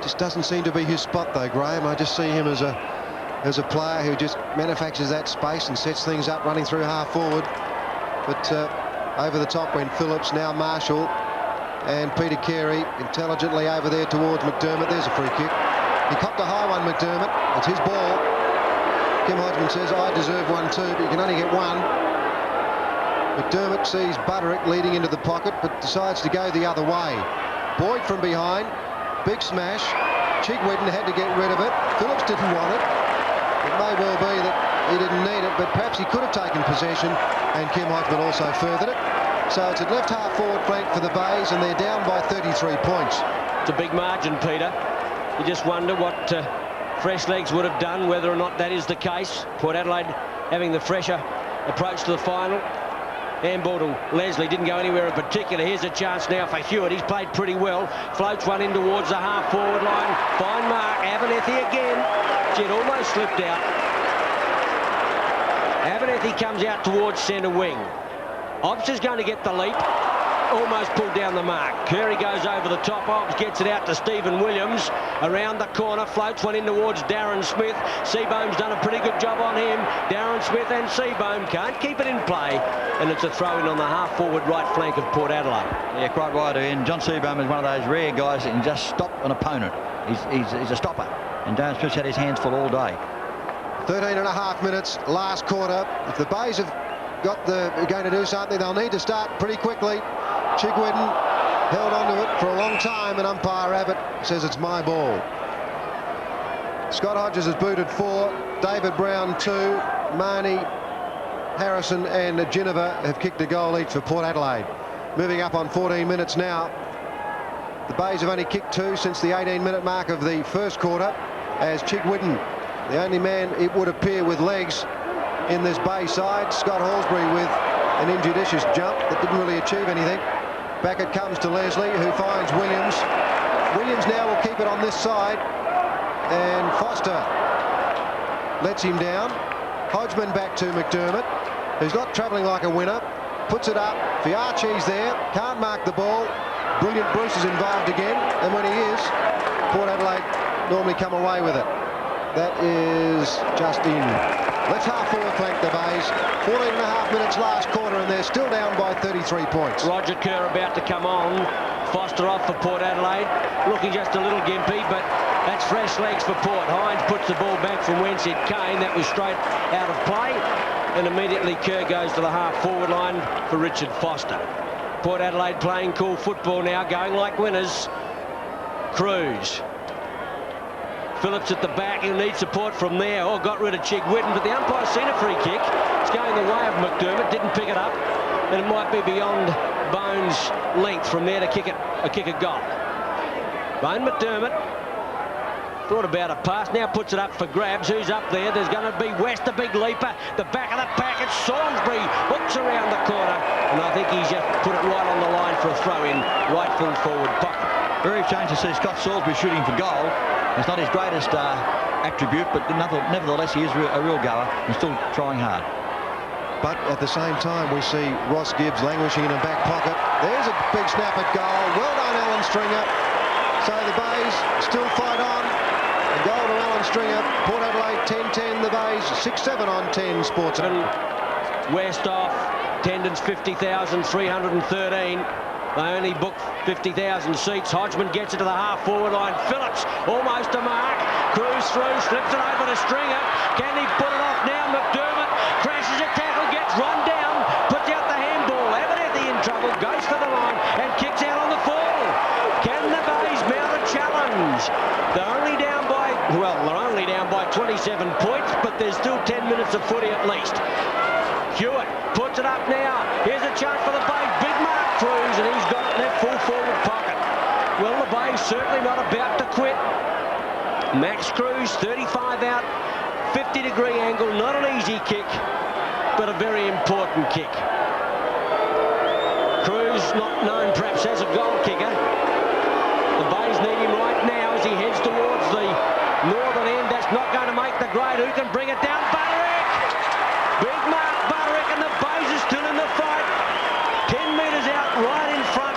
Speaker 1: Just doesn't seem to be his spot, though, Graham. I just see him as a player who just manufactures that space and sets things up running through half-forward. But over the top went Phillips, now Marshall, and Peter Carey intelligently over there towards McDermott. There's a free kick. He copped a high one, McDermott. It's his ball. Kim Hodgman says, I deserve one too, but you can only get one. McDermott sees Butterick leading into the pocket, but decides to go the other way. Boyd from behind, big smash. Chigwedden had to get rid of it. Phillips didn't want it. It may well be that he didn't need it, but perhaps he could have taken possession, and Kim Hodgman also furthered it. So it's at left half forward flank for the Bays, and they're down by 33 points.
Speaker 3: It's a big margin, Peter. You just wonder what fresh legs would have done, whether or not that is the case. Port Adelaide having the fresher approach to the final. Handball to Leslie, didn't go anywhere in particular. Here's a chance now for Hewitt. He's played pretty well. Floats one in towards the half-forward line. Fine mark. Abernethy again. Gee, it almost slipped out. Abernethy comes out towards centre wing. Obbs is going to get the leap. Almost pulled down the mark. Curry goes over the top. Obbs gets it out to Stephen Williams. Around the corner, floats one in towards Darren Smith. Seabohm's done a pretty good job on him. Darren Smith and Seabohm can't keep it in play. And it's a throw-in on the half-forward right flank of Port Adelaide.
Speaker 4: Yeah, quite right. And John Seabohm is one of those rare guys that can just stop an opponent. He's a stopper. And Darren Smith's had his hands full all day.
Speaker 1: 13.5 minutes, last quarter. If the Bays have going to do something, they'll need to start pretty quickly. Chigwedden held on to it for a long time, and umpire Abbott says it's my ball. Scott Hodges has booted 4, David Brown 2, Marnie, Harrison and Ginniver have kicked a goal each for Port Adelaide. Moving up on 14 minutes now. The Bays have only kicked 2 since the 18-minute mark of the first quarter, as Chigwedden, the only man it would appear with legs in this Bay side. Scott Halsbury with an injudicious jump that didn't really achieve anything. Back it comes to Leslie, who finds Williams. Williams now will keep it on this side, and Foster lets him down. Hodgman back to McDermott, who's not travelling like a winner. Puts it up. Fiachi's there, can't mark the ball. Brilliant Bruce is involved again, and when he is, Port Adelaide normally come away with it. That is just in. Left half forward flank the Bays. 14.5 minutes last quarter, and they're still down by 33 points.
Speaker 3: Roger Kerr about to come on. Foster off for Port Adelaide. Looking just a little gimpy, but that's fresh legs for Port. Hines puts the ball back from whence it came. That was straight out of play. And immediately Kerr goes to the half-forward line for Richard Foster. Port Adelaide playing cool football now, going like winners. Cruz. Phillips at the back, he'll need support from there. Oh, got rid of Chigwedden, but the umpire's seen a free kick. It's going the way of McDermott, didn't pick it up, and it might be beyond Bone's length from there to kick a goal. Bone McDermott thought about a pass, now puts it up for grabs. Who's up there? There's going to be West, the big leaper. The back of the pack, it's Salisbury, hooks around the corner, and I think he's just put it right on the line for a throw-in, right full forward pocket.
Speaker 4: Very strange to see Scott Salisbury shooting for goal. It's not his greatest attribute, but nevertheless he is a real goer and still trying hard.
Speaker 1: But at the same time, we see Ross Gibbs languishing in a back pocket. There's a big snap at goal. Well done, Alan Stringer. So the Bays still fight on. A goal to Alan Stringer Port Adelaide 10-10, the Bays 6-7 on 10 Sports.
Speaker 3: West off, attendance 50,313. They only booked 50,000 seats. Hodgman gets it to the half-forward line. Phillips almost a mark. Cruz through, slips it over to Stringer. Can he put it off now? McDermott crashes a tackle, gets run down, puts out the handball. Abernethy in trouble, goes for the line and kicks out on the fall. Can the Bays mount a challenge? They're only down by 27 points, but there's still 10 minutes of footy at least. Hewitt puts it up now. Here's a chance for the Bays. Big mark Cruz, and he's got it in that full forward pocket. Well, the Bays certainly not about to quit. Max Cruz, 35 out, 50-degree angle. Not an easy kick, but a very important kick. Cruz not known perhaps as a goal kicker. The Bays need him right now as he heads towards the northern end. That's not going to make the grade. Who can bring it down? Butterick! Big mark, Butterick, and the Bays are still in the fight. 10 metres out, right in front.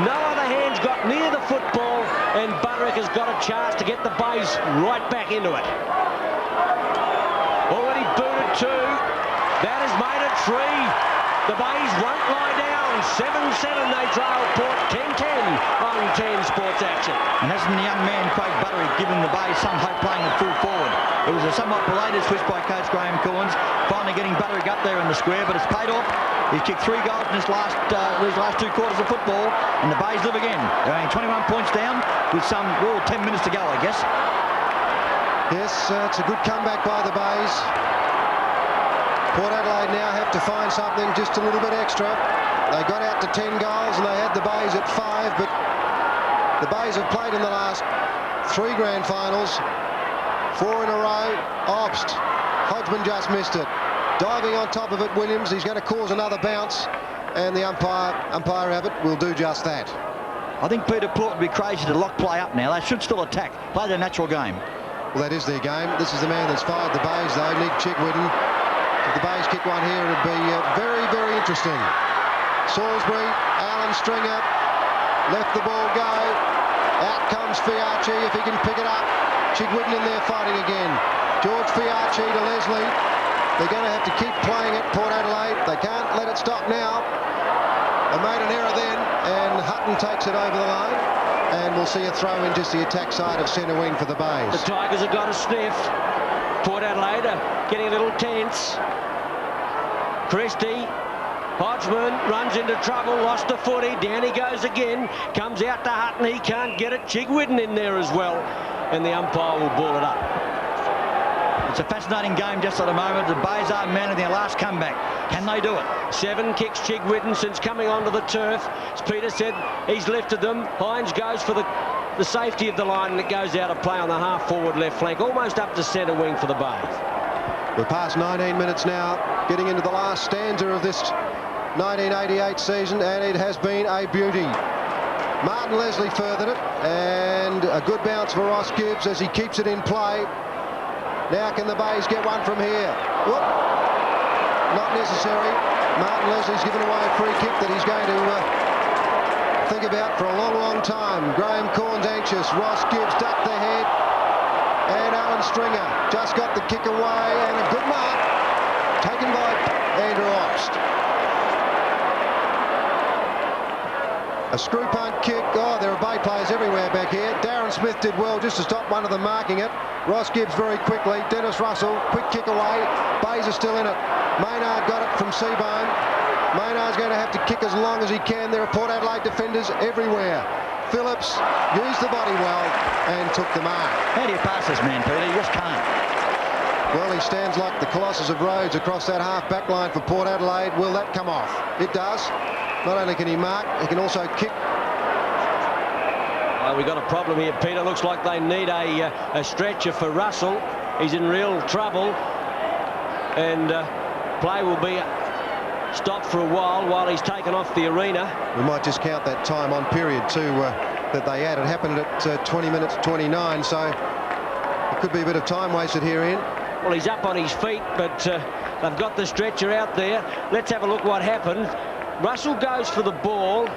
Speaker 3: No other hands got near the football, and Butterick has got a chance to get the Bays right back into it. Already booted two. That has made it 3. The Bays won't lie down. 7-7 they trail Port. 10-10 on 10 Sports Action.
Speaker 4: And hasn't the young man Craig Butterick given the Bays some hope playing at full forward? It was a somewhat belated switch by coach Graham Corns, finally getting Butterick up there in the square, but it's paid off. He's kicked 3 goals in his last 2 quarters of football, and the Bays live again. They're only 21 points down with some 10 minutes to go, I guess.
Speaker 1: Yes, it's a good comeback by the Bays. Port Adelaide now have to find something just a little bit extra. They got out to 10 goals and they had the Bays at 5, but the Bays have played in the last 3 grand finals, 4 in a row. Obst, Hodgman just missed it. Diving on top of it, Williams, he's going to cause another bounce, and the umpire Abbott will do just that.
Speaker 4: I think Peter Port would be crazy to lock play up now. They should still attack, play their natural game.
Speaker 1: Well, that is their game. This is the man that's fired the Bays, though, Nick Chigwidden. If the Bays kick one here, it'd be very, very interesting. Salisbury, Alan Stringer, left the ball go. Out comes Fiarchi if he can pick it up. Chigwidden in there fighting again. George Fiarchi to Leslie. They're going to have to keep playing it, Port Adelaide. They can't let it stop now. They made an error then, and Hutton takes it over the line. And we'll see a throw in just the attack side of centre wing for the Bays.
Speaker 3: The Tigers have got a sniff. Port Adelaide are getting a little tense. Christie, Hodgman runs into trouble, lost the footy. Down he goes again. Comes out to Hutton. He can't get it. Chigwidden in there as well. And the umpire will ball it up.
Speaker 4: It's a fascinating game just at the moment. The Bays are mounting their last comeback. Can they do it?
Speaker 3: 7 kicks Chigwidden since coming onto the turf. As Peter said, he's lifted them. Hines goes for the safety of the line, and it goes out of play on the half-forward left flank, almost up to centre wing for the Bays.
Speaker 1: We're past 19 minutes now, getting into the last stanza of this 1988 season, and it has been a beauty. Martin Leslie furthered it, and a good bounce for Ross Gibbs as he keeps it in play. Now can the Bays get one from here? Whoop. Not necessary. Martin Leslie's given away a free kick that he's going to think about for a long, long time. Graham Corns anxious. Ross Gibbs ducked the head. And Alan Stringer just got the kick away, and a good mark taken by Andrew Obst. A screw punt kick. Oh, there are Bay players everywhere back here. Darren Smith did well just to stop one of them marking it. Ross Gibbs very quickly. Dennis Russell, quick kick away. Bays are still in it. Maynard got it from Seabone. Maynard's going to have to kick as long as he can. There are Port Adelaide defenders everywhere. Phillips used the body well and took the mark.
Speaker 4: How do you pass this man, Peter? You just can't.
Speaker 1: Well, he stands like the Colossus of Rhodes across that half-back line for Port Adelaide. Will that come off? It does. Not only can he mark, he can also kick.
Speaker 3: Well, we've got a problem here, Peter. Looks like they need a stretcher for Russell. He's in real trouble. And play will be stopped for a while he's taken off the arena.
Speaker 1: We might just count that time on period too that they had. It happened at 20 minutes 29, so it could be a bit of time wasted here, Ian.
Speaker 3: Well, he's up on his feet, but they've got the stretcher out there. Let's have a look what happened. Russell goes for the ball,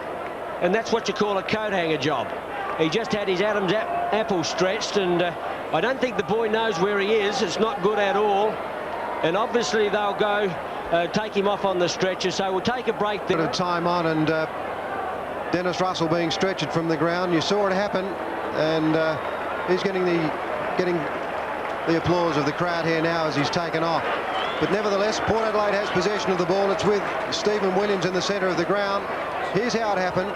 Speaker 3: and that's what you call a coat hanger job. He just had his Adam's apple stretched, and I don't think the boy knows where he is. It's not good at all. And obviously they'll go take him off on the stretcher. So we'll take a break there.
Speaker 1: Bit of time on, and Dennis Russell being stretchered from the ground. You saw it happen, and he's getting the applause of the crowd here now as he's taken off. But nevertheless, Port Adelaide has possession of the ball. It's with Stephen Williams in the centre of the ground. Here's how it happened.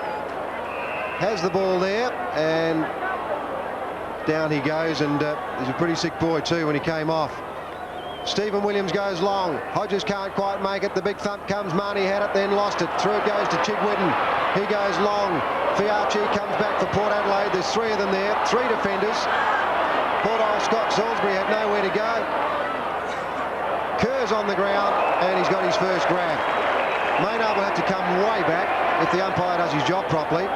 Speaker 1: Has the ball there, and down he goes, and he's a pretty sick boy too when he came off. Stephen Williams goes long. Hodges can't quite make it. The big thump comes. Marnie had it, then lost it. Through it goes to Chigwidden. He goes long. Fiachi comes back for Port Adelaide. There's three of them there. Three defenders. Poor old Scott Salisbury had nowhere to go. Kerr's on the ground, and he's got his first grab. Maynard will have to come way back if the umpire does his job properly.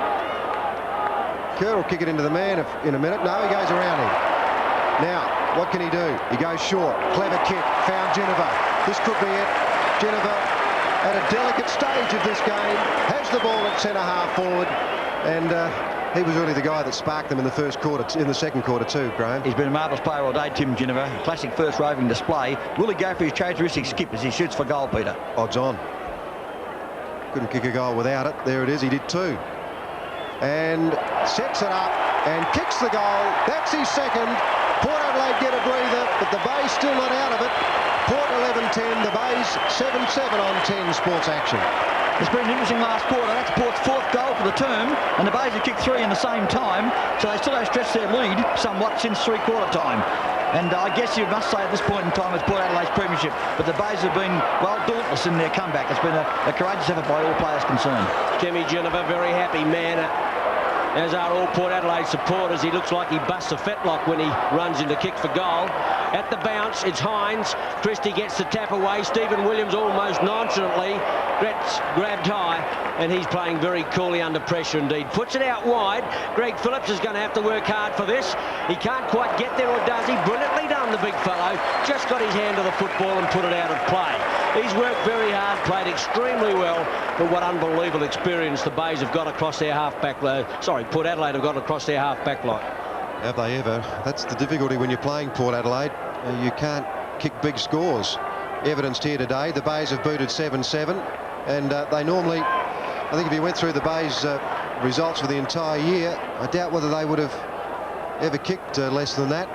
Speaker 1: Kerr will kick it into the man in a minute. No, he goes around him. Now, what can he do? He goes short. Clever kick. Found Geneva. This could be it. Geneva, at a delicate stage of this game, has the ball at centre half forward, and he was really the guy that sparked them in the first quarter, in the second quarter too, Graham.
Speaker 4: He's been a marvellous player all day, Tim Geneva. Classic first roving display. Will he go for his characteristic skip as he shoots for goal, Peter?
Speaker 1: Odds on. Couldn't kick a goal without it. There it is. He did too. And sets it up and kicks the goal. That's his second. Port Adelaide get a breather, but the Bay's still not out of it. Port 11-10, the Bay's 7-7 on 10 Sports Action.
Speaker 4: It's been an interesting last quarter. That's Port's fourth goal for the term, and the Bays have kicked three in the same time, so they still have stretched their lead somewhat since three-quarter time. And I guess you must say at this point in time it's Port Adelaide's premiership, but the Bays have been, well, dauntless in their comeback. It's been a courageous effort by all players concerned.
Speaker 3: Jimmy Geneva, very happy man, as are all Port Adelaide supporters. He looks like he busts a fetlock when he runs in to kick for goal. At the bounce, it's Hines. Christie gets the tap away. Stephen Williams almost nonchalantly grabbed high, and he's playing very coolly under pressure indeed. Puts it out wide. Greg Phillips is going to have to work hard for this. He can't quite get there, or does he? Brilliantly done, the big fellow. Just got his hand to the football and put it out of play. He's worked very hard, played extremely well, but what unbelievable experience the Bays have got across their half-back line. Sorry, Port Adelaide have got across their half-back line.
Speaker 1: Have they ever? That's the difficulty when you're playing Port Adelaide. You can't kick big scores. Evidenced here today, the Bays have booted 7-7, and they normally, I think if you went through the Bays results for the entire year, I doubt whether they would have ever kicked less than that.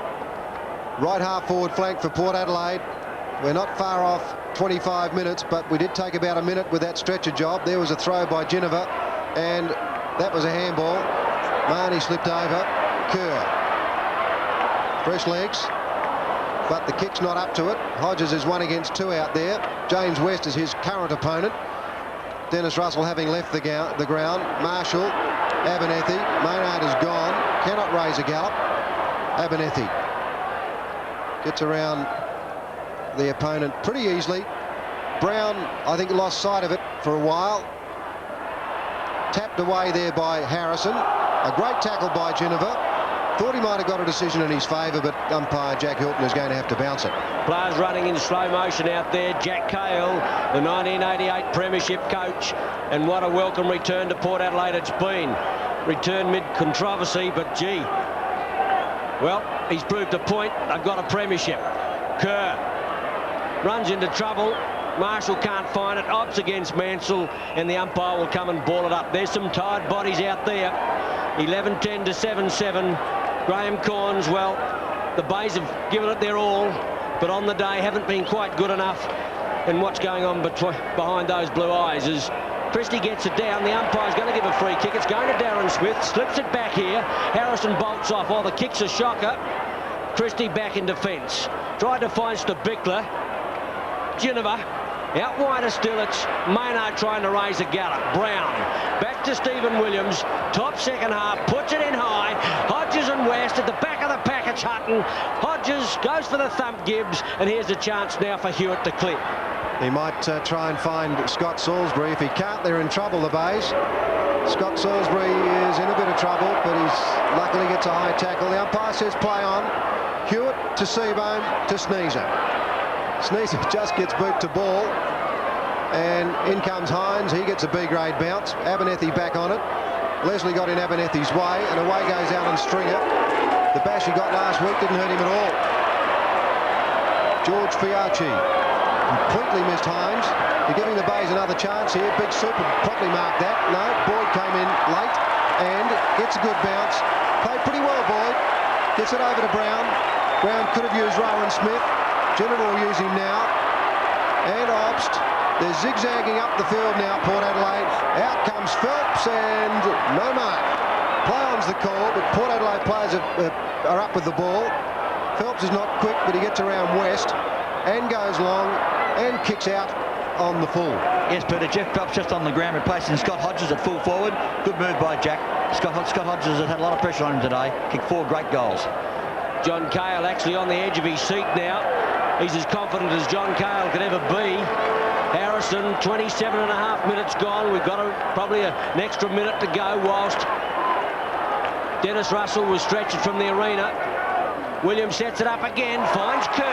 Speaker 1: Right half forward flank for Port Adelaide. We're not far off 25 minutes, but we did take about a minute with that stretcher job. There was a throw by Geneva, and that was a handball. Marnie slipped over. Kerr. Fresh legs, but the kick's not up to it. Hodges is 1 against 2 out there. James West is his current opponent. Dennis Russell having left the ground. Marshall, Abernethy. Maynard is gone. Cannot raise a gallop. Abernethy gets around the opponent pretty easily. Brown, I think, lost sight of it for a while. Tapped away there by Harrison. A great tackle by Geneva. Thought he might have got a decision in his favour, but umpire Jack Hilton is going to have to bounce it.
Speaker 3: Players running in slow motion out there. Jack Cale, the 1988 Premiership coach, and what a welcome return to Port Adelaide it's been. Return mid-controversy, but gee, well, he's proved a point. They've got a Premiership. Kerr runs into trouble. Marshall can't find it. Opts against Mansell, and the umpire will come and ball it up. There's some tired bodies out there. 11-10 to 7-7. Graham Corns, well, the Bays have given it their all, but on the day haven't been quite good enough. And what's going on behind those blue eyes is Christie gets it down. The umpire's going to give a free kick. It's going to Darren Smith. Slips it back here. Harrison bolts off. Oh, the kick's a shocker. Christie back in defence. Tried to find Stabickler. Geneva. Out wider still, it's Maynard trying to raise a gallop. Brown, back to Stephen Williams, top second half, puts it in high. Hodges and West at the back of the pack, it's Hutton. Hodges goes for the thump, Gibbs, and here's a chance now for Hewitt to clip.
Speaker 1: He might try and find Scott Salisbury. If he can't, they're in trouble, the Bays. Scott Salisbury is in a bit of trouble, but he's luckily gets a high tackle. The umpire says play on. Hewitt to Seabohm to Sneezer. Sneezer just gets boot to ball, and in comes Hines. He gets a B-grade bounce. Abernethy back on it. Leslie got in Abernethy's way, and away goes Alan Stringer. The bash he got last week didn't hurt him at all. George Fiacci completely missed Hines. They're giving the Bays another chance here. Big Super probably marked that. No, Boyd came in late and gets a good bounce. Played pretty well, Boyd. Gets it over to Brown. Brown could have used Rowan Smith. Jennifer will use him now. And Obst. They're zigzagging up the field now, Port Adelaide. Out comes Phelps and no mark. Play on's the call, but Port Adelaide players are up with the ball. Phelps is not quick, but he gets around West and goes long and kicks out on the full.
Speaker 4: Yes, Peter. Jeff Phelps just on the ground replacing Scott Hodges at full forward. Good move by Jack. Scott Hodges has had a lot of pressure on him today. Kicked 4 great goals.
Speaker 3: John Cale actually on the edge of his seat now. He's as confident as John Cale could ever be. Harrison, 27.5 minutes gone. We've got probably an extra minute to go whilst Dennis Russell was stretched from the arena. Williams sets it up again, finds Kerr,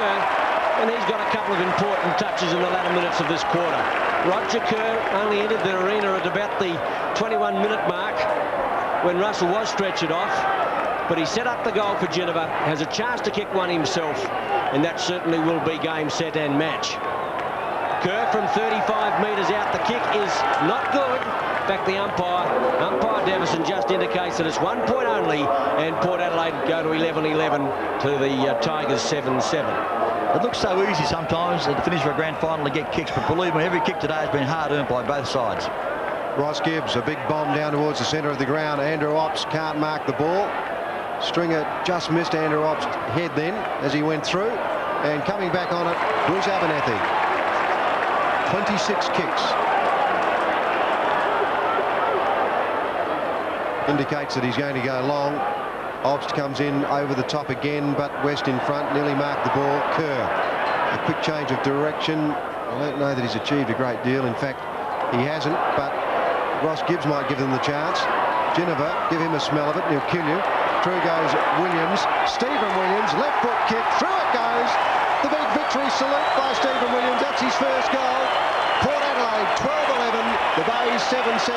Speaker 3: and he's got a couple of important touches in the latter minutes of this quarter. Roger Kerr only entered the arena at about the 21-minute mark when Russell was stretched off, but he set up the goal for Geneva, has a chance to kick one himself, and that certainly will be game, set and match. Kerr from 35 metres out, the kick is not good. Back the umpire Davison just indicates that it's 1 point only, and Port Adelaide go to 11-11 to the Tigers 7-7.
Speaker 4: It looks so easy sometimes at the finish of a grand final to get kicks, but believe me, every kick today has been hard earned by both sides.
Speaker 1: Ross Gibbs, a big bomb down towards the centre of the ground. Andrew Ops can't mark the ball. Stringer just missed Andrew Ops' head then as he went through, and coming back on it, Bruce Abernethy. 26 kicks. Indicates that he's going to go long. Obst comes in over the top again, but West in front, nearly marked the ball. Kerr, a quick change of direction. I don't know that he's achieved a great deal. In fact, he hasn't, but Ross Gibbs might give them the chance. Geneva, give him a smell of it, and he'll kill you. Through goes Williams. Stephen Williams, left foot kick, through it goes. The big victory salute by Stephen Williams. That's his first goal. Port Adelaide 12-11, the Bays 7-7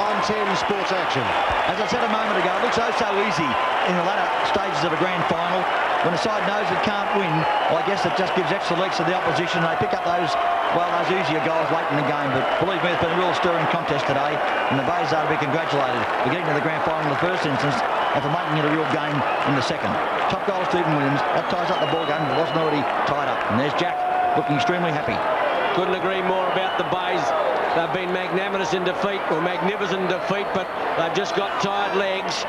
Speaker 1: on 10 Sports Action.
Speaker 4: As I said a moment ago, it looks so easy in the latter stages of a grand final. When a side knows it can't win, well, I guess it just gives extra legs to the opposition. They pick up those easier goals late in the game. But believe me, it's been a real stirring contest today, and the Bays are to be congratulated for getting to the grand final in the first instance and for making it a real game in the second. Top goal of Stephen Williams. That ties up the ball game, but it wasn't already tied up. And there's Jack looking extremely happy.
Speaker 3: Couldn't agree more about the Bays. They've been magnanimous in defeat, or magnificent in defeat, but they've just got tired legs.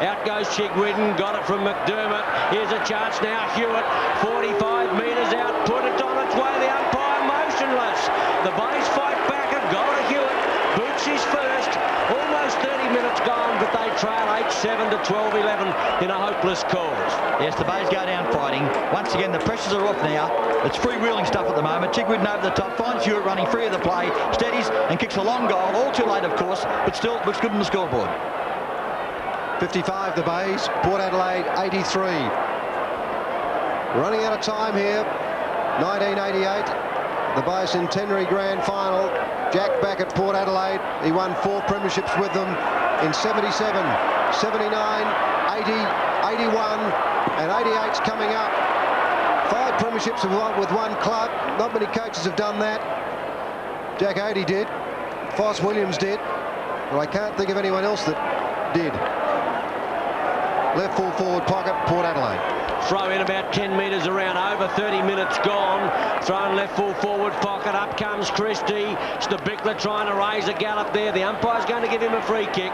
Speaker 3: Out goes Chigwidden, got it from McDermott. Here's a chance now, Hewitt, 45 metres out, put it on its way, the umpire motionless. The Bays fight back and got it, Hewitt. Boots his first, almost 30 minutes gone, but they trail 8-7 to 12-11 in a hopeless cause.
Speaker 4: Yes, the Bays go down fighting. Once again, the pressures are off now. It's freewheeling stuff at the moment. Chigwidden over the top, finds Hewitt running free of the play, steadies and kicks a long goal. All too late, of course, but still looks good on the scoreboard.
Speaker 1: 55 the Bays, Port Adelaide 83. Running out of time here. 1988, the Bicentenary Grand Final. Jack back at Port Adelaide. He won 4 premierships with them in 77, 79, 80, 81, and 88's coming up. 5 premierships with one club. Not many coaches have done that. Jack Oatey did. Foss Williams did. But I can't think of anyone else that did. Left full forward pocket, Port Adelaide.
Speaker 3: Throw in about 10 metres around, over 30 minutes gone. Thrown left full forward pocket, up comes Christie. Stabickler trying to raise a gallop there. The umpire's going to give him a free kick,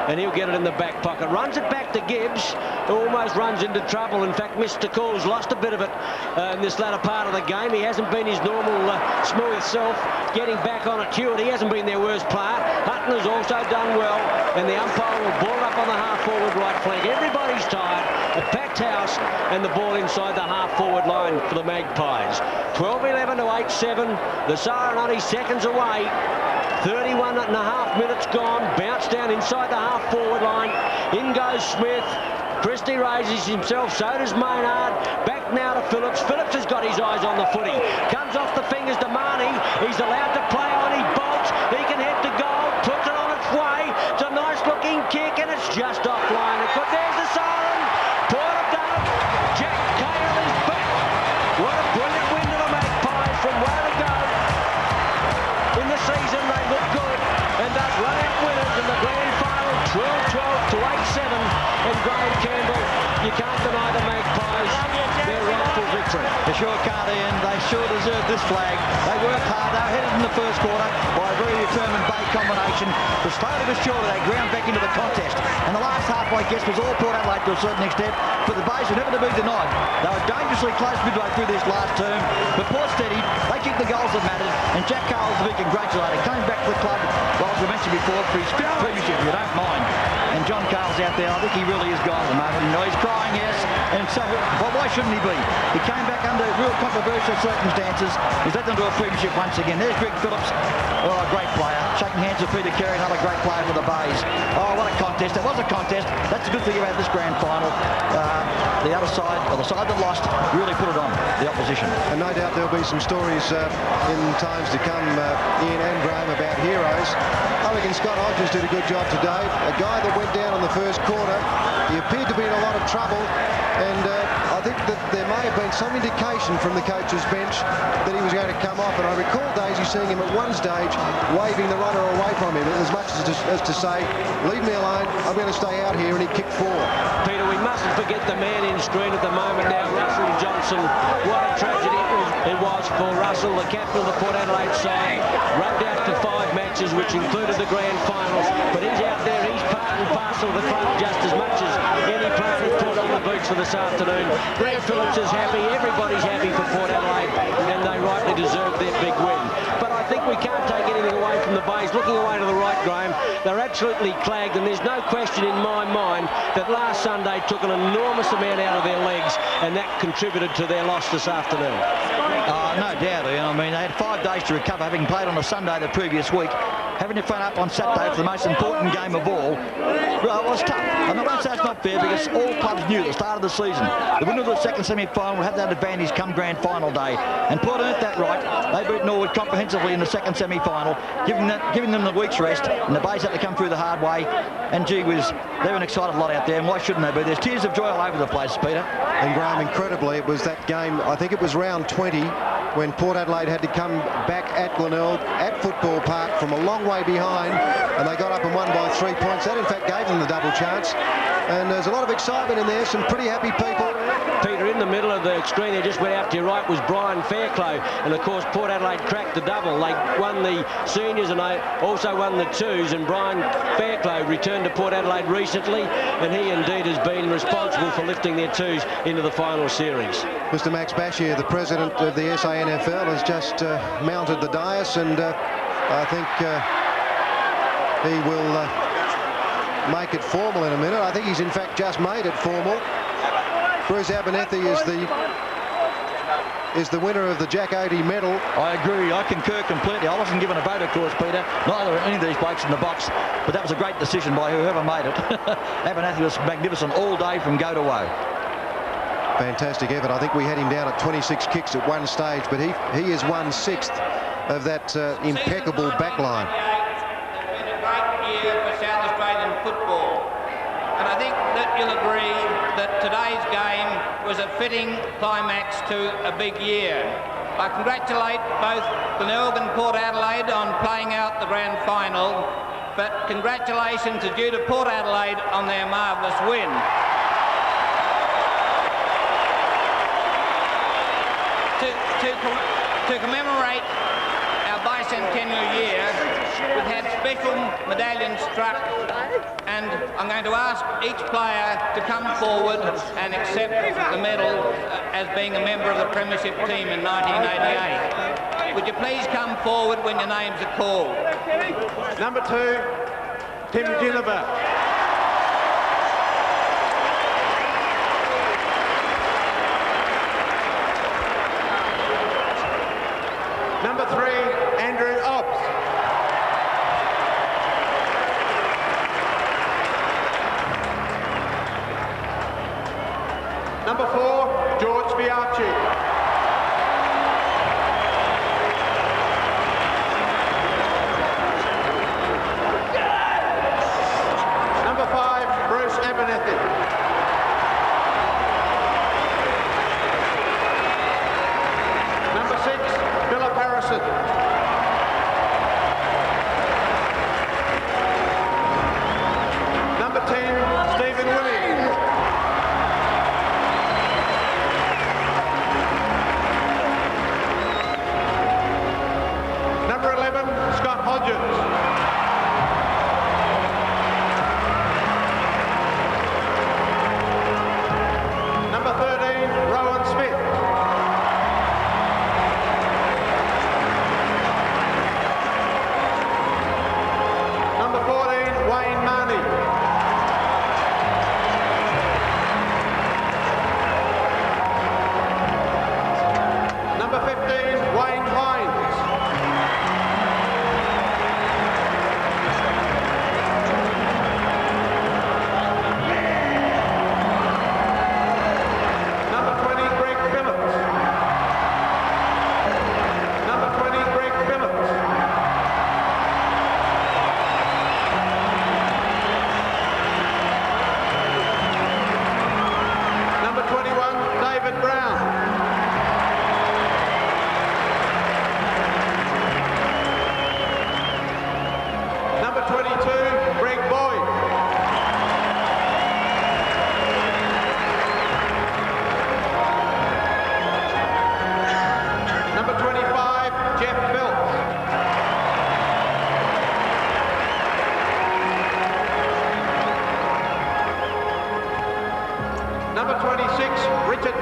Speaker 3: and he'll get it in the back pocket. Runs it back to Gibbs, who almost runs into trouble. In fact, Mr. Cool's lost a bit of it in this latter part of the game. He hasn't been his normal smooth self. Getting back on it, Hewitt, he hasn't been their worst player. Hutton has also done well, and the umpire will ball it up on the half-forward right flank. Everybody's tired. A packed house, and the ball inside the half-forward line for the Magpies. 12-11 to 8-7. The siren only seconds away. 31.5 minutes gone. Bounce down inside the half-forward line. In goes Smith. Christie raises himself, so does Maynard. Back now to Phillips. Phillips has got his eyes on the footy. Comes off the fingers to Marnie. He's allowed to play on. He bolts. He can head to goal. Puts it on its way. It's a nice-looking kick, and it's just offline. There's the siren. Port
Speaker 4: They sure can't, Ian. They sure deserve this flag. They worked hard. They were headed in the first quarter by a very determined Bay combination. But slowly but surely they ground back into the contest. And the last half, I guess, was all Port Adelaide to a certain extent. But the Bays were never to be denied. They were dangerously close midway through this last term. But Port steadied. They kicked the goals that mattered. And Jack Carl's to be congratulated. Came back to the club, well, as we mentioned before, for his fifth premiership, if you don't mind. And John Carl's out there. I think he really is gone at the moment. You know, he's crying, yes. And so, well, why shouldn't he be? He came back under real controversial circumstances. He's led them to a premiership once again. There's Greg Phillips. Oh, a great player. Shaking hands with Peter Carey, another great player for the Bays. Oh, what a contest. It was a contest. That's a good thing about this grand final. The other side, or the side that lost, really put it on, the opposition.
Speaker 1: And no doubt there'll be some stories in times to come, Ian and Graham, about heroes. I reckon Scott Hodges did a good job today. A guy that went down in the first quarter. He appeared to be in a lot of trouble, and I think that there may have been some indication from the coach's bench that he was going to come off. And I recall, Daisy, seeing him at one stage waving the runner away from him, as much as to say, leave me alone, I'm going to stay out here, and he kicked 4.
Speaker 3: Peter, we mustn't forget the man in screen at the moment now, Russell Johnson. What a tragedy it was for Russell, the captain of the Port Adelaide side. Rubbed out for 5 matches, which included the grand finals. But he's out there, he's part and parcel of the club just as much as any player has put on the boots for this afternoon. Greg Phillips is happy, everybody's happy for Port Adelaide, and they rightly deserve their big win. But I think we can't take anything away from the Bays. Looking away to the right, Graham, they're absolutely clagged, and there's no question in my mind that last Sunday took an enormous amount out of their legs, and that contributed to their loss this afternoon.
Speaker 4: No doubt, Ian. I mean, they had 5 days to recover, having played on a Sunday the previous week. Having to front up on Saturday for the most important game of all, well, it was tough. And I won't say it's not fair, because all clubs knew at the start of the season the winner of the second semi-final would have that advantage come grand final day. And Port earned that right. They beat Norwood comprehensively in the second semi-final, giving them the week's rest, and the Bays had to come through the hard way. And gee whiz, they're an excited lot out there, and why shouldn't they be? There's tears of joy all over the place, Peter.
Speaker 1: And Graham, incredibly, it was that game, I think it was round 20, when Port Adelaide had to come back at Glenelg, at Football Park, from a long way behind, and they got up and won by 3 points. That, in fact, gave them the double chance. And there's a lot of excitement in there, some pretty happy people.
Speaker 3: Peter, in the middle of the screen there, just went out to your right, was Brian Fairclough. And, of course, Port Adelaide cracked the double. They won the seniors and they also won the twos. And Brian Fairclough returned to Port Adelaide recently, and he indeed has been responsible for lifting their twos into the final series.
Speaker 1: Mr. Max Bashir, the president of the SANFL, has just mounted the dais, and I think he will make it formal in a minute. I think he's in fact just made it formal. Bruce Abernethy is the winner of the Jack Oatey medal.
Speaker 4: I agree. I concur completely. I wasn't given a vote, of course, Peter. Neither are any of these blokes in the box. But that was a great decision by whoever made it. Abernethy was magnificent all day from go to woe.
Speaker 1: Fantastic effort. I think we had him down at 26 kicks at one stage, but he is 1/6 of that impeccable backline.
Speaker 11: It's been a great year for South Australian football. And I think that you'll agree that today's game was a fitting climax to a big year. I congratulate both Glenelg and Port Adelaide on playing out the grand final, but congratulations are due to Port Adelaide on their marvellous win. To commemorate our bicentennial year, we've had special medallions struck, and I'm going to ask each player to come forward and accept the medal as being a member of the Premiership team in 1988. Would you please come forward when your names are called?
Speaker 12: Number 2, Tim Gilliver. Number 3, Andrew Obbs. Number 4, George Biarchi.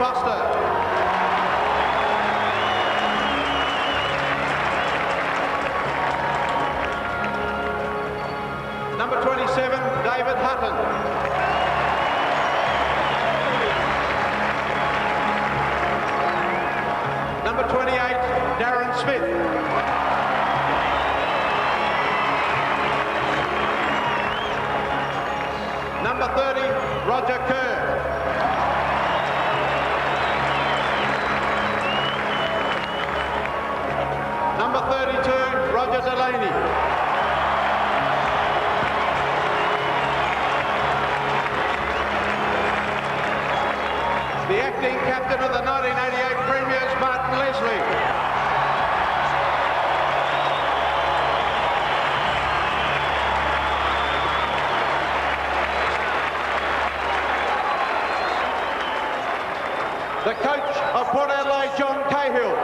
Speaker 12: Foster. Number 27, David Hutton. Number 28, Darren Smith. Number 30, Roger Kerr. Number 32, Roger Delaney. The acting captain of the 1988 Premiers, Martin Leslie. The coach of Port Adelaide, John Cahill.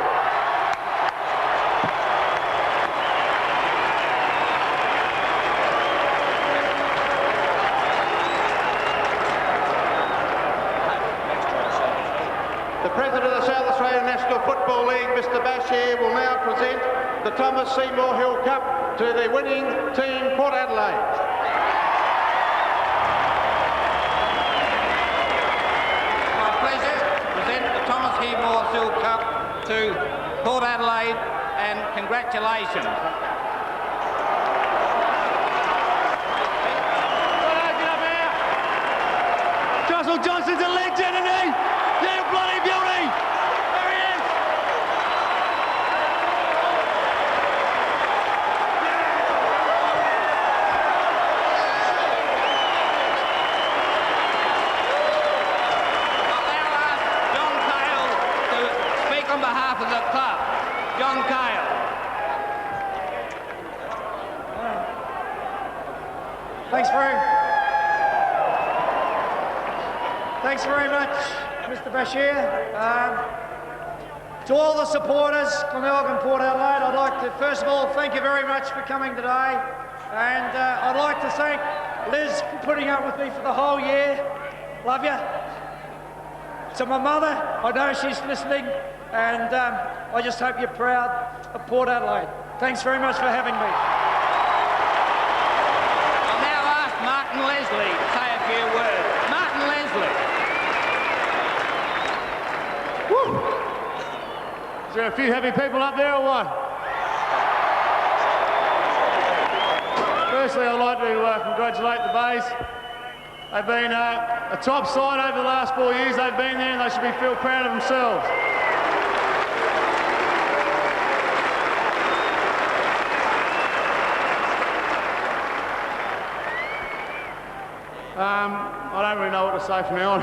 Speaker 12: The President of the South Australian National Football League, Mr. Bashir, will now present the Thomas Seymour Hill Cup to the winning team, Port Adelaide.
Speaker 11: The Thomas Seymour Hill Cup to Port Adelaide, and congratulations.
Speaker 13: Russell Johnston's a legend, isn't he? You bloody beauty! There he is!
Speaker 11: On behalf of the club, John Cale.
Speaker 14: Thanks very much, Mr. Bashir. To all the supporters, Glenelg and Port Adelaide, I'd like to first of all thank you very much for coming today, and I'd like to thank Liz for putting up with me for the whole year. Love you. To my mother, I know she's listening. And I just hope you're proud of Port Adelaide. Thanks very much for having me.
Speaker 11: I'll now ask Martin Leslie to say a few words. Martin Leslie.
Speaker 13: Woo! Is there a few happy people up there or what? Firstly, I'd like to congratulate the Bays. They've been a top side over the last 4 years. They've been there and they should feel proud of themselves. I don't really know what to say from now on.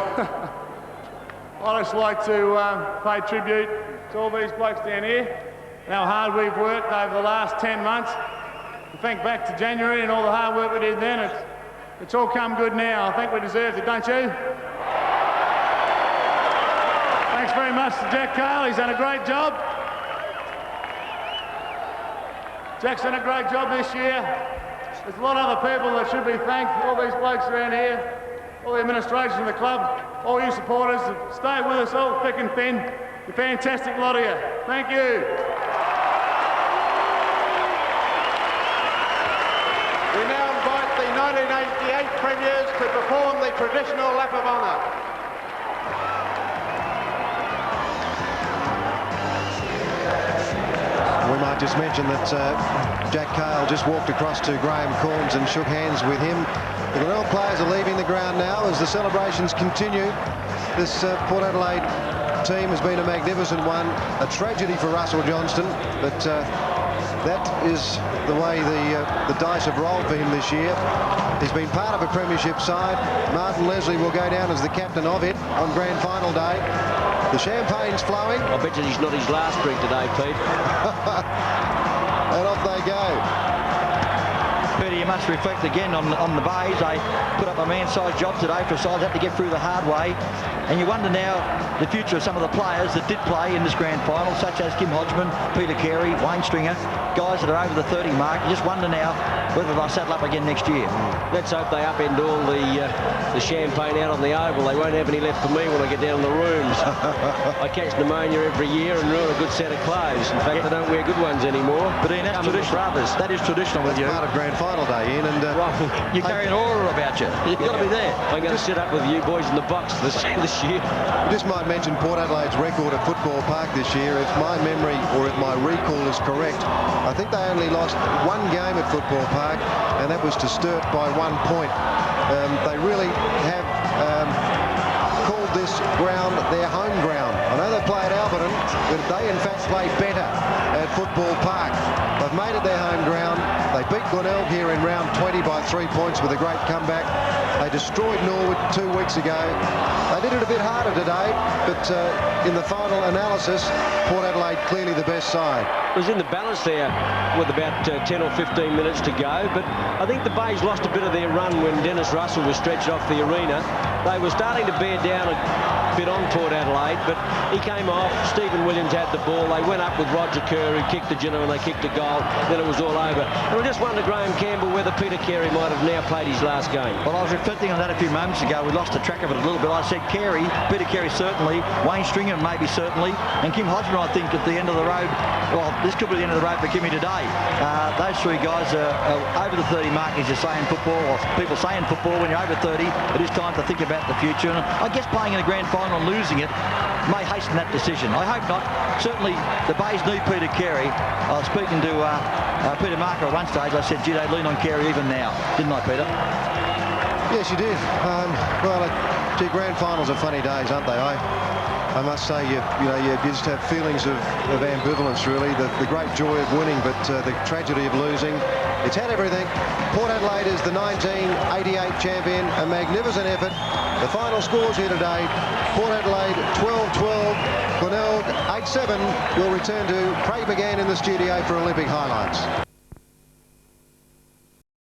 Speaker 13: I'd just like to pay tribute to all these blokes down here and how hard we've worked over the last 10 months. To think back to January and all the hard work we did then, it's all come good now. I think we deserved it, don't you? Thanks very much to Jack Cale. He's done a great job. Jack's done a great job this year. There's a lot of other people that should be thanked, all these blokes around here, all the administration of the club, all you supporters that stay with us all thick and thin. You're a fantastic lot of you. Thank you.
Speaker 12: We now invite the 1988 Premiers to perform the traditional lap of honour.
Speaker 1: We might just mention that Jack Cale just walked across to Graham Corns and shook hands with him. The Glenelg players are leaving the ground now as the celebrations continue. This Port Adelaide team has been a magnificent one, a tragedy for Russell Johnston, but that is the way the dice have rolled for him this year. He's been part of a premiership side. Martin Leslie will go down as the captain of it on grand final day. The champagne's flowing.
Speaker 3: I bet you he's not his last drink today, Pete.
Speaker 1: And off they go.
Speaker 4: Peter, you must reflect again on the Bays. They put up a man-sized job today for sides, had to get through the hard way. And you wonder now the future of some of the players that did play in this grand final, such as Kim Hodgman, Peter Carey, Wayne Stringer, guys that are over the 30 mark. You just wonder now whether they'll saddle up again next year.
Speaker 3: Let's hope they upend all the champagne out on the oval. They won't have any left for me when I get down in the rooms. I catch pneumonia every year and ruin a good set of clothes. In fact, I don't wear good ones anymore.
Speaker 4: But Ian, that's traditional. That is traditional with you.
Speaker 1: Part of grand final day, Ian, and
Speaker 4: you carry an aura about you. You've got to be there.
Speaker 3: I'm going to sit up with you boys in the box this year.
Speaker 1: I just might mention Port Adelaide's record at Football Park this year. If my memory or if my recall is correct, I think they only lost one game at Football Park, and that was to Sturt by 1 point. They really have called this ground their home ground. I know they play at Albertson, but they in fact play better at Football Park. They've made it their home ground. They beat Glenelg here in round 20 by 3 points with a great comeback. They destroyed Norwood 2 weeks ago. They did it a bit harder today, but in the final analysis, Port Adelaide clearly the best side.
Speaker 3: It was in the balance there with about 10 or 15 minutes to go, but I think the Bays lost a bit of their run when Dennis Russell was stretched off the arena. They were starting to bear down a bit on Port Adelaide, but he came off. Stephen Williams had the ball. They went up with Roger Kerr, who kicked the jinner, and they kicked a goal. Then it was all over. And I just wonder, Graham Campbell, whether Peter Carey might have now played his last game.
Speaker 4: Well, I was reflecting on that a few moments ago. We lost the track of it a little bit. I said Carey, Peter Carey certainly, Wayne Stringer maybe certainly, and Kim Hodgman, I think, at the end of the road. Well, this could be the end of the road for Kimmy today. Those three guys are over the 30 mark, as you say in football, or people say in football, when you're over 30, it is time to think about the future. And I guess playing in a grand final and losing it may hasten that decision. I hope not. Certainly, the Bays need Peter Carey. I was speaking to Peter Marker at one stage. I said, gee, they lean on Carey even now. Didn't I, Peter?
Speaker 1: Yes, you did. Gee, grand finals are funny days, aren't they? I must say, you just have feelings of ambivalence, really. The great joy of winning, but the tragedy of losing. It's had everything. Port Adelaide is the 1988 champion, a magnificent effort. The final scores here today: Port Adelaide 12-12, Glenelg 8-7. We'll return to Craig McGann in the studio for Olympic highlights.